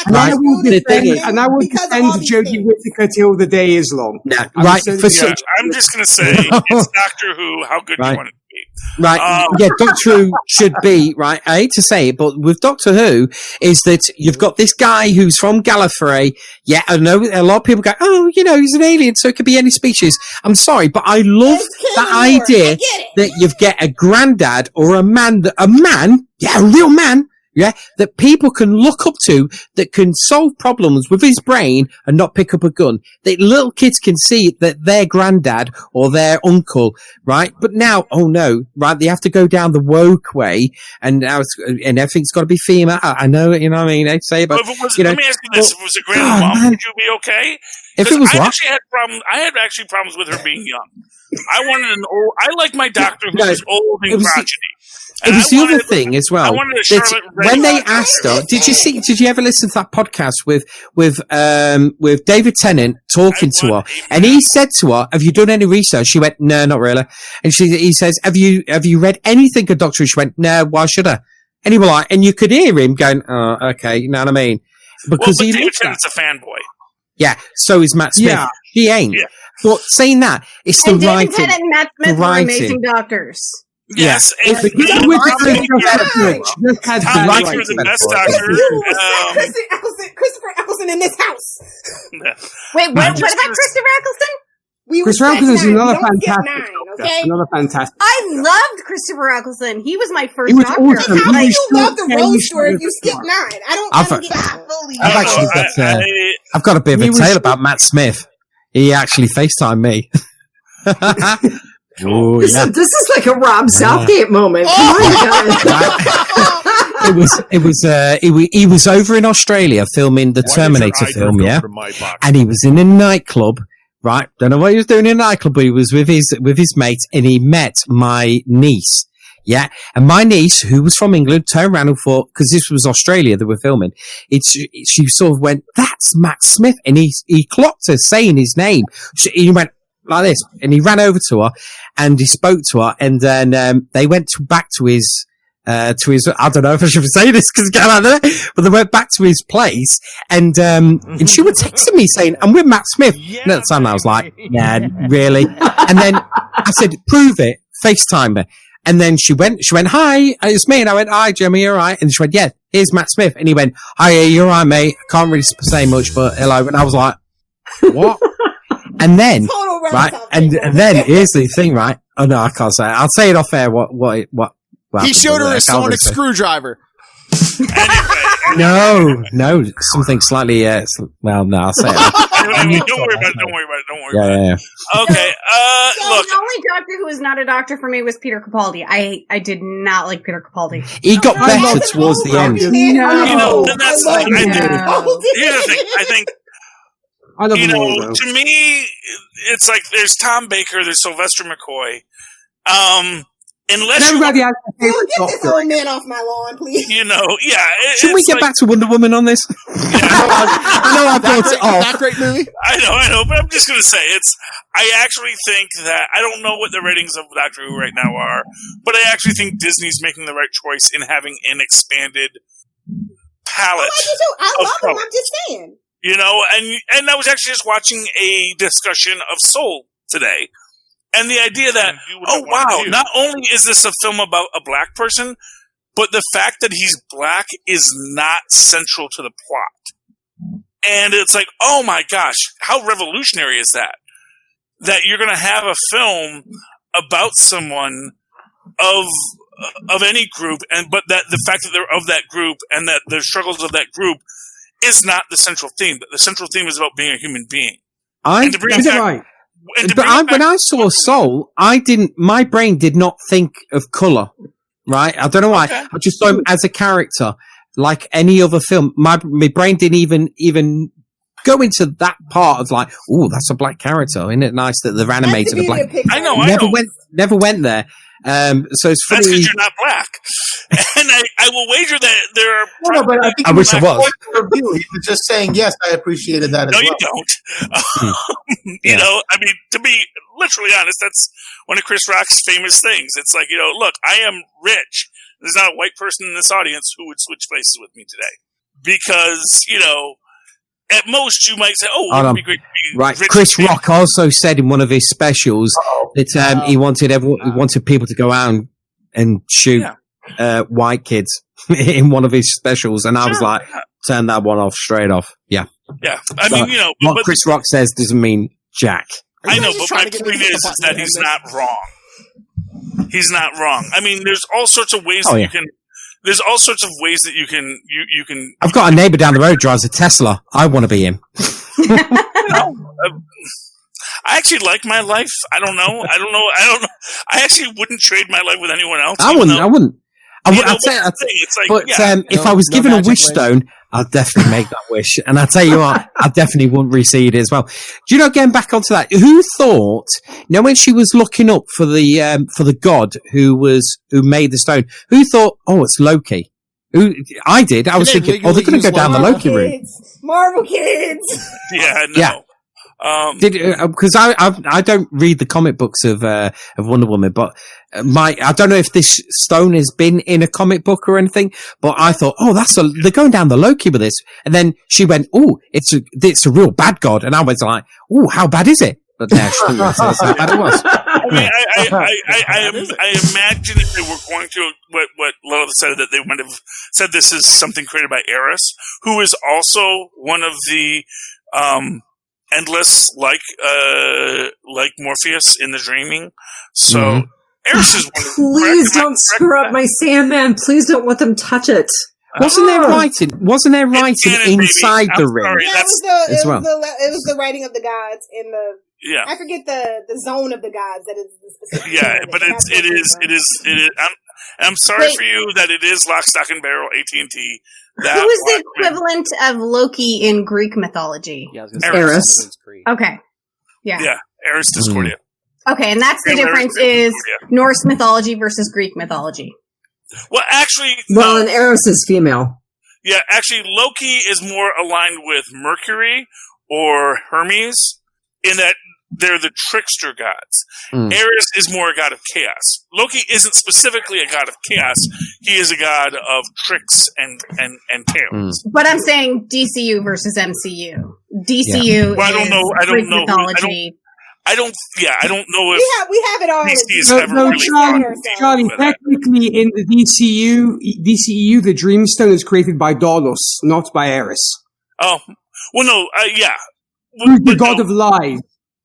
And I will defend Jodie Whittaker till the day is long. I'm just going to say, it's Doctor Who. How good do you want it to be? Right, Doctor Who should be, right, I hate to say it, but with Doctor Who, is that you've got this guy who's from Gallifrey, I know a lot of people go, he's an alien, so it could be any species. I'm sorry, but I love the idea that you get a granddad or a real man, that people can look up to, that can solve problems with his brain and not pick up a gun. That little kids can see that their granddad or their uncle, right? But now, they have to go down the woke way, and now everything's got to be female. I know, you know what I mean? I'd say, but let me ask you this: if it was a grandma, would you be okay? If it was I had actually problems with her being young. I wanted I like my doctor who was old and crotchety. It was the other thing as well. I wanted a that Charlotte when they asked her, did you ever listen to that podcast with David Tennant talking to her? And he said to her, "Have you done any research?" She went, "No, not really." And he says, "Have you read anything of Doctor Who?" She went, "No, why should I?" And he was like, and you could hear him going, "Oh, okay," you know what I mean? Because but David Tennant's a fanboy. Yeah, so is Matt Smith. Yeah. She ain't. Yeah. But saying that, it's the And David writing. Tennant and Matt Smith were writing. amazing doctors. Yes, Yeah. and With Tom the Baker best was the actor. best doctor. Christopher Eccleston in this house. Wait, what about Christopher Eccleston? Christopher respect Eccleston is nine. another We don't skip fantastic. nine, okay? Another fantastic. I loved Christopher Eccleston. He was my first He was doctor. awesome. How He do you love the yeah, Rose you story should if you skip have nine? I don't I've get fully. I've actually got I've got a bit of a tale about Matt Smith. He actually FaceTimed me. Oh, This is like a Rob Southgate moment. Come on, guys. He was over in Australia filming the Terminator film, yeah, and he was in a nightclub, right? Don't know what he was doing in a nightclub, but he was with his mate, and he met my niece, yeah, and my niece, who was from England, turned around and thought, because this was Australia they were filming, she sort of went, "That's Matt Smith," and he clocked her saying his name. He went like this, and he ran over to her, and he spoke to her, and then they went back to his. I don't know if I should say this because it's out there, but they went back to his place, and she was texting me saying, "I'm with Matt Smith." And at the time, I was like, "Yeah, really?" And then I said, "Prove it, FaceTime me." And then she went, "Hi, it's me." And I went, "Hi, Jimmy, you all right?" And she went, "Yeah, here's Matt Smith." And he went, "Hi, you're all right, mate. I can't really say much, but hello." And I was like, "What?" And then, right, and then here's the thing, right? Oh no, I can't say it. I'll say it off air. What? He showed her a sonic screwdriver. No, something slightly. Well, no, I'll say it. Don't worry about it. Yeah. Okay. Look, The only doctor who was not a doctor for me was Peter Capaldi. I did not like Peter Capaldi. He got better towards the end. No. And that's here's the thing. I think. To me, it's like there's Tom Baker, there's Sylvester McCoy. Unless everybody has a favorite get this old man off my lawn, please. Should we get back to Wonder Woman on this? I know I brought it off. That great movie. I know, but I'm just going to say I actually think that I don't know what the ratings of Doctor Who right now are, but I actually think Disney's making the right choice in having an expanded palette. I love them. I'm just saying. And I was actually just watching a discussion of Soul today. And the idea that, not only is this a film about a black person, but the fact that he's black is not central to the plot. And it's like, oh my gosh, how revolutionary is that? That you're going to have a film about someone of any group, but that the fact that they're of that group and that the struggles of that group is not the central theme. But the central theme is about being a human being. When I saw Soul, my brain did not think of colour, right? I don't know why. Okay. I just saw him as a character, like any other film. My brain didn't even go into that part of like, oh, that's a black character. Isn't it nice that they've animated a black? I know. Never went there. So it's funny. That's because you're not black, and I will wager that there are. No, but I think I wish I was. He was just saying, yes, I appreciated that. No, you don't. I mean, to be literally honest, that's one of Chris Rock's famous things. It's like, look, I am rich. There's not a white person in this audience who would switch places with me today, because at most, you might say, "Oh, it would be great to be right." rich." Chris Rock also said in one of his specials that he wanted people to go out and shoot white kids in one of his specials, and I was like, "Turn that one off straight off." Yeah. I mean, what Chris Rock says doesn't mean jack. I know, but my point is that he's not wrong. He's not wrong. I mean, there's all sorts of ways that you can. There's all sorts of ways that you can. I've got a neighbor down the road who drives a Tesla. I want to be him. I actually like my life. I don't know. I actually wouldn't trade my life with anyone else. I wouldn't. I'd say, it's like, but if I was given a wish stone, I'll definitely make that wish. And I tell you what, I definitely wouldn't reseed it as well. Do you know, getting back onto that, who thought, when she was looking up for the god who made the stone, who thought, oh, it's Loki? I did. I was thinking, they're going to go down the Loki route. Marvel kids. Yeah, no. Yeah. Because I don't read the comic books of Wonder Woman, but I don't know if this stone has been in a comic book or anything, but I thought, they're going down the Loki with this. And then she went, it's a real bad god. And I was like, how bad is it? But now she didn't say how bad it was. I imagine if they were going to, what Lola said, that they would have said this is something created by Eris, who is also one of the, Endless, like Morpheus in The Dreaming. So Eris is one. Please don't screw up my Sandman. Please don't let them touch it. Wasn't there writing inside the ring? It was the writing of the gods in the. Yeah. I forget the zone of the gods that is the specific. Yeah, but it is. I'm sorry for you that it is Lock, Stock, and Barrel AT&T. Who is the equivalent of Loki in Greek mythology? Yeah, Eris. Okay. Yeah. Yeah, Eris Discordia. Okay, and that's the difference is Norse mythology versus Greek mythology. Well, actually... and Eris is female. Yeah, actually, Loki is more aligned with Mercury or Hermes in that they're the trickster gods. Eris is more a god of chaos. Loki isn't specifically a god of chaos. He is a god of tricks and tales. But I'm saying DCU versus MCU. DCU is Greek mythology. I don't know if we have it all. Charlie, technically in the DCU, the Dreamstone is created by Daulos, not by Eris. Oh, well, no, yeah. The god of lies.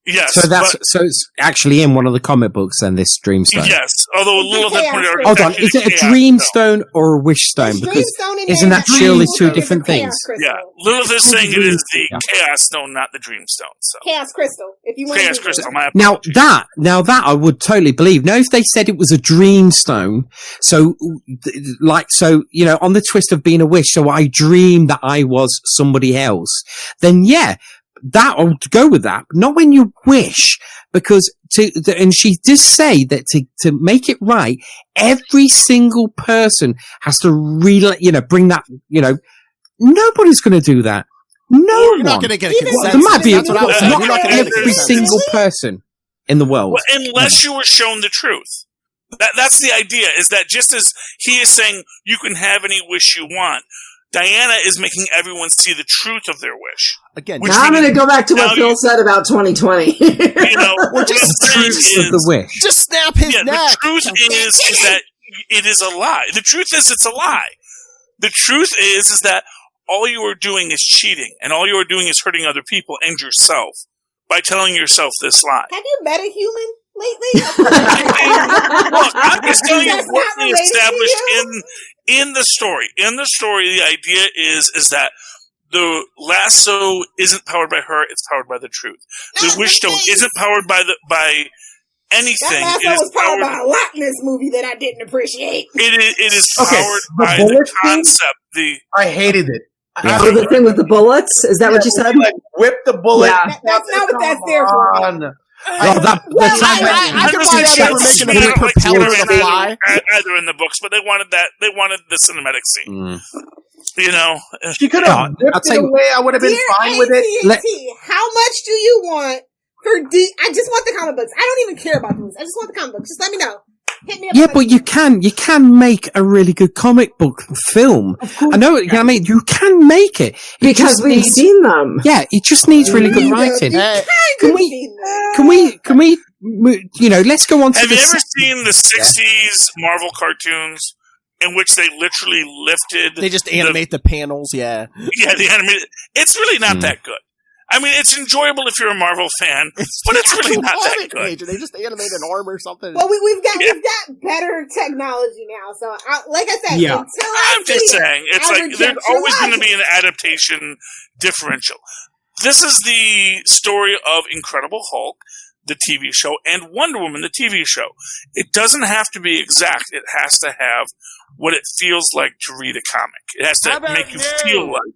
Yes. So it's actually in one of the comic books then, this Dreamstone. Yes. Although a little bit more. Hold on, is it a Dreamstone or a Wish Stone? Because isn't that surely two different things? Yeah. Lilith is saying it is the Chaos Stone, not the Dreamstone. So. Chaos Crystal. If you want Chaos Crystal. Now that I would totally believe. Now, if they said it was a Dreamstone, so on the twist of being a wish, so I dreamed that I was somebody else, then yeah. That I would go with that, not when you wish, because and she does say that to make it right, every single person has to bring that, nobody's going to do that. You're not going to get a consensus. There might be not every single person in the world. Well, unless you were shown the truth. That's the idea, is that just as he is saying you can have any wish you want, Diana is making everyone see the truth of their wish. Again, now I'm going to go back to what Phil said about 2020. Or just the wish. Just snap his neck. The truth is that it is a lie. The truth is it's a lie. The truth is that all you are doing is cheating, and all you are doing is hurting other people and yourself by telling yourself this lie. Have you met a human lately? Look, I'm just telling you what we established in the story. In the story, the idea is that the lasso isn't powered by her; it's powered by the truth. The wish stone isn't powered by anything. That lasso was powered by a lot in this movie that I didn't appreciate. It is powered by the concept. I hated it. The thing with the bullets? Is that what you said? Whip the bullet. Yeah. That's not what that's there for. I can see that information of a propeller to fly. Either in the books, but they wanted the cinematic scene. She could have ripped it away. I would have been fine with it. How much do you want for I just want the comic books. I don't even care about the movies. I just want the comic books. Just let me know. Hit me up. Yeah, but you can make a really good comic book film. I know. I mean, you can make it because we've seen them. Yeah, it just needs really good writing. Can we? Let's go on to. Have you ever seen the '60s Marvel cartoons in which they literally lifted? They just animate the panels. Yeah. Yeah, the animated. It's really not that good. I mean, it's enjoyable if you're a Marvel fan, but it's really not that good. They just animate an arm or something. Well, we've got better technology now. So, like I said, I'm just saying, it's like there's always going to be an adaptation differential. This is the story of Incredible Hulk, the TV show, and Wonder Woman, the TV show. It doesn't have to be exact. It has to have what it feels like to read a comic. It has to make you feel like.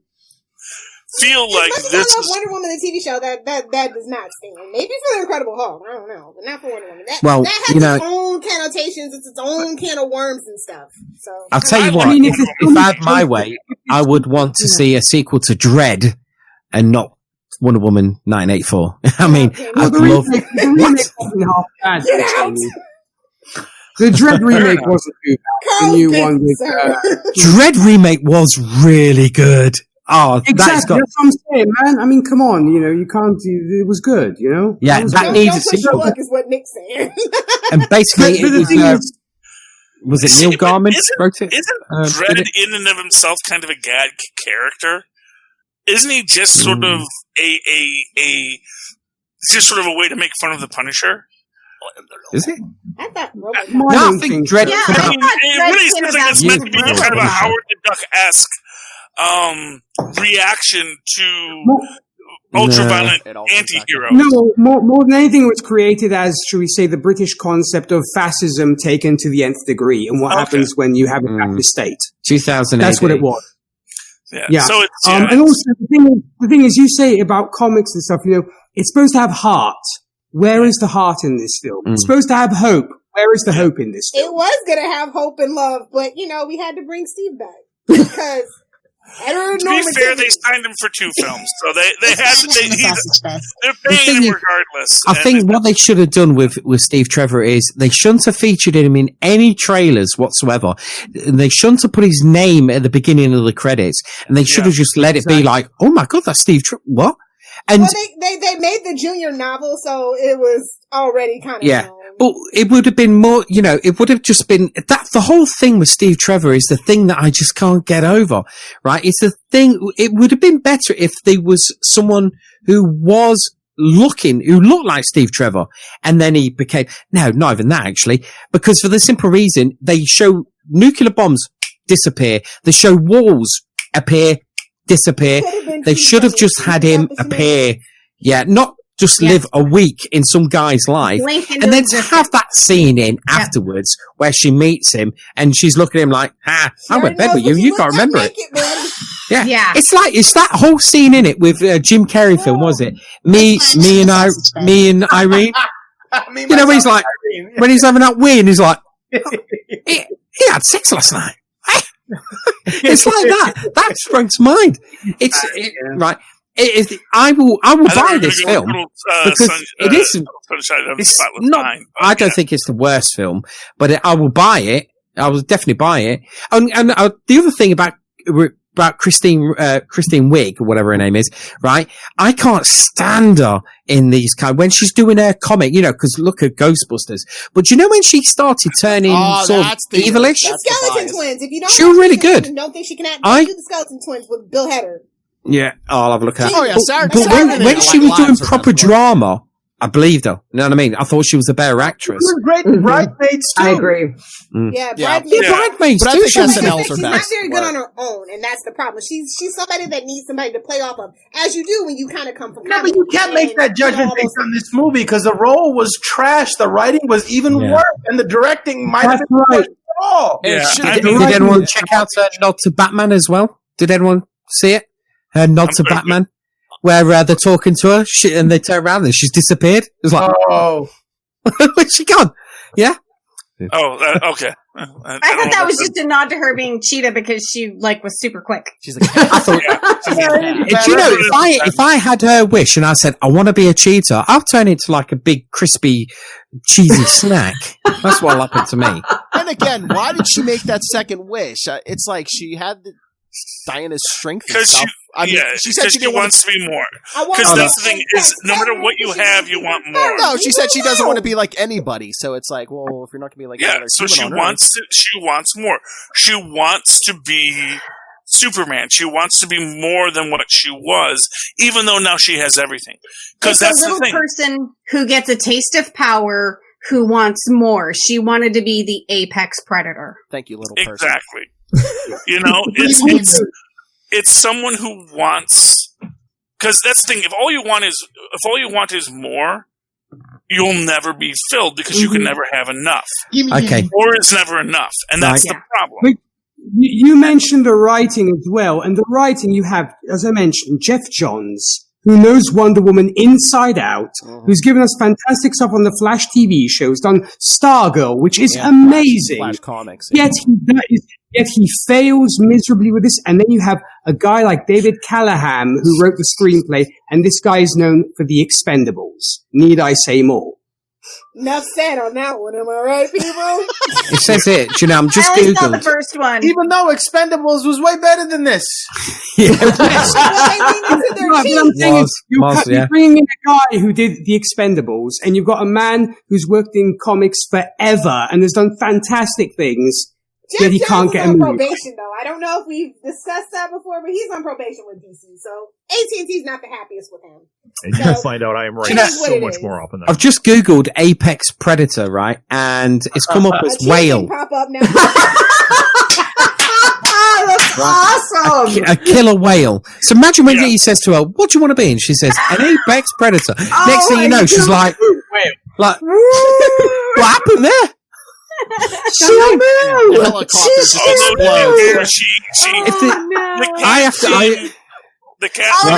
feel like as much this as I love is Wonder Woman, the TV show, that does not stand. Maybe for the Incredible Hulk, I don't know, but not for Wonder Woman. Well, that has its own connotations. It's its own can of worms and stuff. So I'll tell you what. If I had my way, I would want to see a sequel to Dread, and not Wonder Woman 1984. I mean, I'd love. The Dread remake wasn't too bad. The new one with Dread remake was really good. Oh, exactly. That's what I'm saying, man. I mean, come on. You can't. It was good. Yeah, that needs a sequel. Is what Nick's saying. And basically, was it Neil Gaiman wrote it? Isn't Dread in and of himself kind of a gag character? Isn't he just sort of just sort of a way to make fun of the Punisher? Is he? I thought I think Dread. Yeah, it really seems like it's meant to be kind of a Howard the Duck-esque reaction to ultra-violent anti-hero. No, more than anything, it was created as, shall we say, the British concept of fascism taken to the nth degree, and what happens when you have a fascist state. 2008. That's what it was. Yeah. So it's, and also the thing is, you say about comics and stuff. It's supposed to have heart. Where is the heart in this film? It's supposed to have hope. Where is the hope in this film? It was gonna have hope and love, but we had to bring Steve back because. To be fair, they signed him for 2 films, so they had to. They're paying him regardless. I think what they should have done with Steve Trevor is they shouldn't have featured him in any trailers whatsoever. They shouldn't have put his name at the beginning of the credits, and they should have just let it be like, "Oh my god, that's Steve Trevor." What? And they made the junior novel, so it was already kind of but it would have been more, it would have just been that the whole thing with Steve Trevor is the thing that I just can't get over, right? It's the thing, it would have been better if there was someone who looked like Steve Trevor, and then he became, no, not even that actually, because for the simple reason, they show nuclear bombs disappear, they show walls appear, disappear, they should have just had him appear, not just live a week in some guy's life, and then to have that scene in afterwards where she meets him and she's looking at him like, I went to bed with you, you can't remember it. Yeah. It's that whole scene in it with Jim Carrey film, was it? Me and Irene. When he's like, when he's having that wee and he's like, he had sex last night. It's like that. That sprung to mind. Right. I will buy this film because it is. It's not. I don't think it's the worst film, but I will buy it. I will definitely buy it. And the other thing about Christine Wiig, or whatever her name is, right? I can't stand her in these when she's doing her comic, because look at Ghostbusters. But when she started turning sort of evilish? The Skeleton Twins. If you don't, she was really good. You don't think she can act? Do the Skeleton Twins with Bill Hader. Yeah, I'll have a look at it. Oh, yeah, but when she was doing proper drama, I believed her. You know what I mean? I thought she was a better actress. She was great in Bridesmaids, too. I agree. Yeah, Bridesmaids, but too. She's not very good on her own, and that's the problem. She's somebody that needs somebody to play off of, as you do when you kind of come from. No, but you can't make that judgment based on this movie because the role was trash, the writing was even worse, and the directing might have been worse at all. Did anyone check out Nod to Batman as well? Did anyone see it? Her nod to Batman, where they're talking to her, and they turn around and she's disappeared. It was like, where's she gone? Yeah. Oh, okay. I thought that was just a nod to her being Cheetah because she was super quick. She's like, I thought, if I had her wish and I said I want to be a cheetah, I'll turn it into like a big crispy cheesy snack. That's what'll happen to me. And again, why did she make that second wish? It's like she had Diana's strength and stuff. She said she wants to be more. Because that's the thing is, no matter what you have, you want more. No, she said she doesn't want to be like anybody. So it's like, well, if you're not going to be like so she wants more. She wants to be Superman. She wants to be more than what she was, even though now she has everything. Because that's the thing. Person who gets a taste of power, who wants more. She wanted to be the apex predator. Thank you, little person. Exactly. It's someone who wants, because that's the thing. If all you want is more, you'll never be filled because you can never have enough. Okay, more is never enough, and that's the problem. you mentioned the writing as well, and the writing you have, as I mentioned, Jeff Johns, who knows Wonder Woman inside out, who's given us fantastic stuff on the Flash TV shows, done Stargirl, which is amazing. Flash comics. Yet he fails miserably with this, and then you have a guy like David Callahan who wrote the screenplay, and this guy is known for The Expendables. Need I say more? Enough said on that one, am I right, people? It says it. You know, I'm just I only saw Googled. the first one. Even though Expendables was way better than this. Yeah. Right, but I'm saying you're bringing in a guy who did The Expendables, and you've got a man who's worked in comics forever and has done fantastic things. Jeff Yet he can't Johns get is a on movie. probation, though. I don't know if we've discussed that before, but he's on probation with DC, so AT&T's not the happiest with him. And you're going to find out I am right so much more often than I've just Googled Apex Predator, right? And it's come up as whale. Pop up now. That's awesome. A killer whale. So imagine when he says to her, "What do you want to be?" And she says, "An apex predator." Next thing you know, she's like, "What happened there?" All of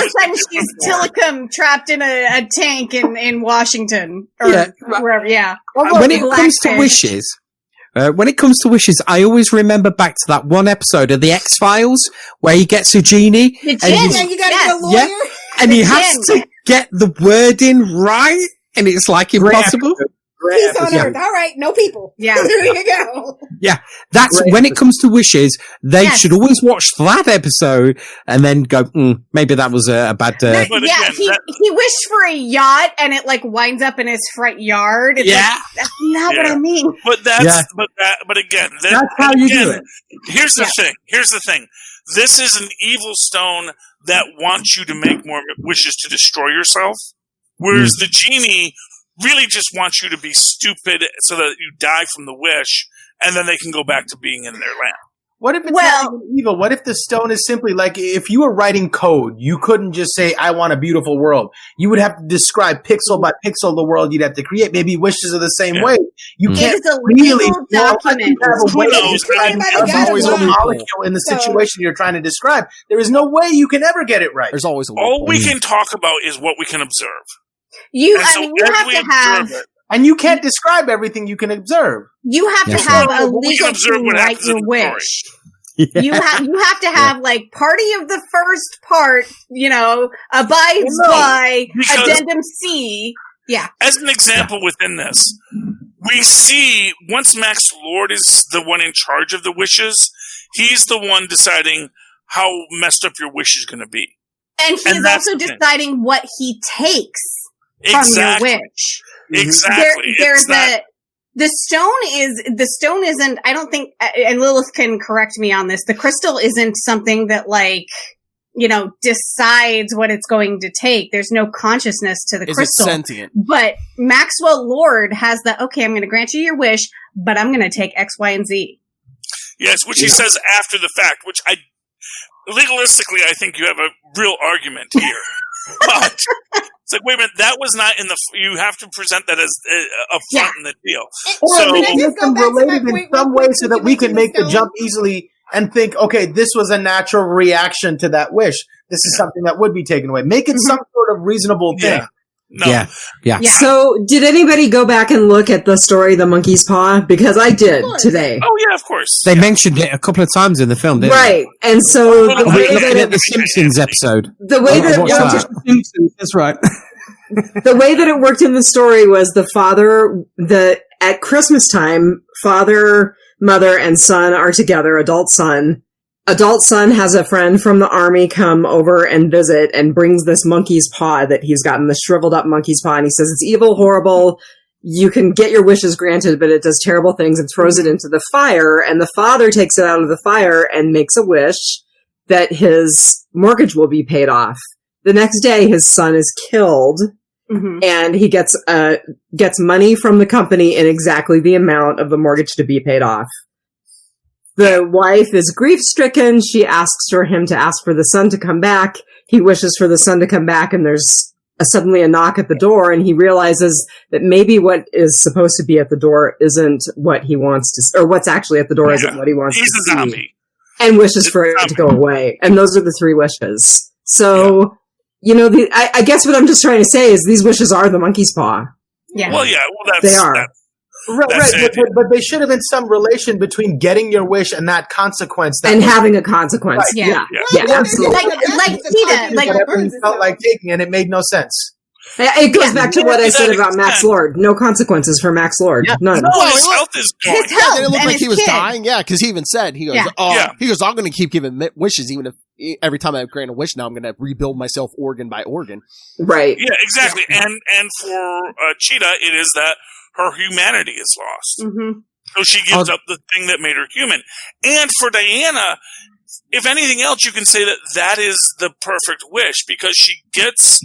a sudden, she's Tillicum trapped in a tank in Washington or wherever. Yeah. When it comes to wishes. When it comes to wishes, I always remember back to that one episode of The X-Files where he gets a genie. You gotta get a lawyer. Yeah, and he has to get the wording right, and it's like impossible. Peace on Earth. All right, no people. Yeah. There you go. Yeah, that's when it comes to wishes. They should always watch that episode and then go, maybe that was a bad. He wished for a yacht and it like winds up in his front yard. It's like, that's not what I mean. But but again, that's how you do it. Here's the thing. Here's the thing. This is an evil stone that wants you to make more wishes to destroy yourself, whereas the genie really just wants you to be stupid so that you die from the wish, and then they can go back to being in their land. What if it's not even evil? What if the stone is simply like, if you were writing code, you couldn't just say, I want a beautiful world. You would have to describe pixel by pixel the world you'd have to create. Maybe wishes are the same way. You can't It's a really legal document. have a way of describing every single molecule in the situation you're trying to describe. There is no way you can ever get it right. There's always a All we can talk about is what we can observe. You have to have, and you can't describe everything you can observe. you have to have a legal to write your wish. You have to have like party of the first part, abides by addendum C. Yeah. As an example within this, we see once Max Lord is the one in charge of the wishes, he's the one deciding how messed up your wish is going to be. And he's also deciding what he takes from your wish. Exactly. The stone isn't, I don't think, and Lilith can correct me on this, the crystal isn't something that decides what it's going to take. There's no consciousness to the crystal. It's sentient. But Maxwell Lord has okay, I'm going to grant you your wish, but I'm going to take X, Y, and Z. Yes, which he says after the fact, which legalistically, I think you have a real argument here. But it's like, wait a minute, that was not in the. You have to present that as a front in the deal. Or make them related in some way so that we can make the jump easily and think, okay, this was a natural reaction to that wish. This is something that would be taken away. Make it some sort of reasonable thing. No. Yeah. So, did anybody go back and look at the story, The Monkey's Paw? Because I did today. Oh, yeah, of course. They mentioned it a couple of times in the film, didn't they? Right. And so, the way looking at the Simpsons episode. The way that it worked, Simpsons, that's right. The way that it worked in the story was the father, at Christmas time, father, mother, and son are together, adult son. Adult son has a friend from the army come over and visit and brings this monkey's paw that he's gotten, the shriveled up monkey's paw, and he says it's evil, horrible, you can get your wishes granted, but it does terrible things, and throws it into the fire, and the father takes it out of the fire and makes a wish that his mortgage will be paid off. The next day, his son is killed, and he gets money from the company in exactly the amount of the mortgage to be paid off. The wife is grief-stricken. She asks for him to ask for the son to come back. He wishes for the son to come back, and there's suddenly a knock at the door, and he realizes that maybe what is supposed to be at the door isn't what he wants to, or what's actually at the door isn't what he wants to see. He's a zombie. And wishes for it to go away. And those are the 3 wishes. So, I guess what I'm just trying to say is these wishes are the monkey's paw. Yeah. Well, they are. Right, but they should have been some relation between getting your wish and that consequence. And having a consequence. Right. Yeah, absolutely. Like Tita, whatever you felt like taking, and it made no sense. It goes back to what I said about Max Lord. No consequences for Max Lord. None. No, his health is going. His health Did it look and like his he was kid. dying? Yeah, because he even said, he goes, I'm going to keep giving wishes even if every time I grant a wish now I'm going to rebuild myself organ by organ. Right. Yeah, exactly. And for Cheetah, it is that her humanity is lost. Mm-hmm. So she gives up the thing that made her human. And for Diana, if anything else, you can say that is the perfect wish because she gets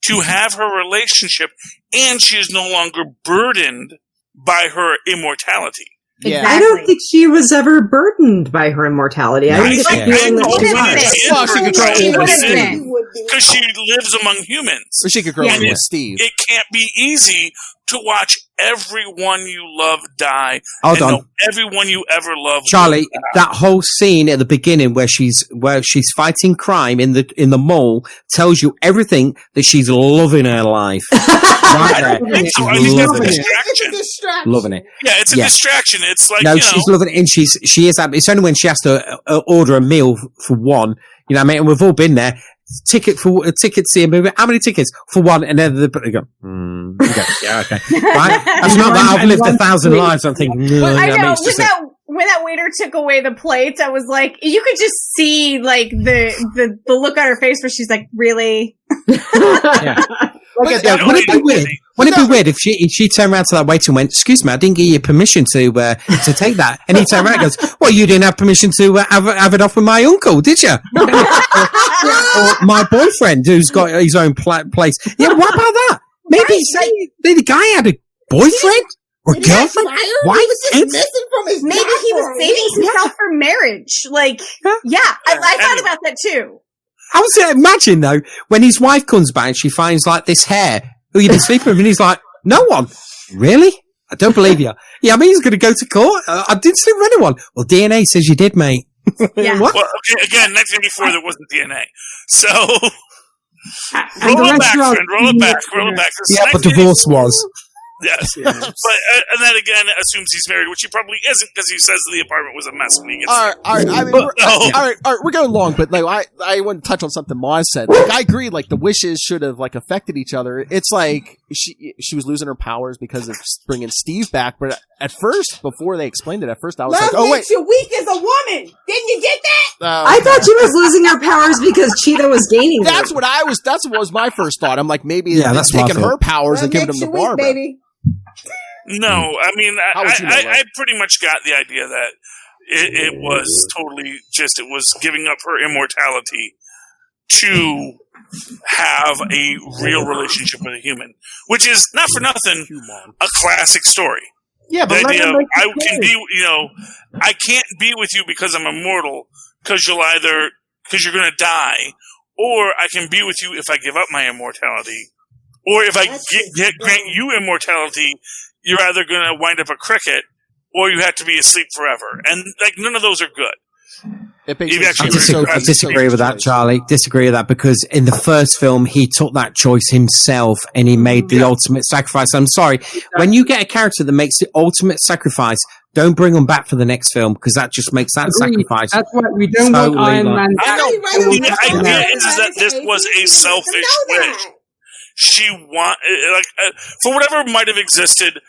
to have her relationship and she is no longer burdened by her immortality. Yeah. I don't think she was ever burdened by her immortality. I didn't get the feeling that she was. Well, she could grow old with Steve. Because she lives among humans. Or she could grow old with Steve. It can't be easy to watch everyone you love die Hold on. know everyone you ever loved. Charlie, that whole scene at the beginning where she's fighting crime in the mall tells you everything that she's loving her life. Right there. She's loving it. It's a distraction. Loving it. Yeah, it's a distraction. It's like, no, she's loving it, and she is. It's only when she has to order a meal for one. You know what I mean? And we've all been there. Ticket to see a movie. How many tickets for one? And then they go, okay, yeah, okay. Right? That's not that I've lived 1,000 lives. I'm thinking, I know. When that waiter took away the plates, I was like, you could just see like the look on her face where she's like, really? Yeah. Wouldn't it be weird if she turned around to that waiter and went, "Excuse me, I didn't give you permission to take that," and he turned around and goes, "Well, you didn't have permission to have it off with my uncle, did you?" or my boyfriend who's got his own place. Yeah, what about that? Maybe the guy had a boyfriend or girlfriend. Why was just missing from his Maybe he was saving himself for marriage. Like, I thought about that too. I was imagine though when his wife comes back and she finds like this hair. Who you been sleeping with? And he's like, no one. Really? I don't believe you. Yeah, I mean he's going to go to court. I didn't sleep with anyone. Well, DNA says you did, mate. Yeah. What? Well, okay, again, 1984 there wasn't DNA, so roll it back, friend. Roll it back. Yeah, but divorce was. Yes, but and then again assumes he's married, which he probably isn't because he says the apartment was a mess when he gets there. All right, we're going long, but like I want to touch on something Mozz said. Like I agree, like the wishes should have like affected each other. It's like she was losing her powers because of bringing Steve back, but at first, before they explained it, I was Love like, oh wait, makes you weak as a woman. Didn't you get that? I thought she was losing her powers because Cheetah was gaining them. That's what was my first thought. I'm like, maybe that's taking her powers Love and giving makes them to you weak, Barbara. baby. No, I mean, I pretty much got the idea that it was totally just, it was giving up her immortality to have a real relationship with a human, which is, not for nothing, a classic story. Yeah, but the idea of, I can't be with you because I'm immortal, because you're going to die, or I can be with you if I give up my immortality. Or if I grant you immortality, you're either going to wind up a cricket, or you have to be asleep forever. And like none of those are good. I disagree with that, Charlie. Disagree with that because in the first film he took that choice himself and he made the ultimate sacrifice. I'm sorry, when you get a character that makes the ultimate sacrifice, don't bring them back for the next film because that just makes that sacrifice. That's why we don't want Iron Man. The idea is that this was a selfish wish. She for whatever might have existed,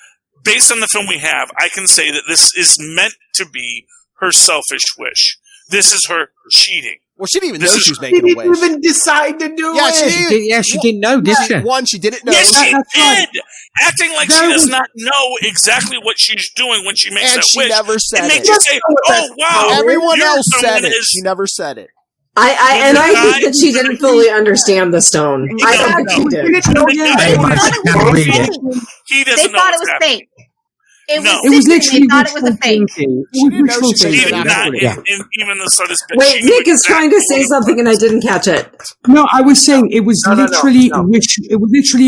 based on the film we have, I can say that this is meant to be her selfish wish. This is her cheating. Well, she didn't even know she was making a wish. She didn't even decide to do it. She didn't know, did she? One, she didn't know. Yes, she did. Acting like she does not know exactly what she's doing when she makes that wish. And she never said it. It makes you say, oh, wow. Everyone else said it. She never said it. I think that she didn't fully understand the stone. I don't think she did. He doesn't know thought it was fake. It was literally they thought it was a fake. Even the slightest bit. Wait, Nick is trying to say something and I didn't catch it. No, I was saying it was literally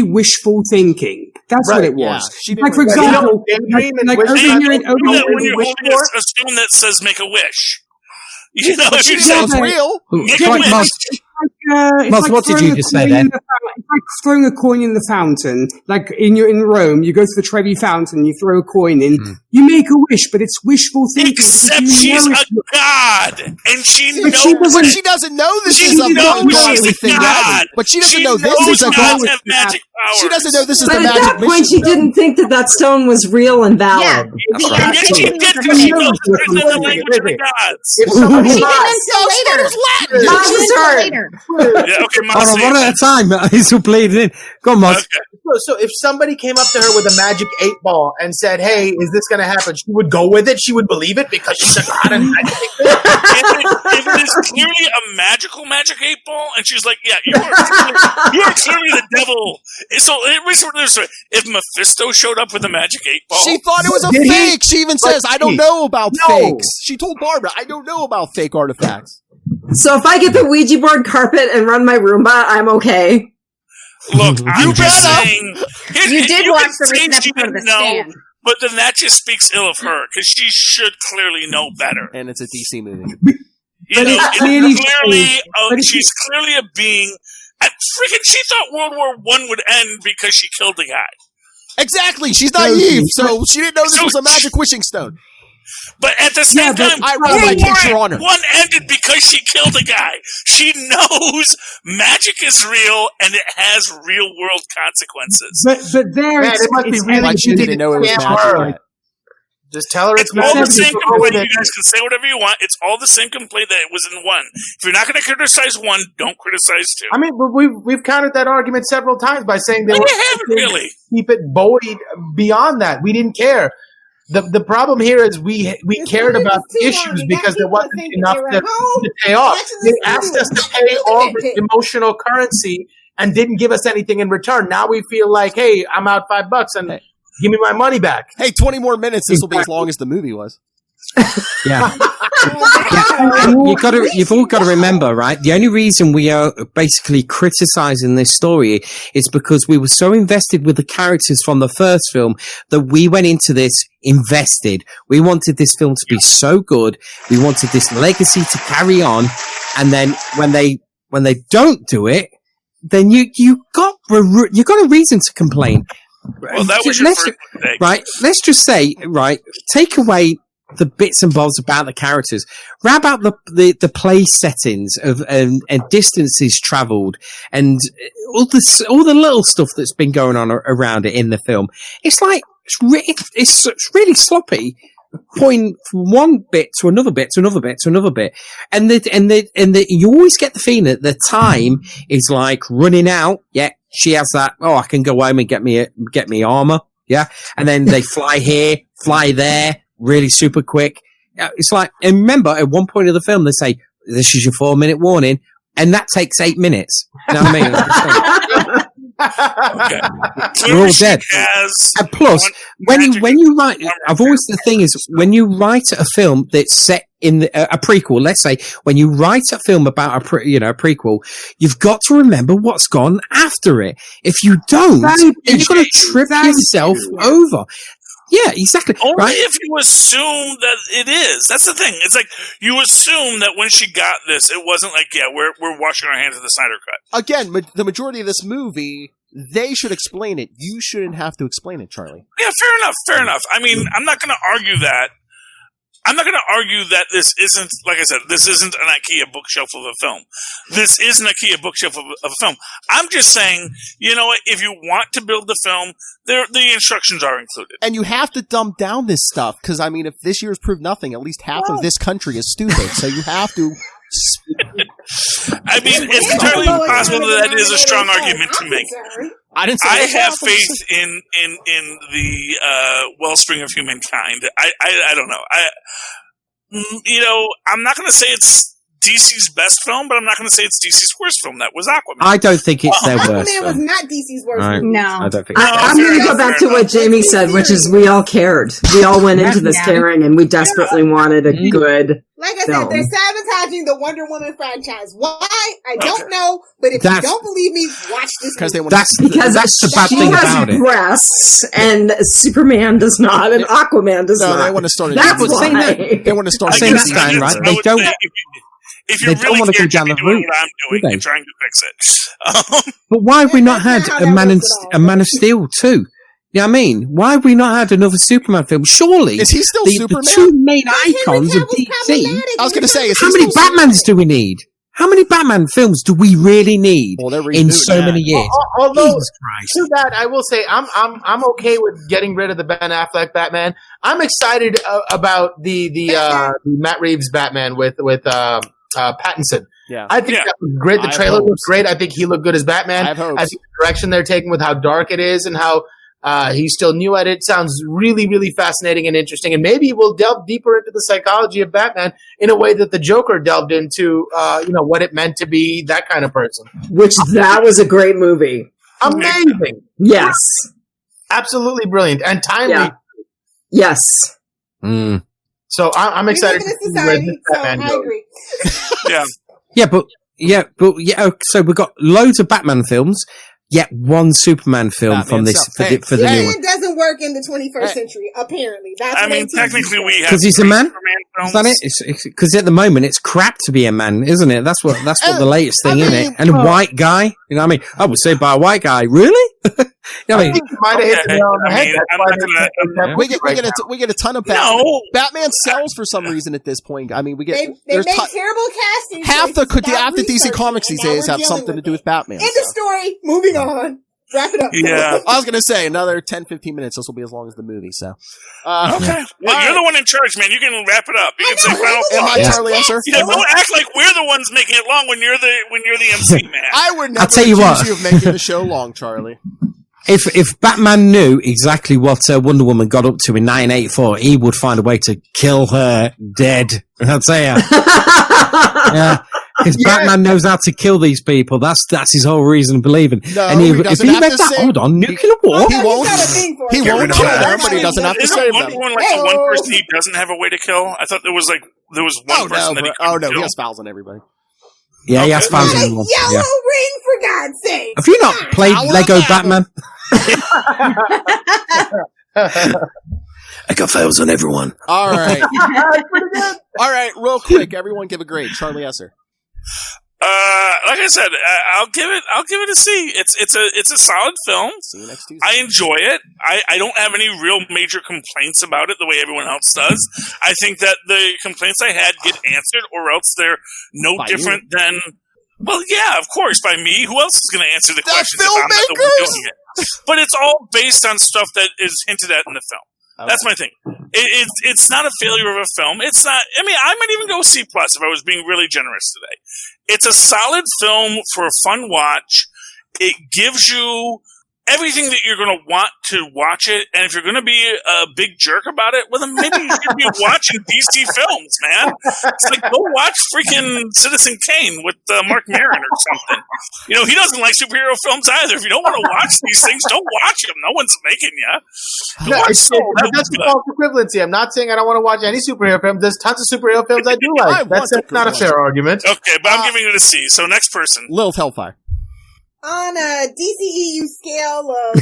wishful thinking. That's what it was. Like for example, when you're holding a stone that says "make a wish." You know, but she said it's real. Mozz, what did you just say then? It's like throwing a coin in the fountain. Like in Rome, you go to the Trevi fountain, you throw a coin in, you make a wish, but it's wishful thinking. Except she's a god, and she knows. But she doesn't know this is a godly thing. But she doesn't know this is a godly magic power. She doesn't know this is the magic. At that point, she didn't think that stone was real and valid. Yeah, she did because she knows the language of the gods. She didn't until later. Yeah, okay, Mozz, one at a time. He's all bleeding in. Go on, Mozz. Okay. So if somebody came up to her with a magic 8-ball and said, "Hey, is this going to happen?" She would go with it. She would believe it because she's a god and magic. If it is clearly a magic 8-ball, and she's like, "Yeah, you are clearly the devil." So if Mephisto showed up with a magic 8-ball, she thought it was a fake. She even says, "I don't know about fakes." She told Barbara, "I don't know about fake artifacts." So if I get the Ouija board carpet and run my Roomba, I'm okay. Look, I'm just saying. You did watch the recent episode of The Stand. But then that just speaks ill of her, because she should clearly know better. And it's a DC movie. You know, she's clearly a being. And freaking, she thought World War I would end because she killed a guy. Exactly. She's naive, so she didn't know this was a magic wishing stone. But at the same time, World War I ended because she killed a guy. She knows magic is real and it has real world consequences. But there, it must be really like she didn't know it was magic. Just tell her it's all the same complaint. You guys can say whatever you want. It's all the same complaint that it was in one. If you're not going to criticize one, don't criticize two. I mean, but we've countered that argument several times by saying they really keep it buoyed beyond that. We didn't care. The problem here is we cared about the issues because there wasn't enough to pay off. They asked us to pay all the emotional currency and didn't give us anything in return. Now we feel like, hey, I'm out $5 and give me my money back. Hey, 20 more minutes. This will be as long as the movie was. Yeah. You've all got to remember, right? The only reason we are basically criticizing this story is because we were so invested with the characters from the first film that we went into this invested. We wanted this film to be so good. We wanted this legacy to carry on. And then when they don't do it, then you got a reason to complain. Well, that was your first mistake. Right. Let's just say, right, take away the bits and bobs about the characters. Wrap out the play settings of and distances travelled and all the little stuff that's been going on around it in the film. It's like it's really sloppy. Point from one bit to another bit to another bit to another bit, and you always get the feeling that the time is like running out. Yeah, she has that. Oh, I can go home and get me armor. Yeah, and then they fly here, fly there. Really super quick. It's like, and remember, at one point of the film, they say, "This is your 4-minute warning," and that takes 8 minutes. You know what I mean? Okay. We're all dead. And plus, when you write, I've always the thing is when you write a film that's set in a prequel. Let's say when you write a film about a prequel, you've got to remember what's gone after it. If you don't, you're going to trip yourself over. Yeah, exactly. Only if you assume that it is. That's the thing. It's like you assume that when she got this, it wasn't like, yeah, we're washing our hands of the Snyder Cut. Again, the majority of this movie, they should explain it. You shouldn't have to explain it, Charlie. Yeah, fair enough. I mean, I'm not going to argue that. I'm not going to argue that this isn't, like I said, this isn't an IKEA bookshelf of a film. This is an IKEA bookshelf of a film. I'm just saying, you know what, if you want to build the film, the instructions are included. And you have to dumb down this stuff, because, I mean, if this year's proved nothing, at least half of this country is stupid, so you have to... I mean, it's entirely possible that is a strong argument to make. I have faith in the wellspring of humankind. I don't know. I'm not going to say it's DC's best film, but I'm not going to say it's DC's worst film. That was Aquaman. I don't think it's their worst. Aquaman was not DC's worst film. No. I don't think I'm going to go back to what Jamie said, which is we all cared. We all went into this caring, and we desperately wanted a good... Like I said, they're sabotaging the Wonder Woman franchise. Why? I don't know. But if you don't believe me, watch this movie. That's the bad thing about it. She has breasts, and Superman does not, and Aquaman does not. They want to start. That's why. They want to start. Same stand, right? They don't. If you're They don't really want to go here, down you'd the be doing route, what I'm do doing they? and trying to fix it. But why have we not had That's not a how Man that and works at all. a Man of Steel too? You know what I mean? Why have we not had another Superman film? Surely Is he still the Superman? two main Henry icons of Cavill's DC. problematic. I was going to say, is How he many still Batmans do we need? How many Batman films do we really need Well, they're in rebooting so that. many years? Although Jesus Christ! to that, I will say I'm okay with getting rid of the Ben Affleck Batman. I'm excited about the Matt Reeves Batman with Pattinson. Yeah. I think Yeah. that was great. The I have trailer hopes. looks great. I think he looked good as Batman. I have hopes. I think the direction they're taking with how dark it is and how he's still new at it sounds really, really fascinating and interesting. And maybe we'll delve deeper into the psychology of Batman in a way that the Joker delved into, what it meant to be that kind of person. Which that was a great movie. Amazing. Yes. Absolutely brilliant and timely. Yeah. Yes. Mm. So I'm We excited live in a to see where society, this so Batman I goes. agree. Yeah. So we've got loads of Batman films, yet one Superman film Batman from this himself. for the new And one. it doesn't work in the 21st century, apparently. That's I what mean, they teach technically, you. we have Because he's a man. Superman films. Is that it? Because at the moment it's crap to be a man, isn't it? That's what the latest thing, isn't it? And a white guy, you know what I mean? I would say by a white guy, really? You know what I I mean? think you might have hit the nail on the I head. mean, That's I'm why not they gonna- can't make that We movie get right a now. we get a ton of Batman. No. Batman sells for some reason at this point. I mean, we get They there's make ton- terrible casting. half the choices without DC researching, comics and these now days we're have dealing something to with do it. with Batman. End of so. story. Moving on. Wrap it up. Yeah. I was going to say another 10-15 minutes. This will be as long as the movie. So Okay. Well, you're the one in charge, man. You can wrap it up. You can say final Am I thoughts. Charlie Esser? Yeah, don't act like we're the ones making it long when you're the MC, man. I would never I'll tell you accuse what. you of making the show long, Charlie. If Batman knew exactly what Wonder Woman got up to in 1984, he would find a way to kill her dead. I'd say, yeah. If Batman knows how to kill these people, that's his whole reason of believing. No, and he if doesn't he have read to that, say- hold on, nuclear war. He won't. He's got a thing for He it. won't rid kill of them, that. but he doesn't have to Isn't save Wonder them. Woman like the one person he doesn't have a way to kill? I thought there was one Oh person no! that he Oh couldn't no! He kill. has fouls on everybody. Yeah, he has Okay. fans Got a in one. yellow Yeah. ring, for God's sake. Have you not played Hour Lego of Battle. Batman? I got fails on everyone. All right. All right. Real quick, everyone, give a grade. Charlie Esser. Like I said, I'll give it a C. It's a solid film. See you next Tuesday. I enjoy it. I don't have any real major complaints about it the way everyone else does. I think that the complaints I had get answered, or else they're no By different than. Well, yeah, of course, by me. Who else is going to answer the questions if I'm not the one filmmakers! doing it? But it's all based on stuff that is hinted at in the film. Okay. That's my thing. It's not a failure of a film. It's not. I mean, I might even go C+ if I was being really generous today. It's a solid film for a fun watch. It gives you everything that you're going to want to watch it. And if you're going to be a big jerk about it, well, then maybe you should be watching DC films, man. It's like, go watch freaking Citizen Kane with Mark Maron or something. You know, he doesn't like superhero films either. If you don't want to watch these things, don't watch them. No one's making you. No, Watch Soul. That was that's good. false equivalency. I'm not saying I don't want to watch any superhero films. There's tons of superhero films I do I like. want That's not a superhero. fair argument. Okay, but I'm giving it a C. So next person. Lilith Hellfire. On a DCEU scale of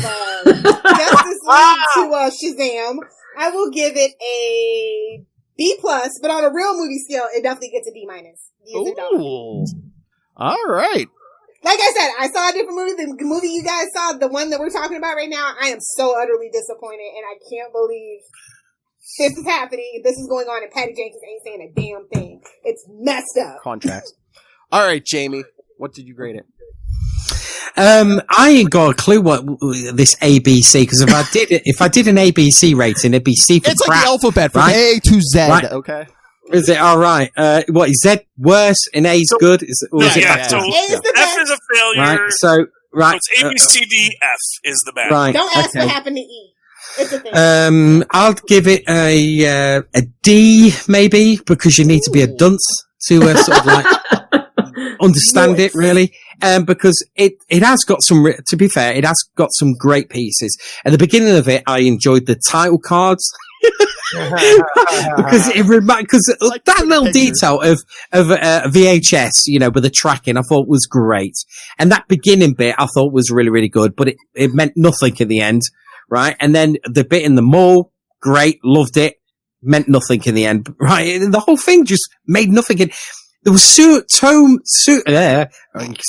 Justice League to Shazam, I will give it a B+, but on a real movie scale, it definitely gets a D-. Ooh. All right. Like I said, I saw a different movie. The movie you guys saw, the one that we're talking about right now, I am so utterly disappointed, and I can't believe this is happening. This is going on, and Patty Jenkins ain't saying a damn thing. It's messed up. Contracts. All right, Jamie. What did you grade it? I ain't got a clue what this ABC, because if I did an ABC rating, it'd be C for It's crap. like the alphabet from right? A to Z. Right. Okay. Is it all right? What is Z worse and A's good? Is it back So to- F is a failure. right? So right, So it's A, B, C, D, F is the bad. right. Don't ask okay. what happened to E. It's a thing. I'll give it a D maybe, because you need to be a dunce to sort of like understand it really. Because it has got some, to be fair, it has got some great pieces. At the beginning of it, I enjoyed the title cards. because that little detail of VHS, you know, with the tracking, I thought was great. And that beginning bit I thought was really, really good, but it meant nothing in the end, right? And then the bit in the mall, great, loved it, meant nothing in the end, right? And the whole thing just made nothing. there was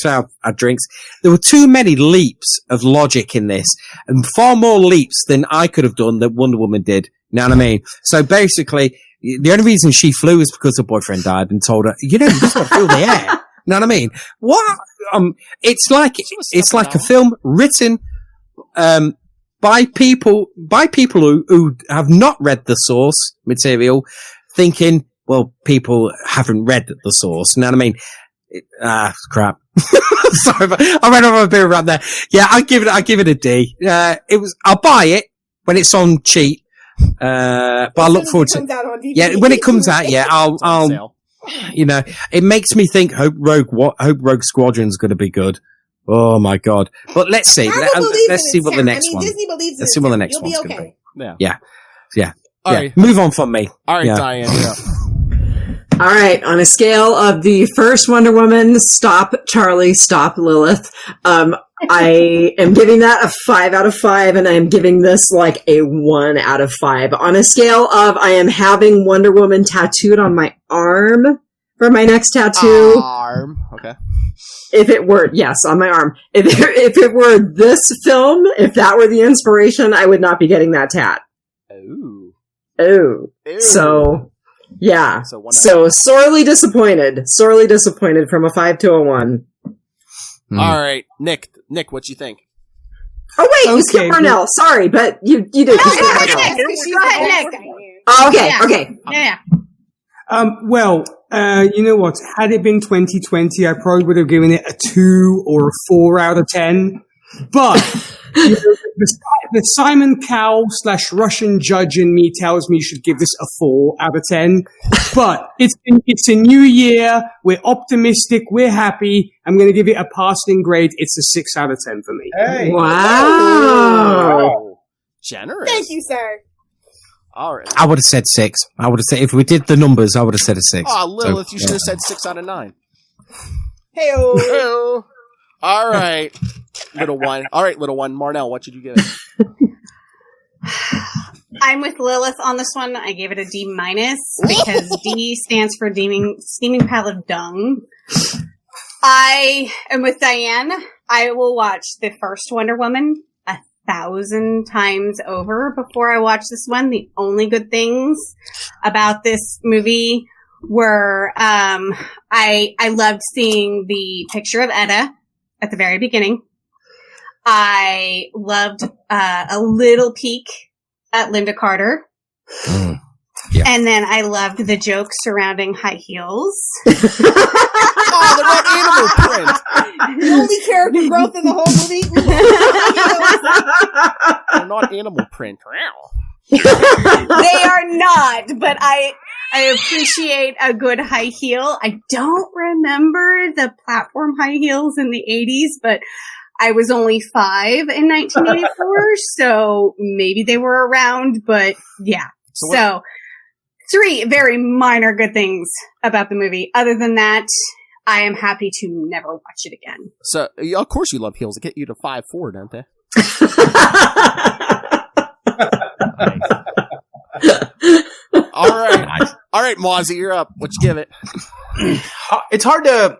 our drinks. There were too many leaps of logic in this, and far more leaps than I could have done that Wonder Woman did. You know what I mean? So basically, the only reason she flew is because her boyfriend died and told her, you just got to feel the air. You know what I mean? What? It's like a film written, by people who have not read the source material, thinking, well, people haven't read the source. You know what I mean? Crap. Sorry, but I went over a bit around there. Yeah, I give it a D. I'll buy it when it's on cheap. But I look forward to it. When it comes out, I'll it makes me think Hope Rogue Squadron's going to be good. Oh my God. But let's see. Let's see what the next one. Let's see what the next one's going to be. Yeah. All right. Move on from me. All right, Dianne. All right, on a scale of the first Wonder Woman, stop Charlie, stop Lilith, I am giving that a 5 out of 5, and I am giving this like a 1 out of 5. On a scale of I am having Wonder Woman tattooed on my arm for my next tattoo. Arm, okay. If it were, yes, on my arm. If it were this film, if that were the inspiration, I would not be getting that tat. Oh. So... yeah. So sorely disappointed from a 5 to a 1. All right. Nick, what you think? Oh, wait, you skipped Marnell. Sorry, but you did. Go ahead, Nick. Oh, okay. Yeah. Well, you know what? Had it been 2020, I probably would have given it a 2 or a 4 out of 10. But the Simon Cowell / Russian judge in me tells me you should give this a 4 out of 10. But it's a new year. We're optimistic. We're happy. I'm going to give it a passing grade. It's a 6 out of 10 for me. Hey. Wow. Generous. Thank you, sir. All right. I would have said 6. I would have said, if we did the numbers, I would have said a 6. Oh, Lilith, you should have said 6 out of 9. Hey-o. All right. Little one. Marnell, what should you give it? I'm with Lilith on this one. I gave it a D- because D stands for steaming pile of dung. I am with Dianne. I will watch the first Wonder Woman 1,000 times over before I watch this one. The only good things about this movie were I loved seeing the picture of Etta at the very beginning. I loved a little peek at Linda Carter. Yeah. And then I loved the jokes surrounding high heels. Oh, they're not animal print. The only character growth in the whole movie. They're not animal print. They are not, but I appreciate a good high heel. I don't remember the platform high heels in the 80s, but I was only 5 in 1984, so maybe they were around, but yeah. So 3 very minor good things about the movie. Other than that, I am happy to never watch it again. So, of course you love heels. They get you to 5'4", don't they? All right, Mozzie, you're up. What you give it? It's hard to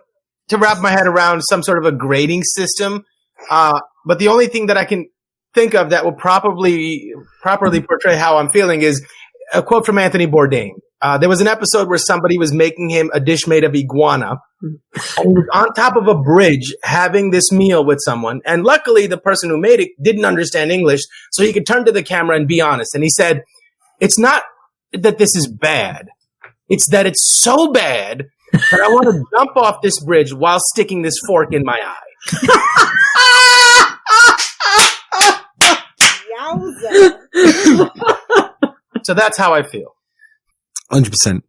wrap my head around some sort of a grading system. But the only thing that I can think of that will properly portray how I'm feeling is a quote from Anthony Bourdain. There was an episode where somebody was making him a dish made of iguana. And he was on top of a bridge having this meal with someone. And luckily, the person who made it didn't understand English, so he could turn to the camera and be honest. And he said, "It's not that this is bad. It's that it's so bad that I want to jump off this bridge while sticking this fork in my eye." Yowza. So that's how I feel. 100%.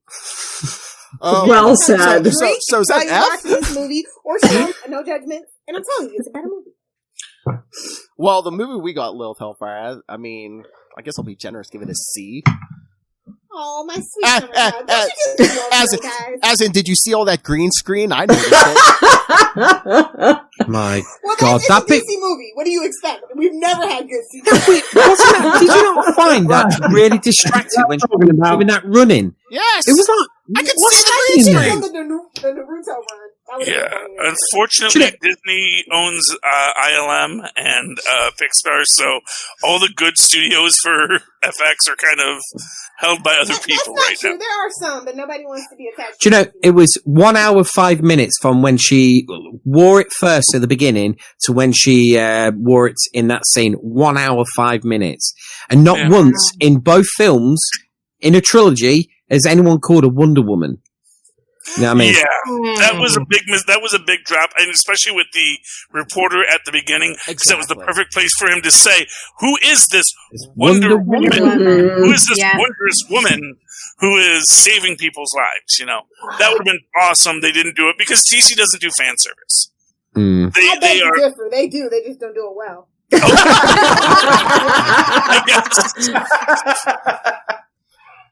Well said. So is that F? Watching this movie or some, no judgment, and I'm telling you, it's a better movie. Well, the movie we got, Lilith Hellfire, I mean, I guess I'll be generous, give it a C. Oh, my sweet summer dog. As in, did you see all that green screen? I noticed it. My God, that big DC movie. What do you expect? We've never had good CG. Did you not find that really distracting when she was doing that running? Yes, it was like I could see the green screen. the Naruto run. That was Unfortunately, Disney owns ILM and Pixar, so all the good studios for FX are kind of held by other people right now. There are some, but nobody wants to be attached. Do you know, it was 1 hour, 5 minutes from when she wore it first at the beginning to when she wore it in that scene. 1 hour, 5 minutes. And not once in both films, in a trilogy, has anyone called a Wonder Woman. You know what I mean? Yeah, that was a big drop, and especially with the reporter at the beginning, because that was the perfect place for him to say, "Who is this Wonder Woman? Who is this wondrous woman who is saving people's lives?" You know, that would have been awesome. They didn't do it because DC doesn't do fan service. They are different. They do. They just don't do it well.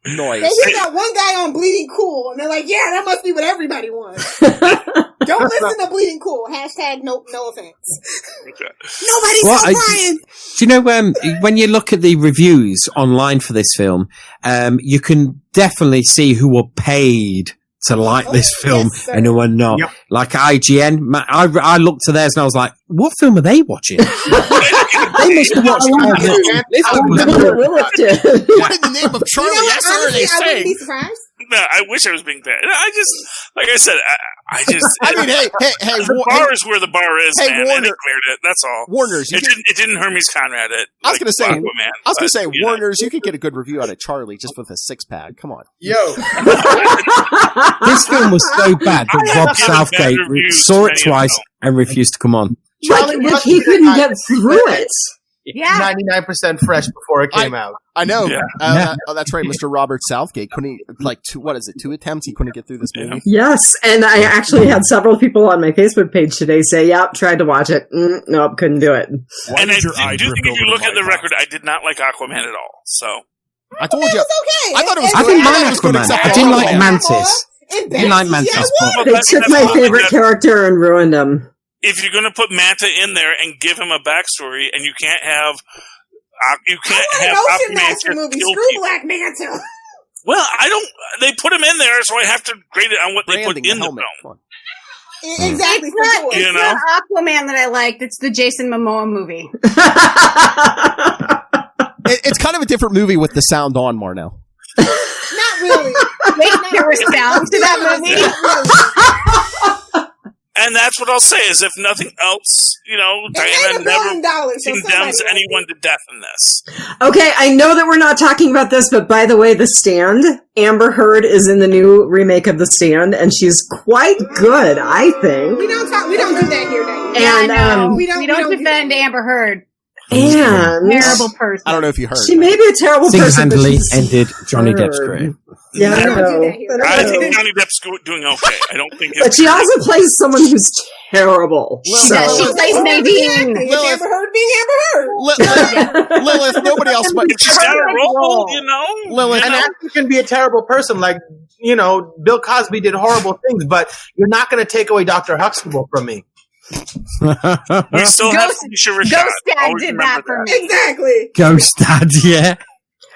Noise. They just got one guy on Bleeding Cool, and they're like, "Yeah, that must be what everybody wants." Don't listen to Bleeding Cool. Hashtag no offense. Nobody's crying. Do you know when you look at the reviews online for this film, you can definitely see who were paid to like this film and who are not. Yep. Like IGN, I looked to theirs and I was like, what film are they watching? They must have watched What in the name of Charlie X are they saying? I wouldn't be surprised. No, I wish I was being bad. I just, like I said, I mean, hey, the bar is where the bar is, man. Warner, and they cleared it. That's all. Warner's. It didn't Hermes Conrad it. I was going to say, Aquaman, Warner's. You could get a good review out of Charlie just with a 6-pack. Come on, yo. This film was so bad that Rob Southgate saw it twice and refused to come on. Charlie, he couldn't get through it. Yeah, 99% fresh before it came out. I know. Yeah. Oh, that's right, Mr. Robert Southgate. Couldn't he, 2 attempts? He couldn't get through this movie. Yes, and I actually had several people on my Facebook page today say, "Yep, tried to watch it. Nope, couldn't do it." And I do think if you look at the record, I did not like Aquaman at all. So I told you, it was okay. I thought it was. I didn't like Aquaman. I didn't like Mantis. I didn't like Mantis. They took my favorite character and ruined him. If you're going to put Manta in there and give him a backstory, and you can't have Master movie. Screw Black Manta. Well, I don't. They put him in there, so I have to grade it on what they put in the film. Exactly. It's not Aquaman that I liked. It's the Jason Momoa movie. It's kind of a different movie with the sound on, Marnell. Not really. Wait, there was sound to that movie. And that's what I'll say is, if nothing else, Diana never condemns anyone to death in this. Okay, I know that we're not talking about this, but by the way, The Stand, Amber Heard is in the new remake of The Stand, and she's quite good, I think. We don't do that here, Diane. And we don't defend Amber Heard. And terrible person. I don't know if you heard. She may be a terrible person. Single-handedly ended Johnny Depp's career. Yeah, I know. I think Johnny Depp's doing okay. I don't think. But she also plays someone who's terrible. She plays Nadine. It's Amber Heard being Amber Heard. Lilith, nobody else might. She's got a role, Lilith, an actor can be a terrible person. Like, Bill Cosby did horrible things, but you're not going to take away Dr. Huxtable from me. We still have Felicia Rashad. Ghost Dad did that for me. Exactly. Ghost Dad, yeah.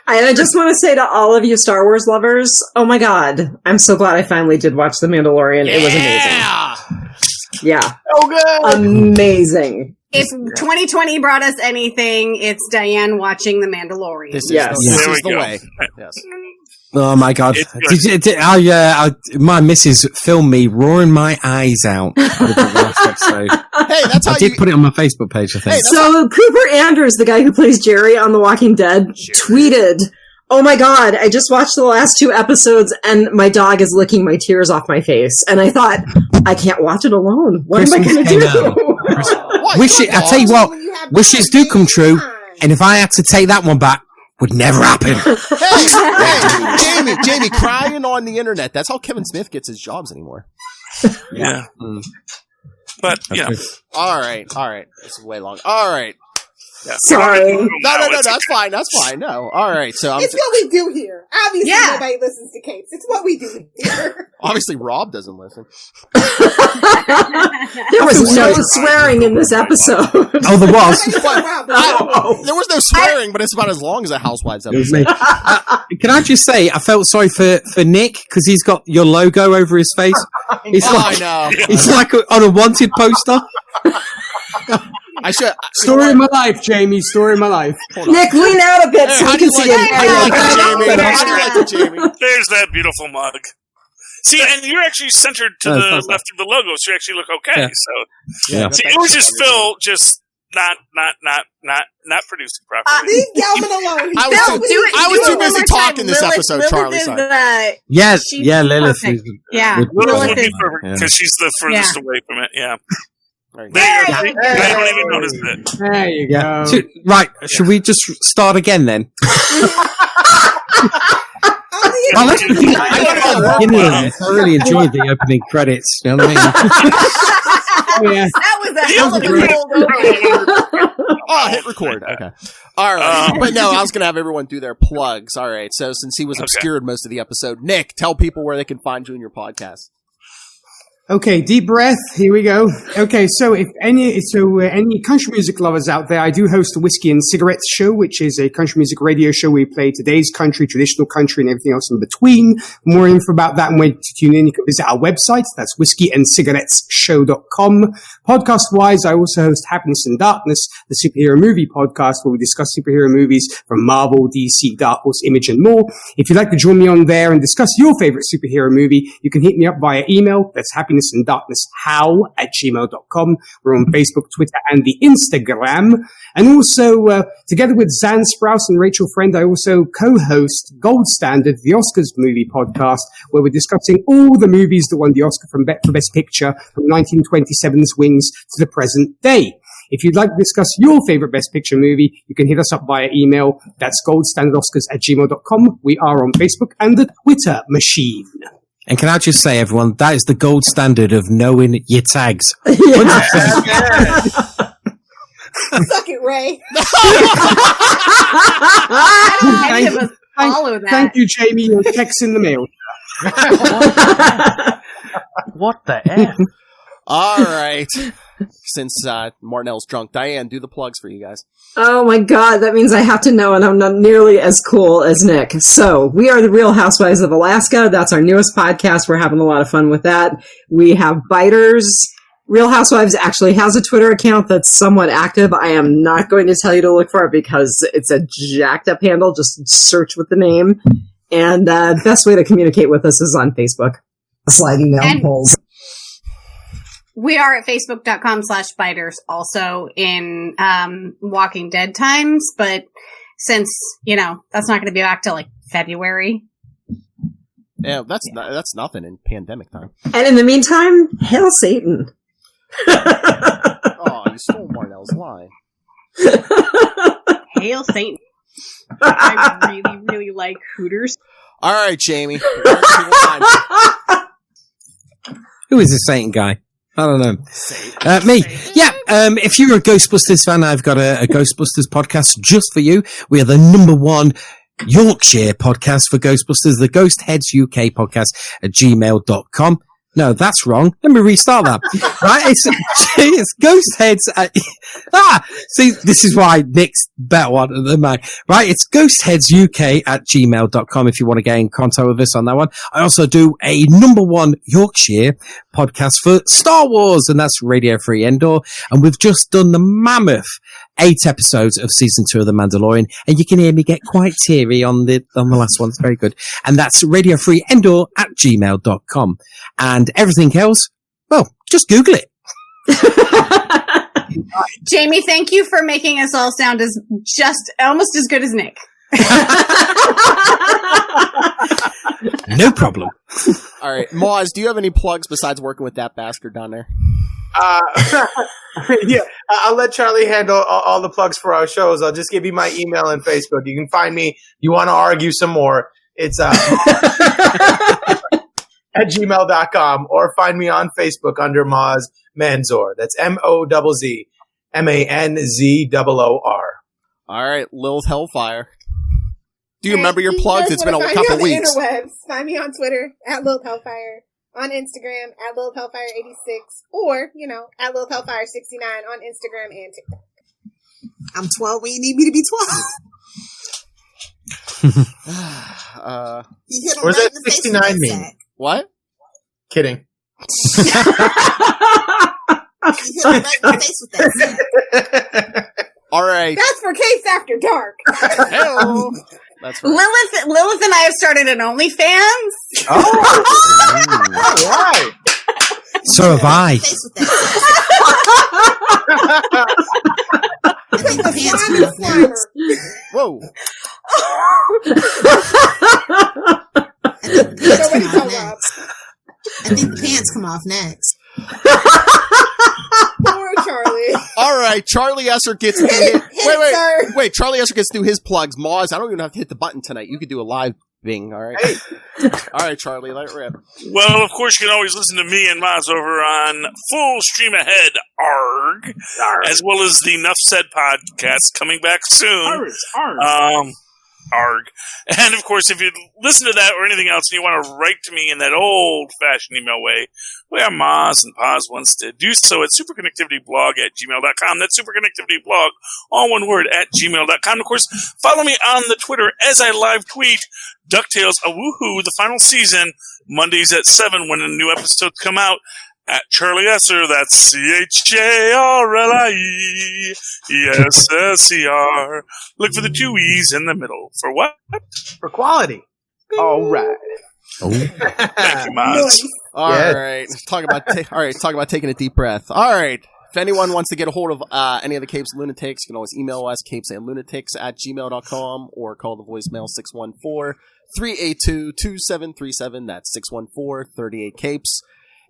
And I just want to say to all of you Star Wars lovers, oh my god, I'm so glad I finally did watch The Mandalorian. Yeah! It was amazing. Yeah. Oh, good. Amazing. If 2020 brought us anything, it's Diane watching The Mandalorian. This is the way. Yes. Oh my god! My missus filmed me roaring my eyes out. Hey, that's how I did put it on my Facebook page. I think. Hey, so Cooper Andrews, the guy who plays Jerry on The Walking Dead, tweeted, "Oh my god, I just watched the last 2 episodes, and my dog is licking my tears off my face." And I thought, I can't watch it alone. What am I going to do? I tell you what, wishes do come true, and if I had to take that one back, would never happen. Hey, Jamie, crying on the internet. That's how Kevin Smith gets his jobs anymore. Yeah. But, All right. This is way long. All right. Yeah. Sorry. No, that's fine. No. All right. So it's what we do here. Obviously, nobody listens to Capes. It's what we do here. Obviously, Rob doesn't listen. There was no swearing in this episode. Oh, there was. There was no swearing, but it's about as long as a Housewives episode. Can I just say, I felt sorry for Nick because he's got your logo over his face. I know. It's like on a wanted poster. I should. Story of my life, Jamie. Story of my life. Nick, lean out a bit so we can see it. How do you like it, Jamie? There's that beautiful mug. See, and you're actually centered to the left of the logo, so you actually look okay. Yeah. So, see, it was just Phil, just not producing properly. Leave Gelman alone. I was too busy talking this episode, Charlie. Sorry. Yes, Lilith. Yeah, Lilith would be perfect because she's the furthest away from it. Yeah. There you go. I don't even notice it. There you go. So, right, should we just start again then? I really enjoyed the opening credits. You know what I mean? That was a hell of a cold opening. Oh, hit record. Okay. All right. But no, I was going to have everyone do their plugs. All right. So since he was obscured most of the episode, Nick, tell people where they can find you in your podcast. Okay, deep breath. Here we go. Okay, so if any country music lovers out there, I do host a Whiskey and Cigarettes show, which is a country music radio show where we play today's country, traditional country, and everything else in between. For more info about that and where to tune in, you can visit our website. That's whiskeyandcigarettesshow.com. Podcast-wise, I also host Happiness and Darkness, the superhero movie podcast, where we discuss superhero movies from Marvel, DC, Dark Horse, Image, and more. If you'd like to join me on there and discuss your favorite superhero movie, you can hit me up via email. That's happinessanddarknesshow@gmail.com. We're on Facebook, Twitter, and the Instagram. And also, together with Zan Sprouse and Rachel Friend, I also co-host Gold Standard, the Oscars movie podcast, where we're discussing all the movies that won the Oscar for Best Picture from 1927's Wings to the present day. If you'd like to discuss your favorite Best Picture movie, you can hit us up via email. That's goldstandardoscars@gmail.com. We are on Facebook and the Twitter machine. And can I just say, everyone, that is the gold standard of knowing your tags. Suck it, Ray. Thank you, Jamie. Your check's in the mail. What the F? All right. Since Marnell's drunk, Diane, do the plugs for you guys. Oh my God, that means I have to know, and I'm not nearly as cool as Nick. So, we are the Real Housewives of Alaska. That's our newest podcast. We're having a lot of fun with that. We have Biters. Real Housewives actually has a Twitter account that's somewhat active. I am not going to tell you to look for it because it's a jacked up handle. Just search with the name. And the best way to communicate with us is on Facebook. Sliding down polls. We are at facebook.com/biters also in Walking Dead times, but since, that's not going to be back till like February. Yeah, that's nothing in pandemic time. And in the meantime, hail Satan. Oh, you stole Marnell's line. Hail Satan. I really, really like Hooters. All right, Jamie. Who is this Satan guy? I don't know. Me. Yeah. If you're a Ghostbusters fan, I've got a Ghostbusters podcast just for you. We are the #1 Yorkshire podcast for Ghostbusters, the Ghost Heads UK podcast @gmail.com. No, that's wrong. Let me restart that. Right? It's Ghost Heads see, this is why Nick's better one than mine. Right? It's ghostheadsuk @gmail.com if you want to get in contact with us on that one. I also do a #1 Yorkshire podcast for Star Wars, and that's Radio Free Endor. And we've just done the mammoth 8 episodes of season 2 of The Mandalorian, and you can hear me get quite teary on the last one. It's very good. And that's Radio Free Endor @gmail.com. And everything else, well, just Google it. Jamie, thank you for making us all sound as almost as good as Nick. No problem. All right, Mozz, do you have any plugs besides working with that bastard down there? Yeah, I'll let Charlie handle all the plugs for our shows. I'll just give you my email and Facebook. You can find me. You want to argue some more? It's @gmail.com, or find me on Facebook under Mozz Manzor. That's MOZZ MANZOOR. All right, Lilith Hellfire. Do you remember your plugs? It's been a couple weeks. Interwebs. Find me on Twitter @Lilith Hellfire, on Instagram @Lilith Hellfire 86, or @Lilith Hellfire 69 on Instagram and TikTok. I'm 12 when you need me to be 12. Where's that 69 mean? What? Kidding. You hit her right in the face with that. All right. That's for Capes After Dark. Hello. That's right. Lilith and I have started an OnlyFans. Oh, all right. So have I. Face with that. I think the pants Whoa. I think the pants come off next. Poor Charlie. All right, Charlie Esser gets wait. Charlie Esser gets to do his plugs. Mozz, I don't even have to hit the button tonight. You could do a live Bing. All right. Hey. All right, Charlie, let it rip. Well, of course, you can always listen to me and Mozz over on Full Stream Ahead, ARG, as well as the Nuff Said podcast coming back soon. ARG. And, of course, if you listen to that or anything else and you want to write to me in that old-fashioned email way, where Mozz and Paz once did, do so at superconnectivityblog@gmail.com. That's superconnectivityblog, all one word, @gmail.com. Of course, follow me on the Twitter as I live tweet DuckTales, a woohoo, the final season, Mondays at 7 when the new episodes come out. At Charlie Esser, that's CharlieEsser. Look for the 2 E's in the middle. For what? For quality. All right. Oh. Thank you, Mozz. All right. Talk about taking a deep breath. All right. If anyone wants to get a hold of any of the Capes and Lunatics, you can always email us, capesandlunatics@gmail.com, or call the voicemail 614-382-2737. That's 614-38-CAPES.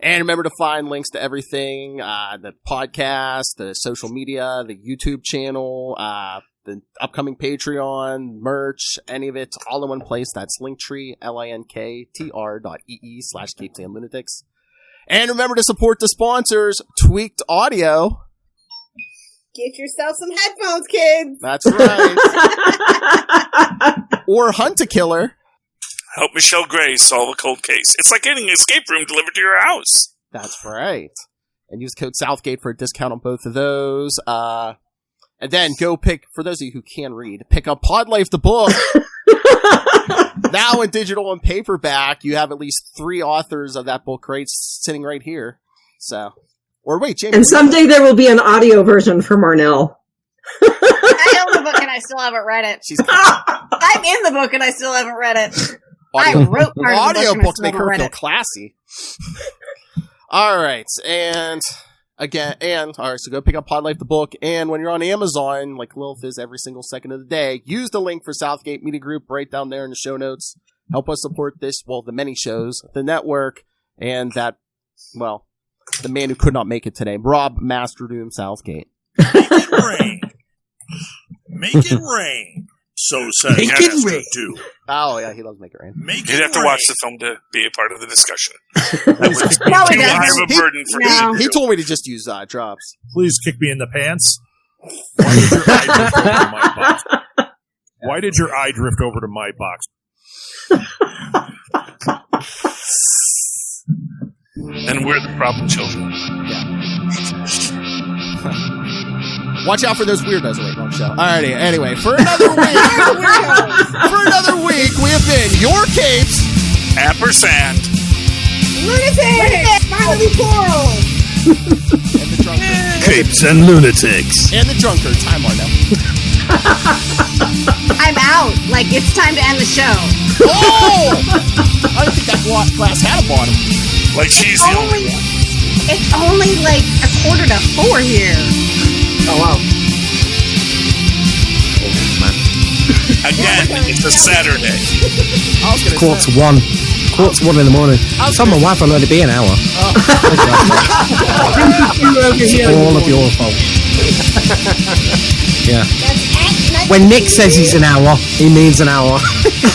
And remember to find links to everything, the podcast, the social media, the YouTube channel, the upcoming Patreon, merch, any of it, all in one place. That's Linktree, linktr.ee/capesandlunatics. And remember to support the sponsors, Tweaked Audio. Get yourself some headphones, kids. That's right. Or Hunt-A-Killer. Help Michelle Gray solve a cold case. It's like getting an escape room delivered to your house. That's right. And use code Southgate for a discount on both of those. And then go pick, for those of you who can read, pick up Pod Life the book. Now in digital and paperback, you have at least 3 authors of that book sitting right here. So, or wait, Jamie. And someday there will be an audio version for Marnell. I own the book and I still haven't read it. I'm in the book and I still haven't read it. I wrote part of the book books make her feel classy. All right, so go pick up Pod Life the book, and when you're on Amazon, like Lilith is every single second of the day, use the link for Southgate Media Group right down there in the show notes. Help us support this, the many shows, the network, and the man who could not make it today, Rob Masterdoom Southgate. Make it rain. Make it rain. So said Master Doom. Oh, yeah, he loves Make It Rain. You'd have to watch the film to be a part of the discussion. That would be too high of a burden for me. He told me to just use drops. Please kick me in the pants. Why did your eye drift over to my box? Why did your eye drift over to my box? And we're the problem children. Yeah. Watch out for those weirdos. Wait, wrong show. Alrighty, anyway, for another week, we have been your Capes. Ampersand. Lunatics! Finally plural! And the drunkard. Capes and Lunatics. And the drunkard. Time on now. I'm out. Like, it's time to end the show. Oh! I don't think that glass had a bottom. Like she's the only one. It's only like 3:45 here. Oh, wow. Again, it's a Saturday. Quarter to 1 in the morning. I told my wife I'll only be an hour. All of your fault. Yeah. When Nick says he's an hour, he means an hour.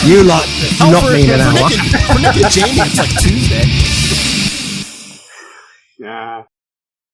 You lot do not mean an hour. For Nick and Jamie, it's like Tuesday.